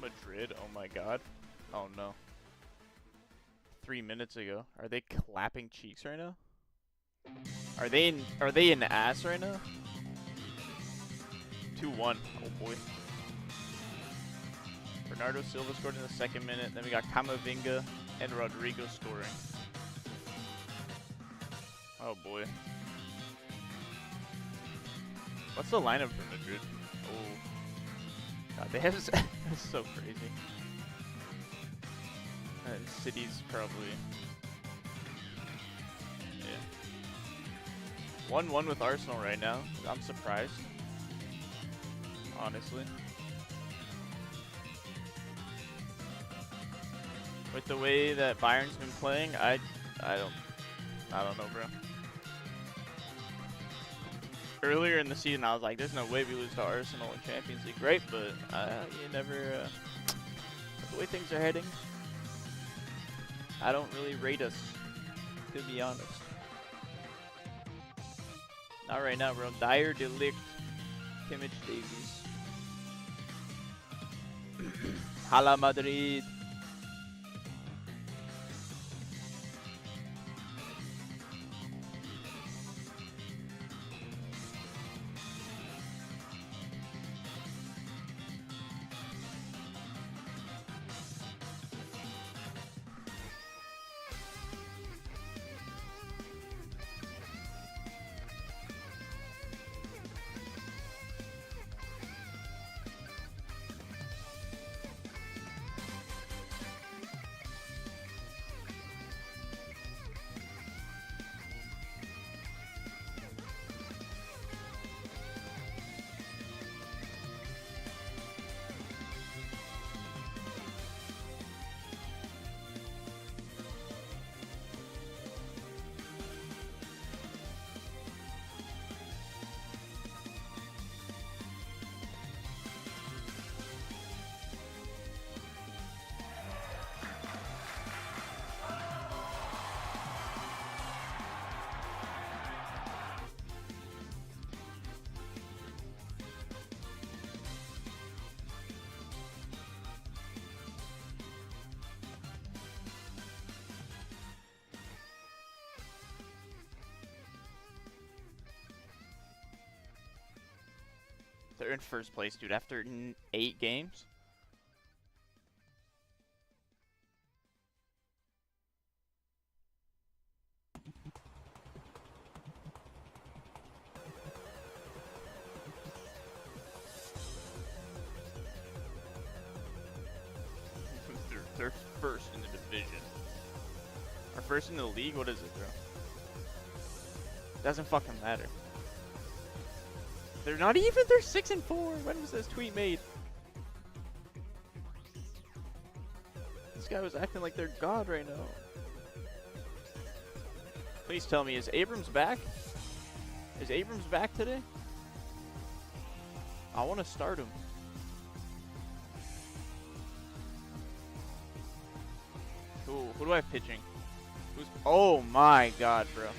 Madrid, oh my god. Oh no. 3 minutes ago. Are they clapping cheeks right now? Are they in ass right now? 2-1. Oh boy. Bernardo Silva scored in the 2nd minute. Then we got Camavinga and Rodrigo scoring. Oh boy. What's the lineup for Madrid? Oh. God, they have that's so crazy. And City's probably. Yeah. 1-1 with Arsenal right now. I'm surprised. Honestly. With the way that Bayern's been playing, I don't know, bro. Earlier in the season, I was like, there's no way we lose to Arsenal in Champions League. Great, but you never, the way things are heading, I don't really rate us, to be honest. Not right now, bro. Dyer, De Ligt, Kimmich, Davies. Hala Madrid. They're in first place, dude, after 8 games. They're first in the division. Or first in the league? What is it, bro? Doesn't fucking matter. They're not even. They're 6-4. When was this tweet made? This guy was acting like they're God right now. Please tell me, is Abrams back? Is Abrams back today? I want to start him. Cool. Who do I have pitching? Who's? Oh my God, bro.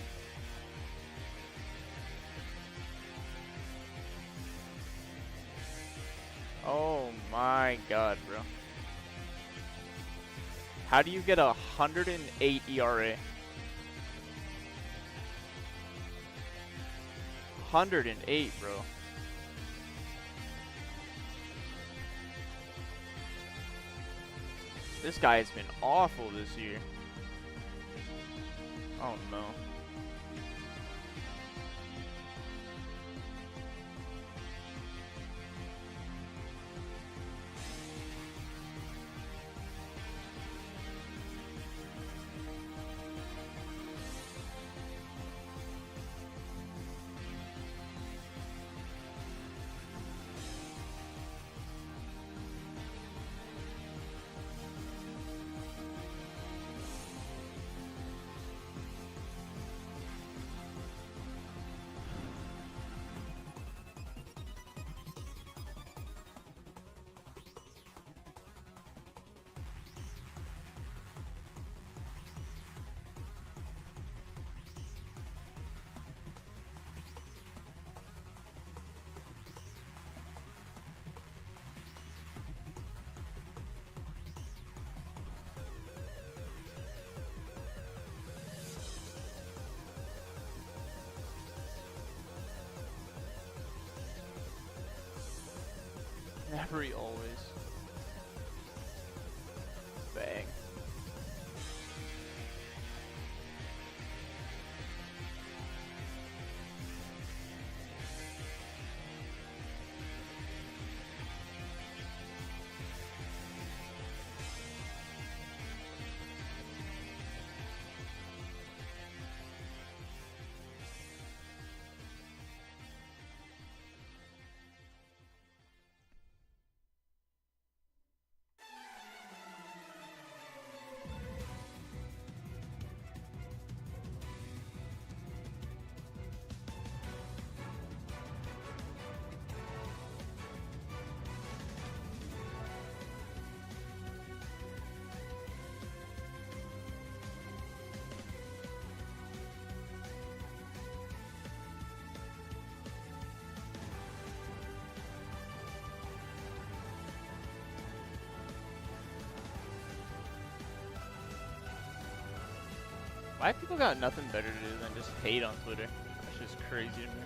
Oh my God, bro. How do you get a 108 ERA? 108, bro. This guy has been awful this year. Oh no. Every always. Bang. Why have people got nothing better to do than just hate on Twitter? That's just crazy to me.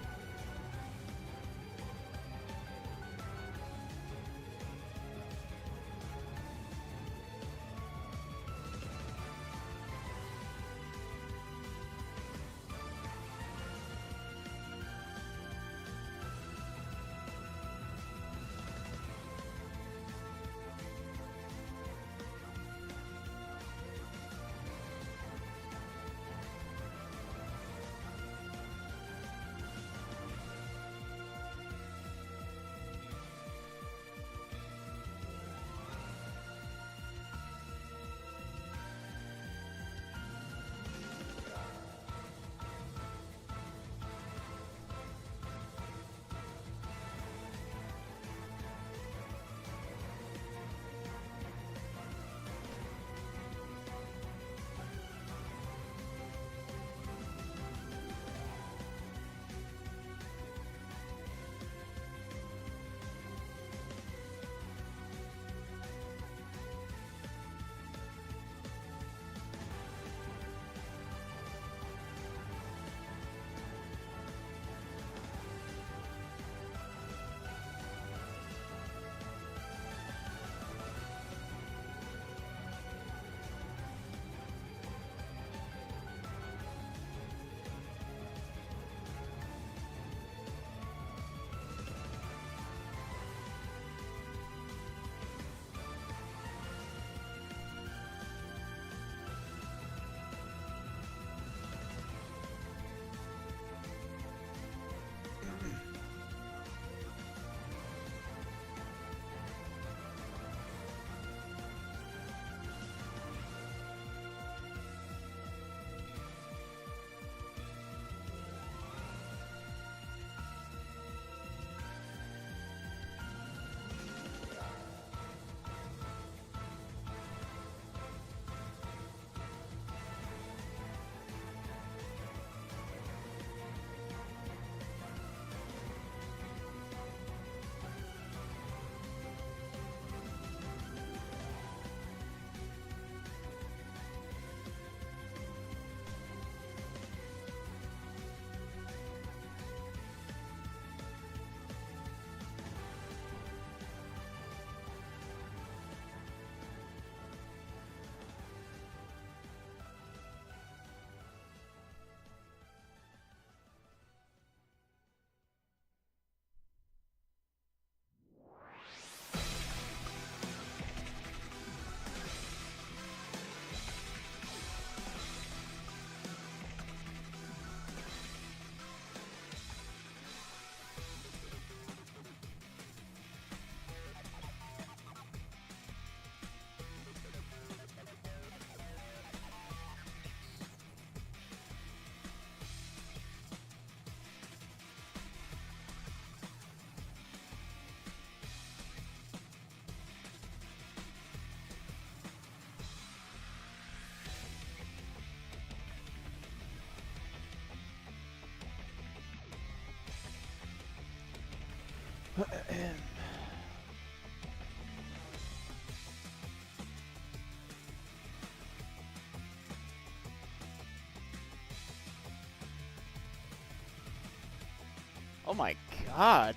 Oh my god.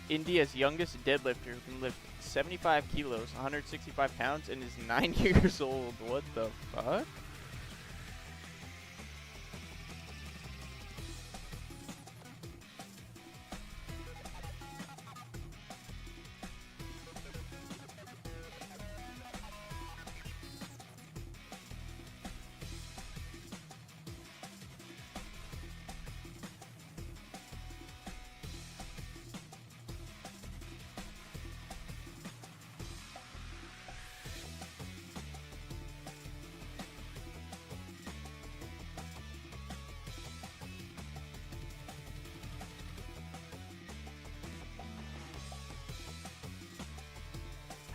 India's youngest deadlifter who can lift 75 kilos, 165 pounds, and is 9 years old. What the fuck?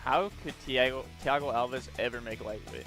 How could Thiago Alves ever make lightweight?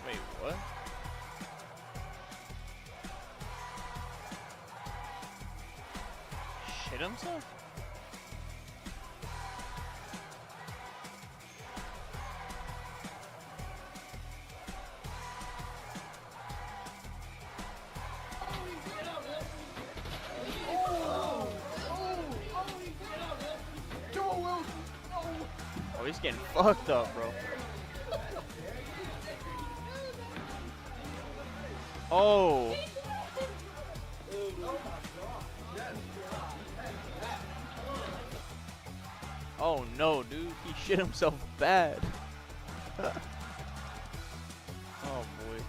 Wait, what? Shit himself? Oh, he's getting fucked up, bro. Oh. Oh no, dude. He shit himself bad. Oh boy.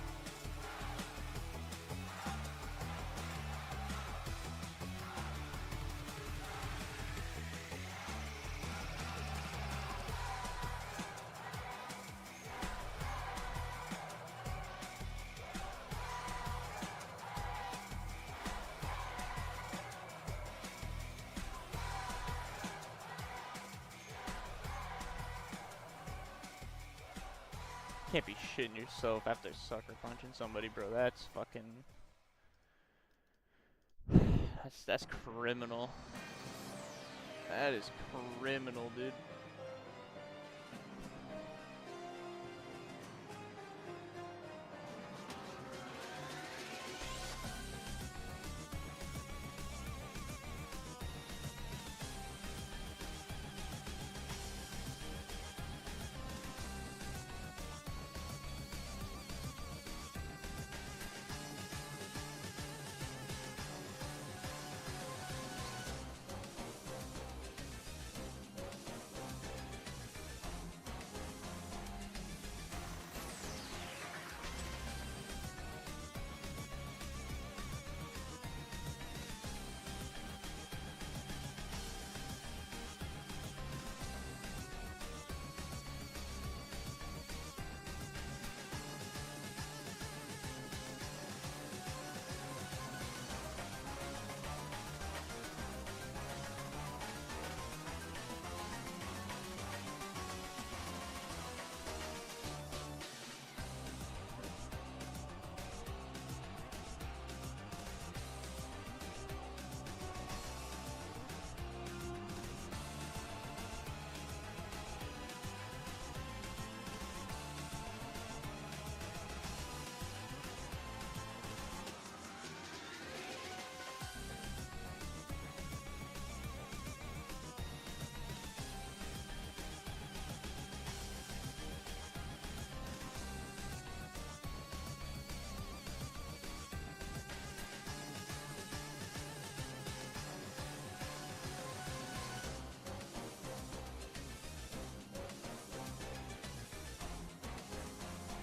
Can't be shitting yourself after sucker punching somebody, bro. That's fucking... That's criminal. That is criminal, dude.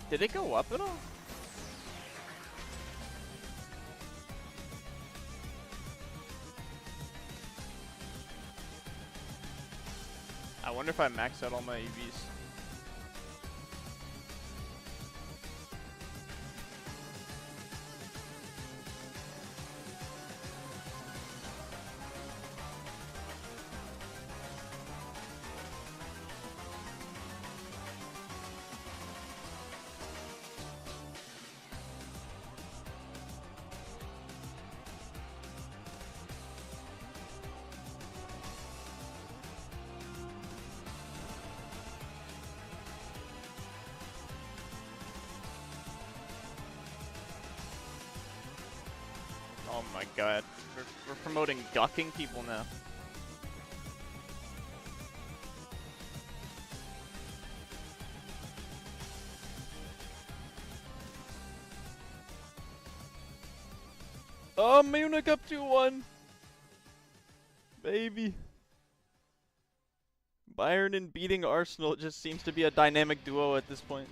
Did it go up at all? I wonder if I maxed out all my EVs. Oh my god. We're promoting gucking people now. Oh, Munich up 2-1. Baby. Bayern and beating Arsenal just seems to be a dynamic duo at this point.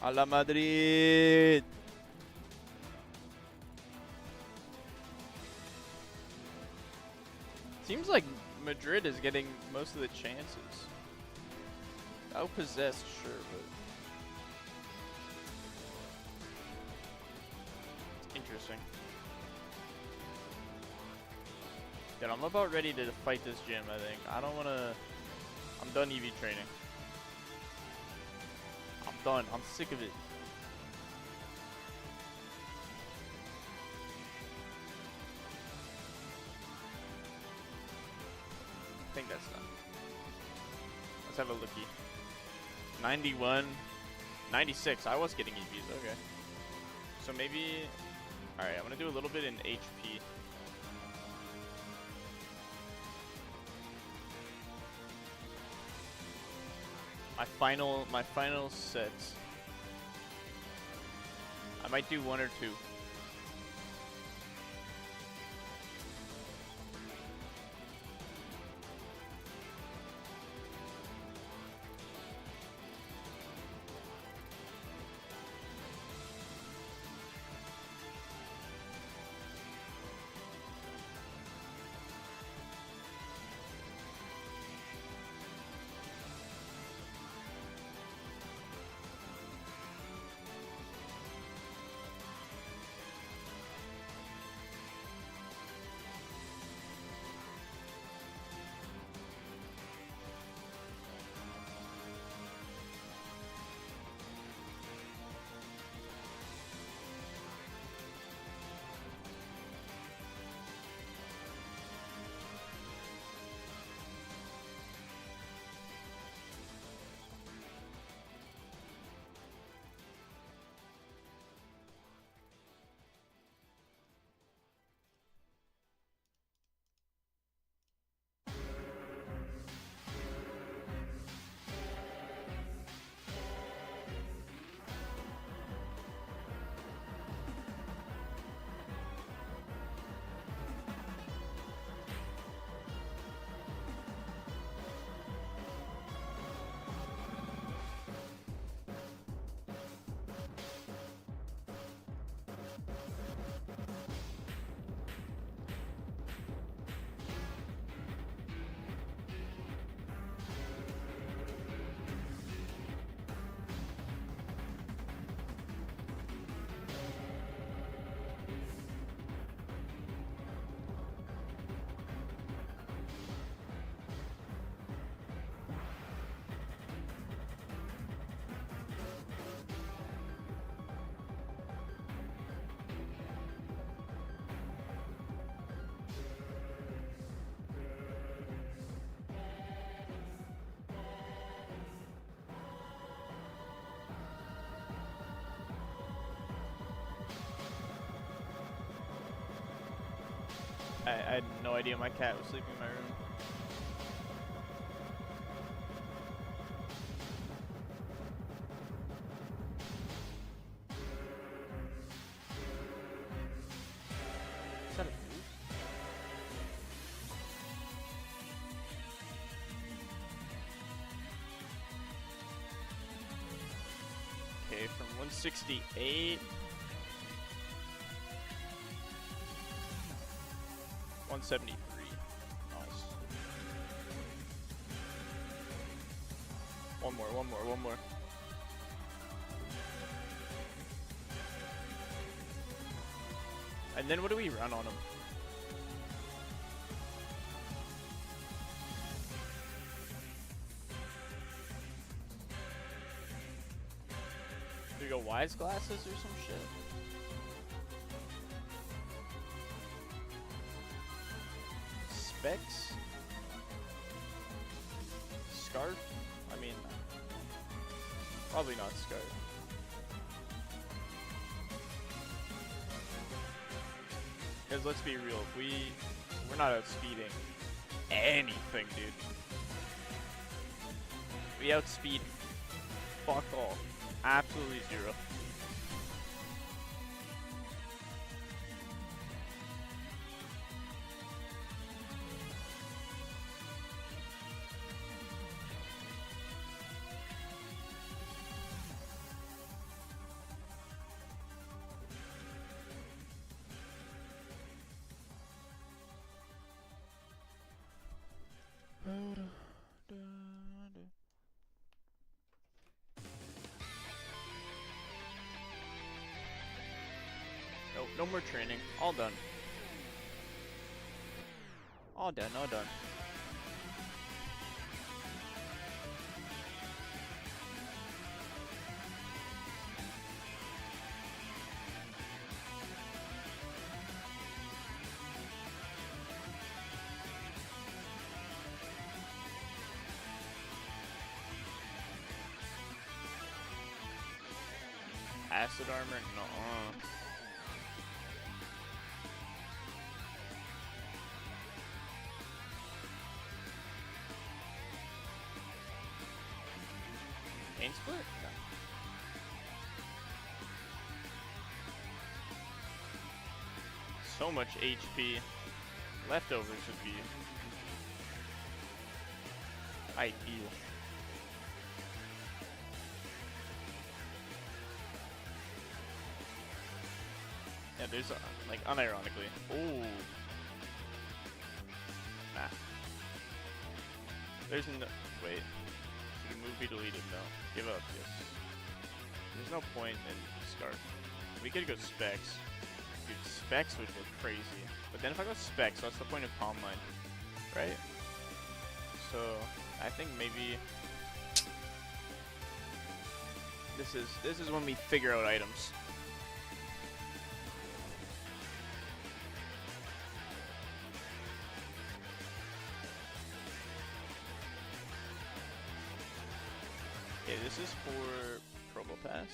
A la Madrid. Seems like Madrid is getting most of the chances. Outpossessed, sure, but it's interesting. Dude, I'm about ready to fight this gym, I think. I don't wanna. I'm done EV training. I'm done. I'm sick of it. I think that's done. Let's have a lookie. 91, 96. I was getting EVs. Okay. So maybe. All right. I'm gonna do a little bit in HP. My final sets. I might do 1 or 2. I had no idea my cat was sleeping in my room. Is that a move? Okay, from 168. 173. Nice. One more. And then what do we run on him? Do we go wise glasses or some shit? Specs? Scarf? I mean, probably not Scarf. Because let's be real, we're not outspeeding anything, dude. We outspeed fuck all. Absolutely zero. Nope, no more training. All done. All done. Acid armor? Nuh-uh. Pain split? No. So much HP. Leftovers would be ideal. Yeah, there's like unironically. Ooh. Nah. There's no wait. Should a move be deleted? No. Give up, yes. There's no point in Scarf. We could go Specs. Dude, Specs would look crazy. But then if I go Specs, what's the point of Calm Mind? Right? So I think maybe this is when we figure out items. Okay, this is for Probopass.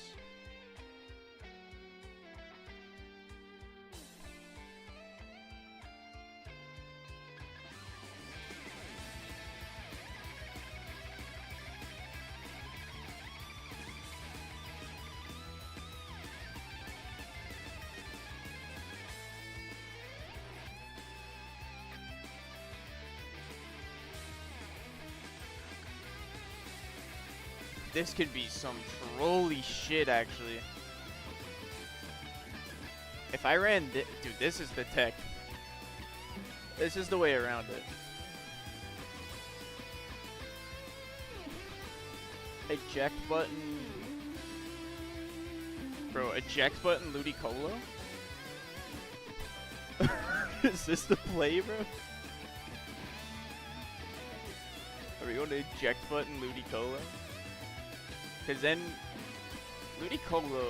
This could be some trolly shit, actually. If I ran dude, this is the tech. This is the way around it. Eject button. Bro, eject button Ludicolo? Is this the play, bro? Are we going to eject button Ludicolo? Because then Ludicolo.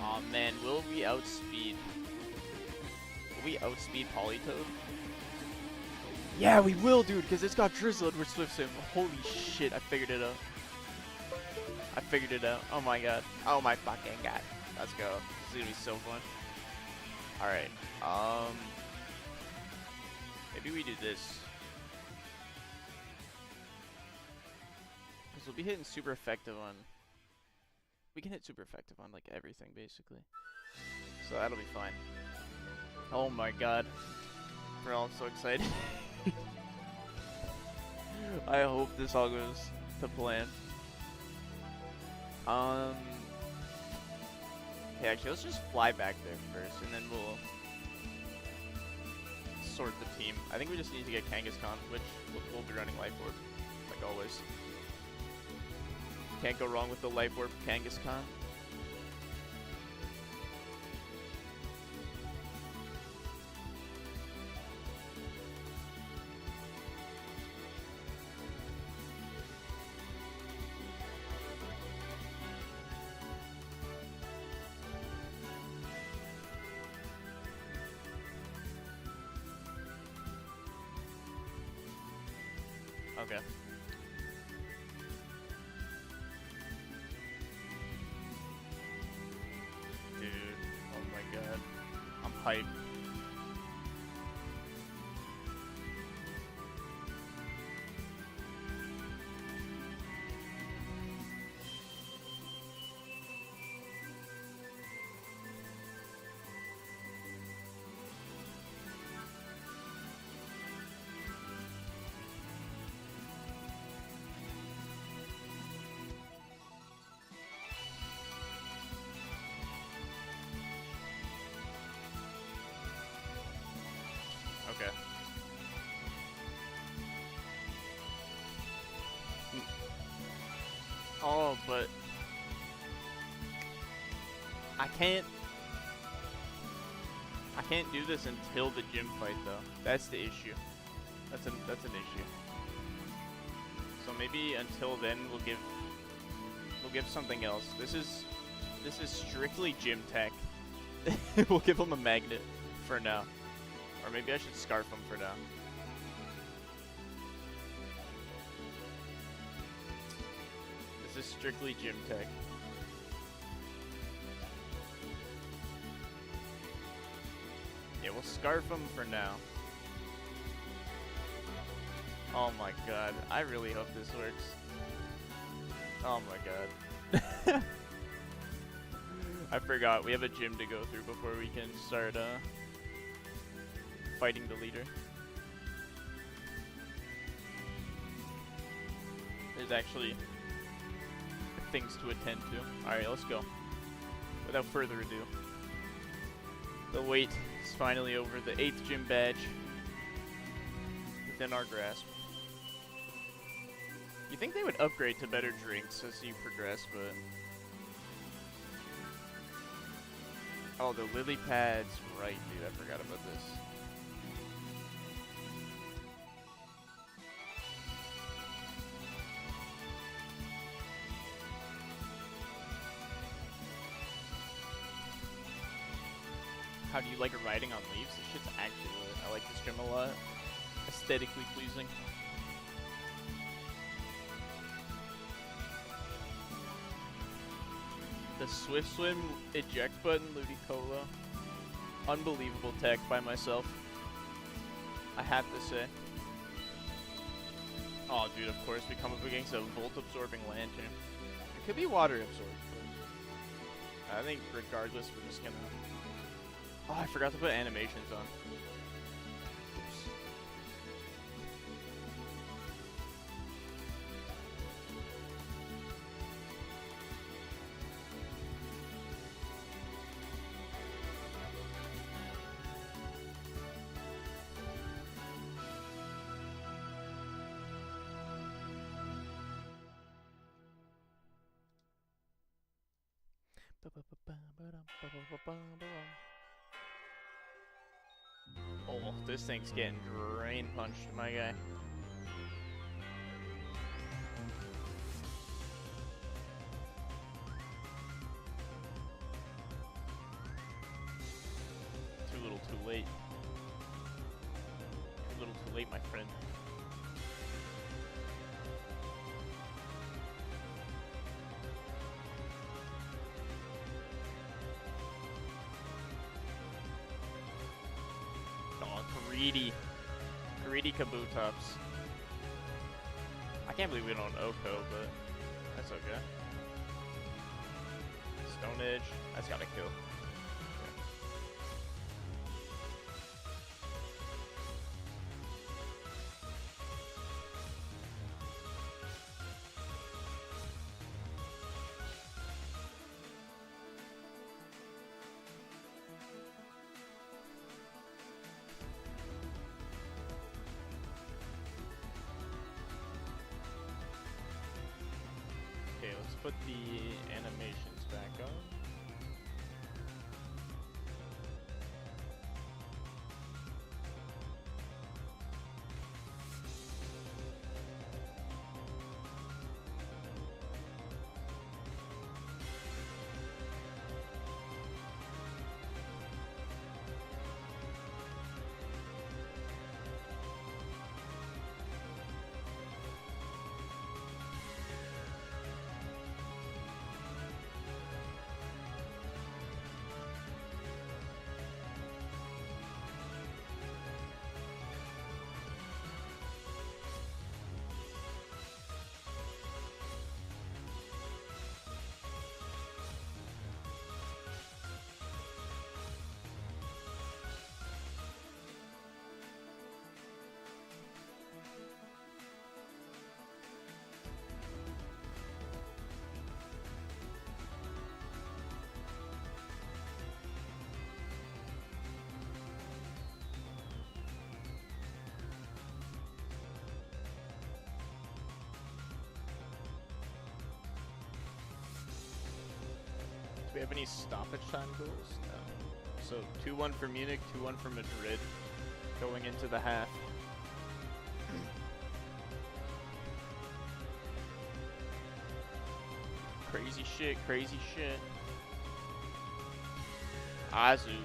Aw man, will we outspeed? Will we outspeed Politoed? Yeah, we will, dude, because it's got Drizzled with Swift Sim. Holy shit, I figured it out. I figured it out. Oh my god. Oh my fucking god. Let's go. This is gonna be so fun. Alright, maybe we do this. Because we'll be hitting super effective on... We can hit super effective on, like, everything, basically. So that'll be fine. Oh my god. Bro, I'm so excited. I hope this all goes to plan. Okay, actually, let's just fly back there first, and then we'll sort the team. I think we just need to get Kangaskhan, which we'll be running Life Orb, like always. Can't go wrong with the Life Orb Kangaskhan. Okay. Dude, oh my god. I'm hyped. Okay. Oh, but I can't do this until the gym fight though. That's the issue. That's an issue. So maybe until then we'll give something else. This is strictly gym tech. We'll give him a magnet for now. Or maybe I should scarf him for now. This is strictly gym tech. Yeah, we'll scarf him for now. Oh my god, I really hope this works. Oh my god. I forgot, we have a gym to go through before we can start, fighting the leader. There's actually things to attend to. Alright, let's go. Without further ado. The wait is finally over. The 8th gym badge within our grasp. You think they would upgrade to better drinks as you progress, but... Oh, the lily pads. Right, dude. I forgot about this. How do you like riding on leaves? This shit's actually lit. I like this gym a lot. Aesthetically pleasing. The Swift Swim eject button, Ludicolo. Unbelievable tech by myself. I have to say. Oh, dude, of course we come up against a Volt Absorbing Lantern. It could be Water Absorbed, but I think regardless we're just gonna... Oh, I forgot to put animations on. Oops. Oh, this thing's getting drain punched, my guy. Too little, too late. Too little, too late, my friend. Greedy. Greedy Kabutops. I can't believe we don't Oko, but that's okay. Stone Edge. That's gotta kill. Okay, let's put the animations back on. Do we have any stoppage time goals? No. So 2-1 for Munich, 2-1 for Madrid, going into the half. Crazy shit, crazy shit. Azu.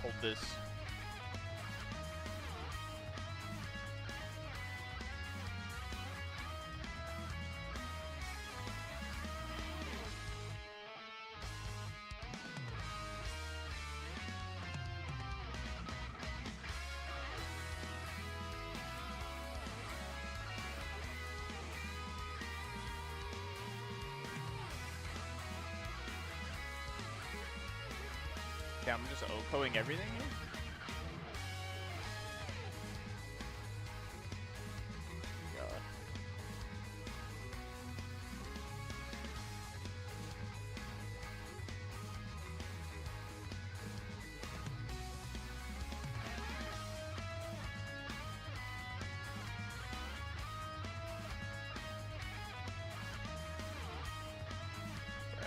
Hold this. Yeah, I'm just Okoing everything here. God.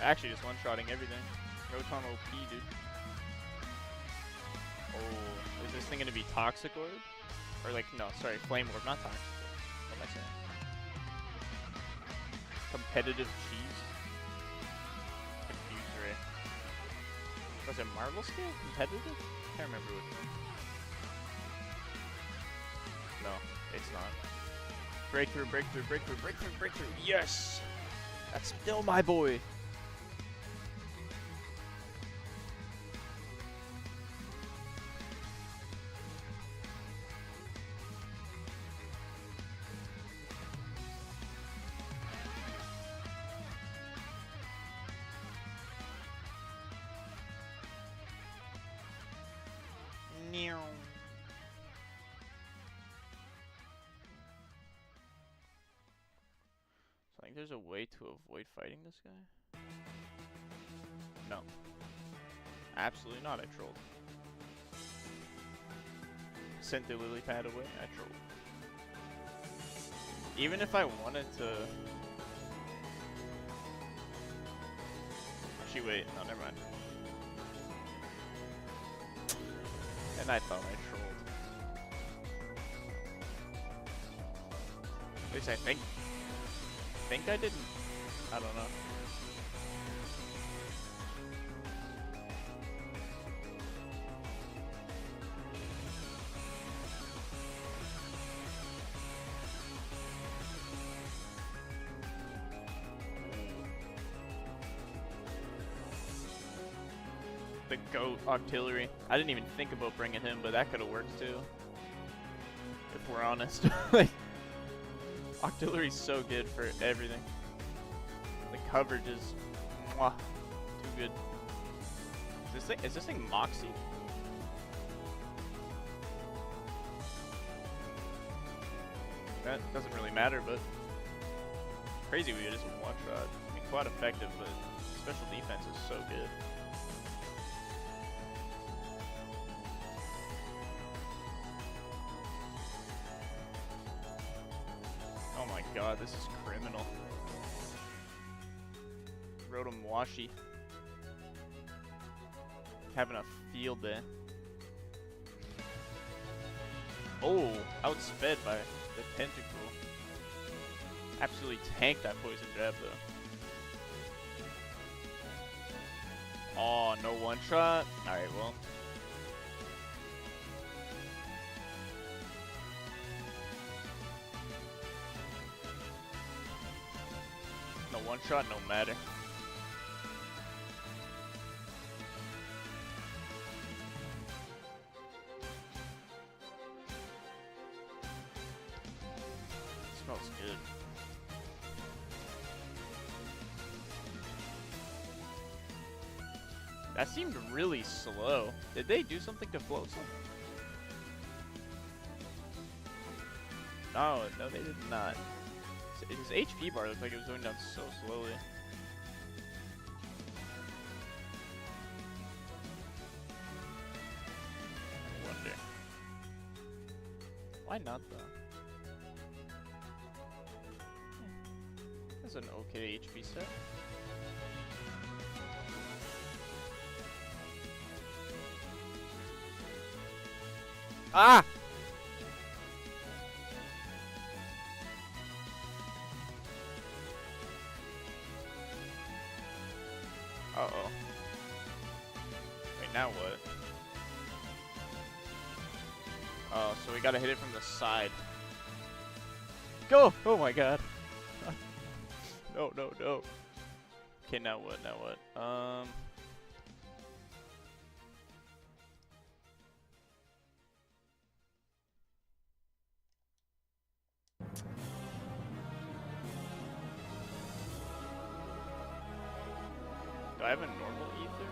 Actually, just one-shotting everything. Rotom OP, dude. Oh, is this thing gonna be Toxic Orb? Or like, no, sorry, Flame Orb, not Toxic Orb. What am I saying? Competitive Cheese? Confused Ray. Was it Marvel Scale? Competitive? Can't remember which one. No, it's not. Breakthrough, breakthrough, breakthrough, breakthrough, breakthrough. Yes! That's still my boy. So I think there's a way to avoid fighting this guy. No. Absolutely not, I trolled. Sent the lily pad away, I trolled. Even if I wanted to Actually, wait. No, never mind. And I thought I trolled. At least I think I didn't. I don't know. The GOAT Octillery. I didn't even think about bringing him, but that could have worked too. If we're honest. Like, Octillery's so good for everything. The coverage is mwah, too good. Is this thing Moxie? That doesn't really matter, but crazy we just one shot. I mean, quite effective, but special defense is so good. Oh my god, this is criminal. Rotom Washi. Having a field day. Oh, outsped by the Tentacle. Absolutely tanked that poison jab though. Oh, no one shot? Alright, well. No one shot, no matter. Smells good. That seemed really slow. Did they do something to Floatzel? No, they did not. His HP bar looked like it was going down so slowly. I wonder. Why not though? That's an okay HP set. Ah! Uh-oh. Wait, now what? Oh, so we gotta hit it from the side. Go! Oh my god. No, no, no. Okay, now what? Now what? Do I have a normal ether?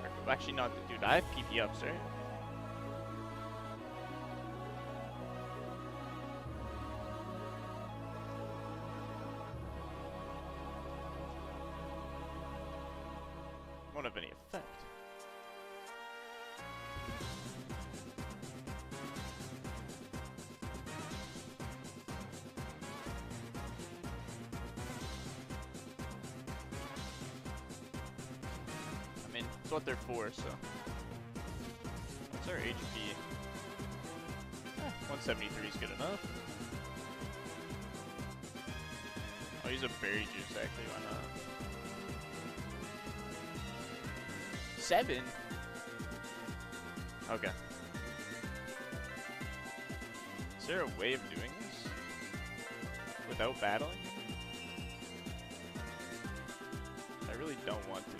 Or, actually, not. Dude, I have PP ups, right? Won't have any effect. I mean, it's what they're for, so. What's our HP? 173 is good enough. I'll use a berry juice, actually, why not? 7? Okay. Is there a way of doing this? Without battling? I really don't want to.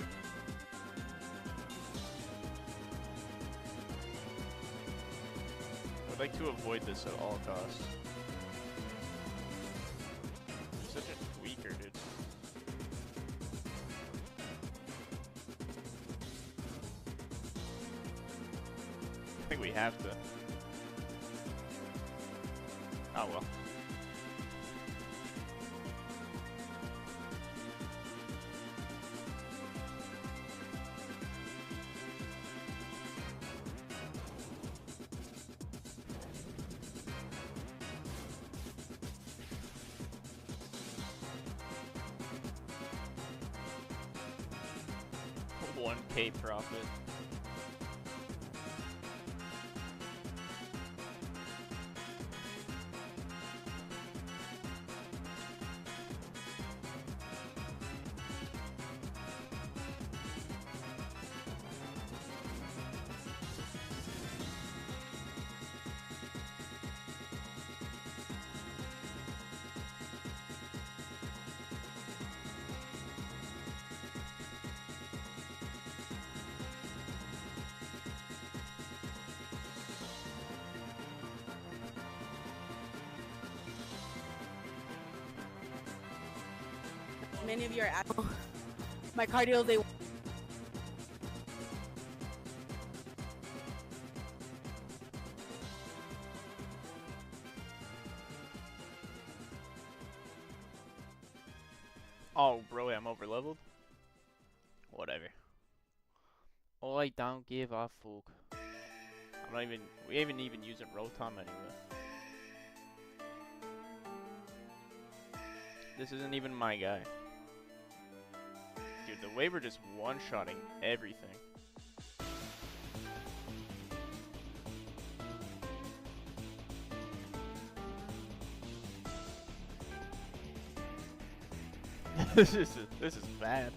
I would like to avoid this at all costs. I'm such a tweaker, dude. I think we have to. Oh well. 1K profit. Many of you are at my cardio. They Oh, bro, I'm over leveled. Whatever. Oh, I don't give a fuck. I'm not even. We ain't even using Rotom anyway. This isn't even my guy. Dude, the way we're just one-shotting everything. this is bad.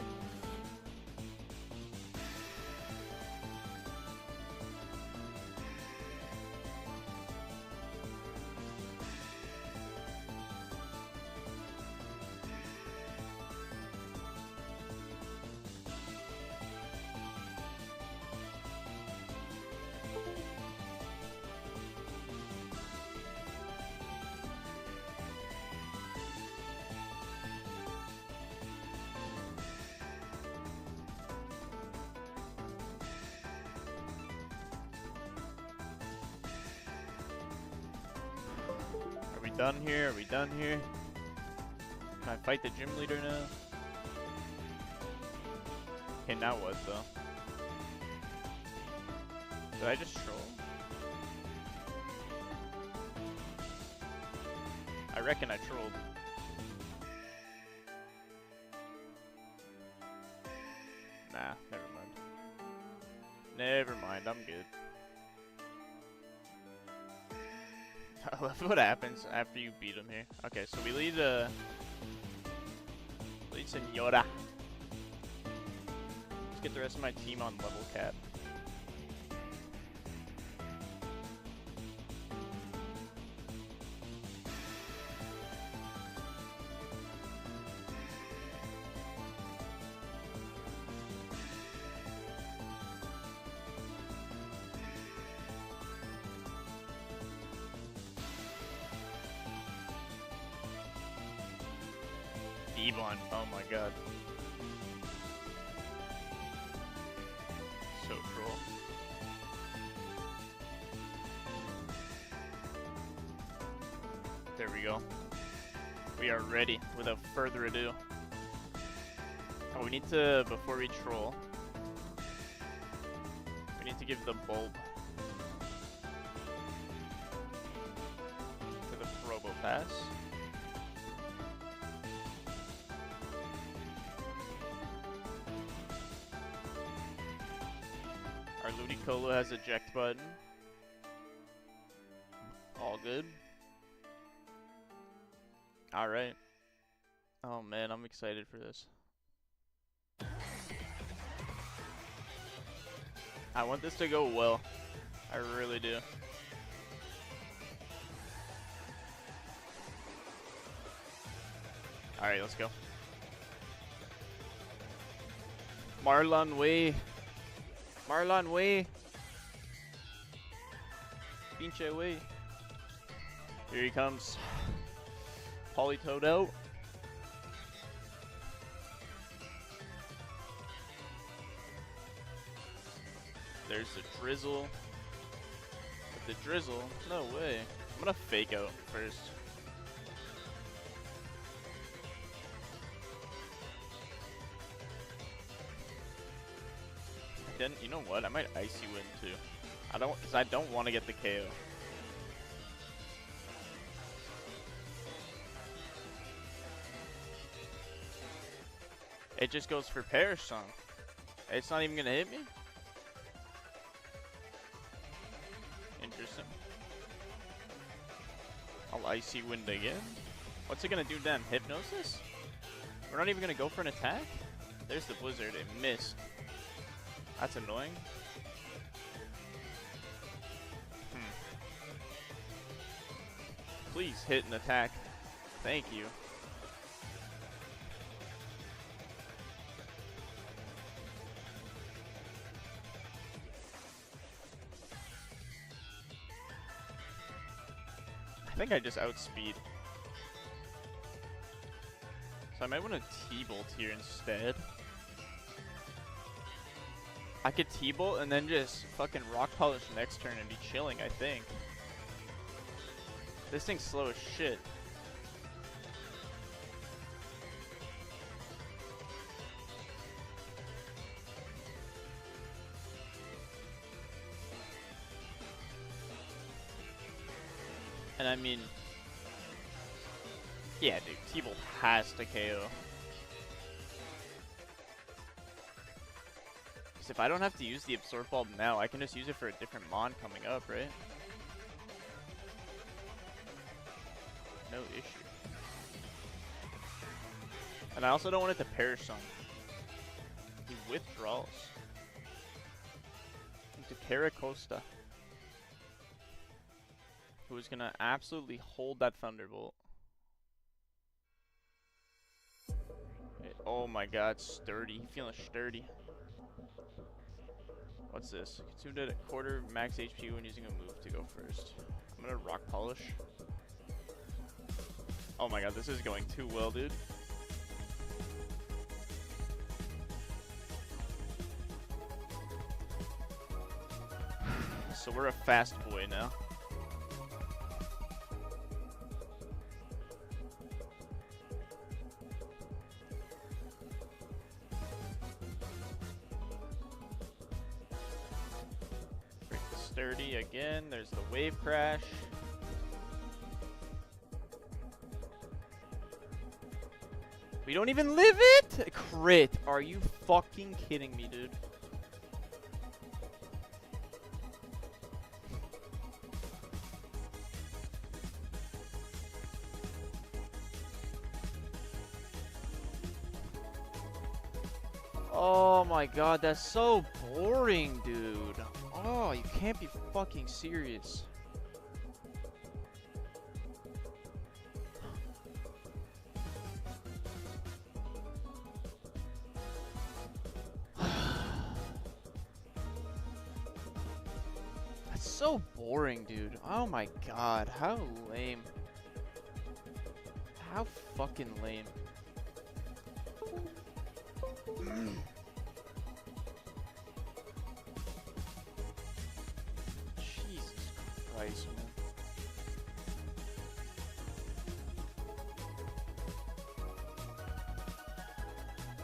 Done here? Are we done here? Can I fight the gym leader now? Okay, now what though? Did I just troll? I reckon I trolled. Nah, never mind. Never mind, I'm good. I love what happens after you beat him here. Okay, so we lead Senora. Let's get the rest of my team on level cap. Devon, oh my god. So troll. There we go. We are ready without further ado. Oh, we need to, before we troll, we need to give the bulb to the Probopass. Ludicolo has eject button. All good. Alright. Oh man, I'm excited for this. I want this to go well. I really do. Alright, let's go. Marlon Way. Marlon Way. Pinche Way. Here he comes. Politoed out. There's the drizzle. With the drizzle? No way. I'm gonna fake out first. Then you know what? I might icy win too. I don't want to get the KO. It just goes for Perish Song. It's not even gonna hit me? Interesting. I'll Icy Wind again. What's it gonna do then? Hypnosis? We're not even gonna go for an attack? There's the Blizzard. It missed. That's annoying. Please hit an attack. Thank you. I think I just outspeed. So I might want to T-Bolt here instead. I could T-Bolt and then just fucking Rock Polish next turn and be chilling, I think. This thing's slow as shit. And I mean, yeah, dude, T-Bolt has to KO. Because if I don't have to use the Absorb Bulb now, I can just use it for a different Mon coming up, right? No issue. And I also don't want it to perish on. He withdraws. Into Caracosta. Who is gonna absolutely hold that Thunderbolt. Oh my god, sturdy. Feeling sturdy. What's this? Consumed at a quarter max HP when using a move to go first. I'm gonna Rock Polish. Oh my god, this is going too well, dude. So we're a fast boy now. Break the sturdy again. There's the wave crash. We don't even live it! Crit. Are you fucking kidding me, dude? Oh my god, that's so boring, dude. Oh, you can't be fucking serious. That's so boring, dude. Oh my god, how lame. How fucking lame. Jesus Christ, man.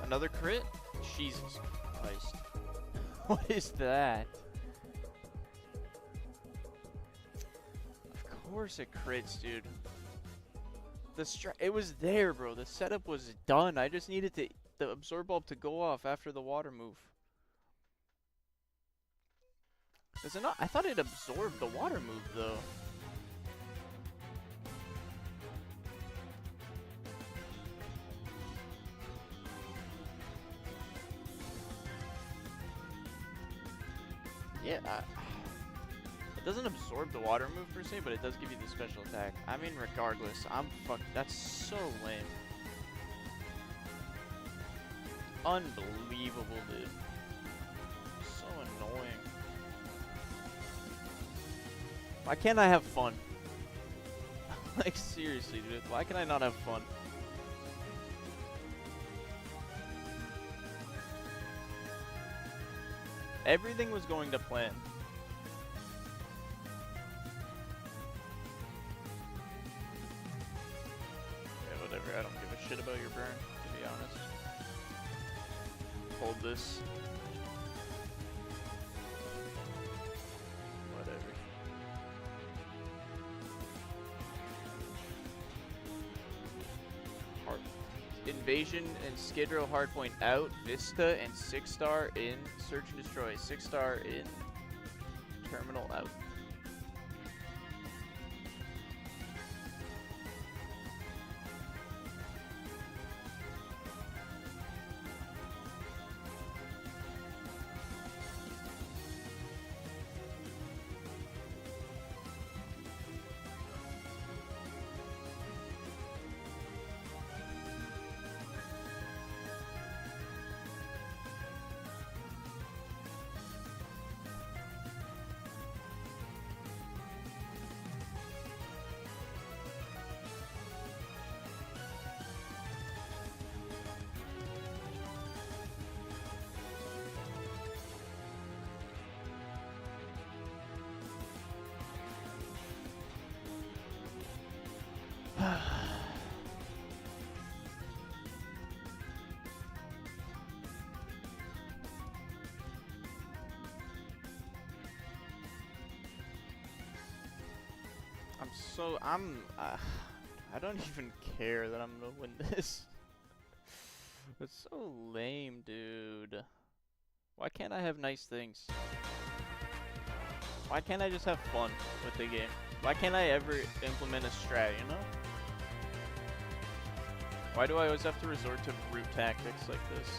Another crit? Jesus Christ. What is that? Of course it crits, dude. It was there, bro. The setup was done. I just needed the Absorb Bulb to go off after the water move. Does it not? I thought it absorbed the water move, though. Yeah, it doesn't absorb the water move per se, but it does give you the special attack. I mean, regardless, that's so lame. Unbelievable, dude. So annoying. Why can't I have fun? Like, seriously, dude. Why can I not have fun? Everything was going to plan. Yeah, whatever. I don't give a shit about your burn, to be honest. Hold this. Whatever. Heart. Invasion and Skid Row Hardpoint out. Vista and 6-star in Search and Destroy. 6-star in Terminal out. I don't even care that I'm gonna win this. It's so lame, dude. Why can't I have nice things? Why can't I just have fun with the game? Why can't I ever implement a strat, you know? Why do I always have to resort to brute tactics like this?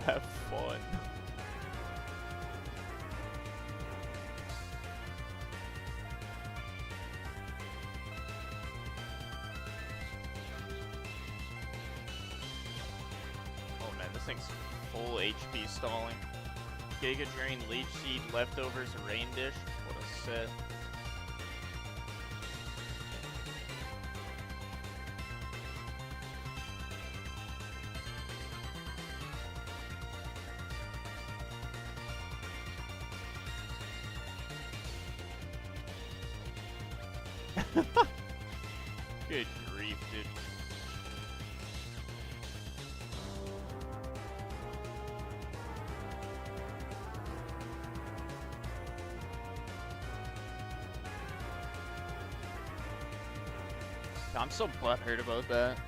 Have fun. Oh man, this thing's full HP stalling. Giga Drain, Leech Seed, Leftovers, Rain Dish. What a set. Good grief, dude. I'm so butthurt about that.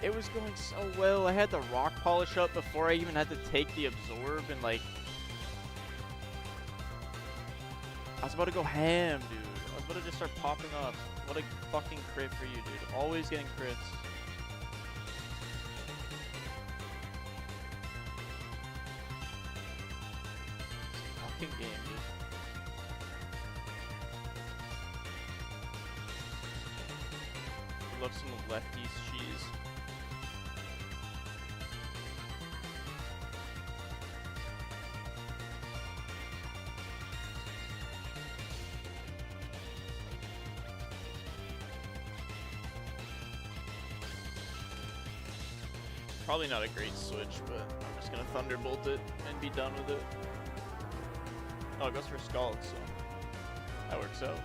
It was going so well. I had the rock polish up before I even had to take the absorb, and like I was about to go ham, dude. I was about to just start popping off. What a fucking crit for you, dude. Always getting crits. Fucking game, dude. Love some lefties cheese. Probably not a great switch, but I'm just gonna Thunderbolt it and be done with it. Oh, it goes for Scald, so that works out.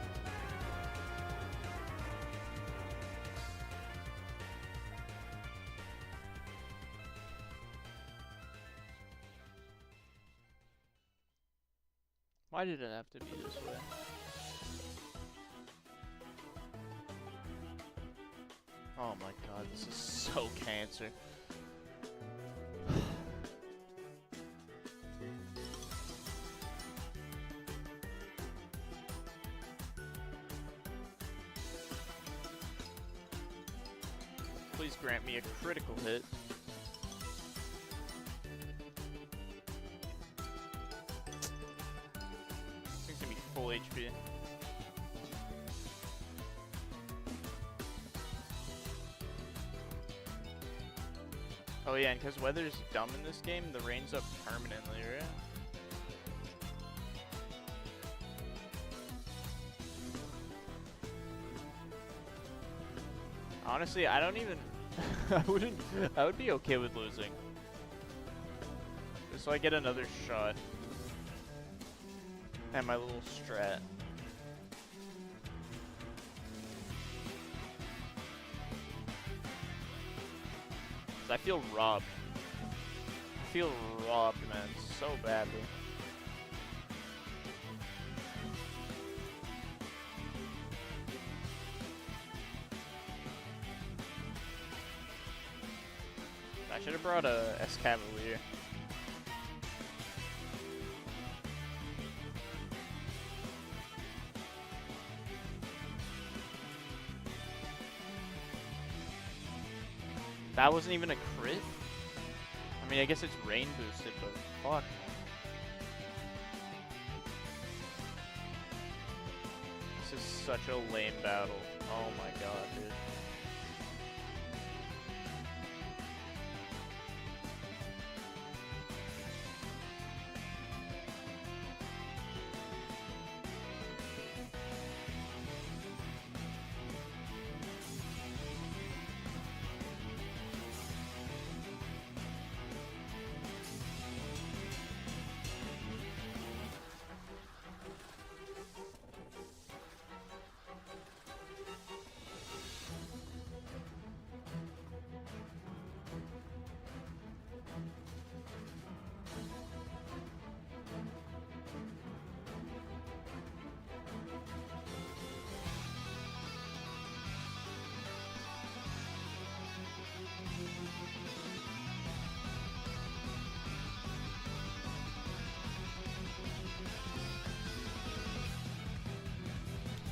Why did it have to be this way? Oh my god, this is so cancer. Please grant me a critical hit. This thing's gonna be full HP. Oh yeah, and because weather's dumb in this game, the rain's up permanently, right? Honestly, I don't even... I would be okay with losing. Just so I get another shot. And my little strat. I feel robbed. I feel robbed, man, so badly. I should have brought a Escavalier. That wasn't even a crit? I mean, I guess it's rain boosted, but fuck. This is such a lame battle. Oh my god, dude.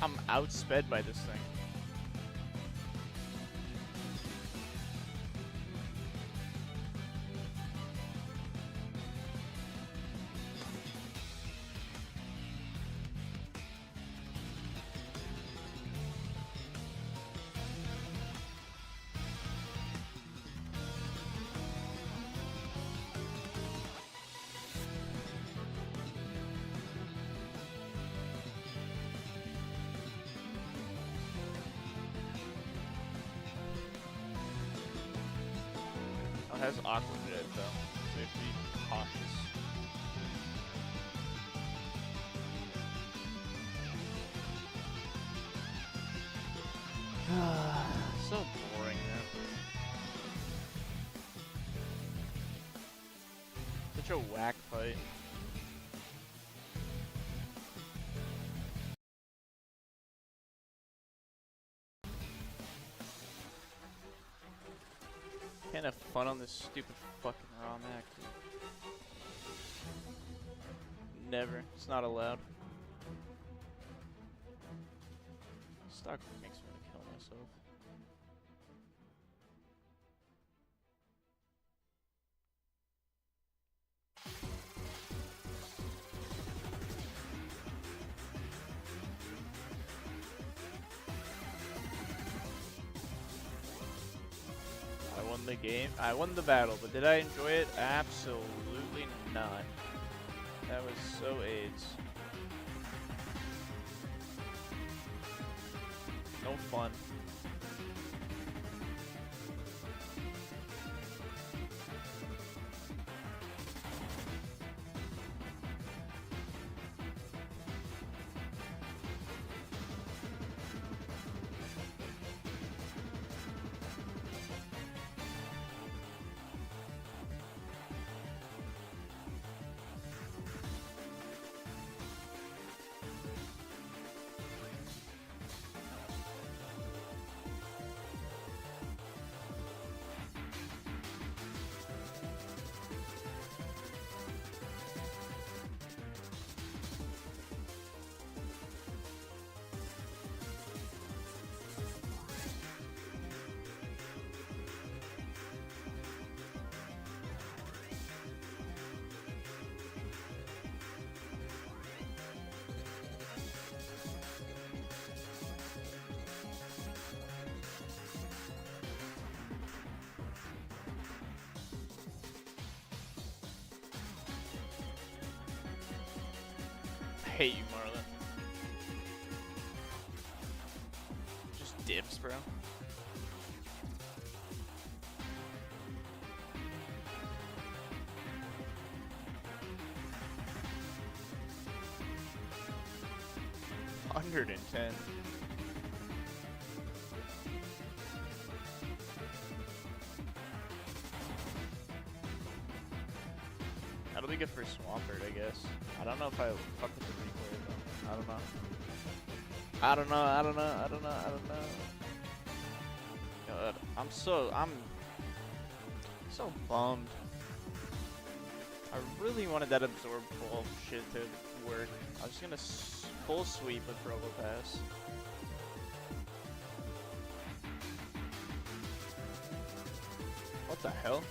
I'm outsped by this thing. It has Aqua Jet though, so you have to be cautious. So boring, man. Such a whack fight. Can't have fun on this stupid fucking ROM hack, dude. Never. It's not allowed. Stock makes me want to kill myself. I won the game. I won the battle, but did I enjoy it? Absolutely not. That was so AIDS. No fun. I hate you, Marlon. Just dibs, bro. 110. That'll be good for Swampert, I guess. I don't know if I fuck with the replay though. I don't know. I don't know. God, I'm so bummed. I really wanted that absorb ball shit to work. I was gonna full sweep with Probopass. What the hell?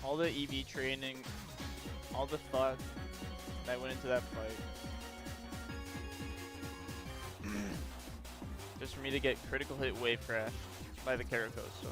All the EV training, all the thought that went into that fight. Just for me to get critical hit wave crash by the Karakos, so.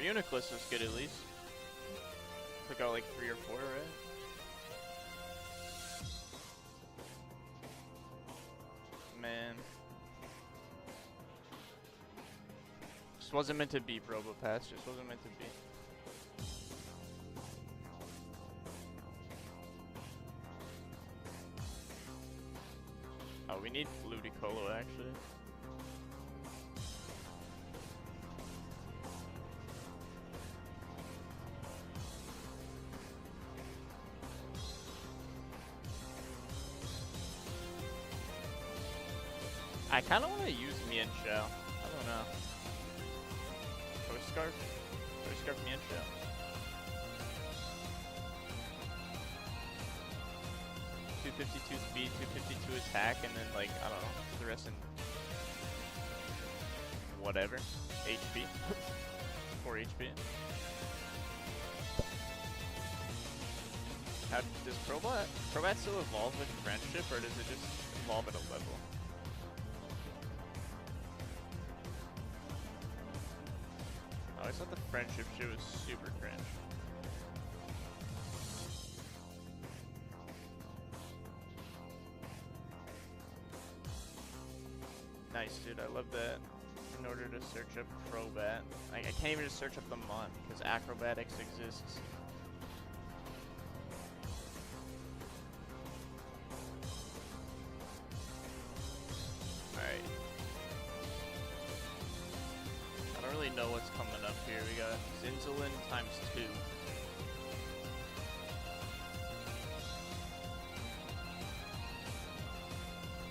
Uniclus is good at least. Took out like 3 or 4, right? Man. Just wasn't meant to be Probopass, just wasn't meant to be. Oh, we need Ludicolo actually. I kind of want to use Mian Shao. I don't know. Choice Scarf? Choice Scarf Mian Shao. .252 speed, 252 attack, and then like, I don't know, the rest in whatever. HP. 4 HP. How does Crobat still evolve with friendship, or does it just evolve at a level? I always thought the friendship shit was super cringe. Nice, dude. I love that. In order to search up Crobat, I can't even just search up the Mon because Acrobatics exists. Alright. I don't really know what's coming up here. We got Zinzolin ×2.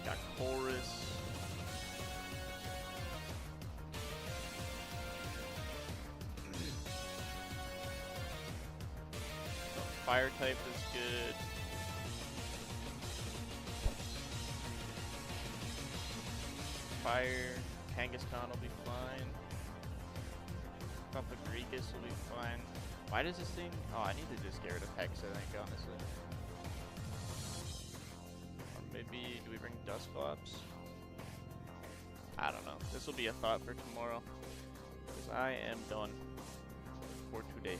Got Chorus. Fire type is good. Fire, Kangaskhan will be fine. Pampagrigus will be fine. Why does this thing? Oh, I need to just get rid of Hex, I think, honestly. Or maybe, do we bring Dusclops? I don't know. This will be a thought for tomorrow. Because I am done for today.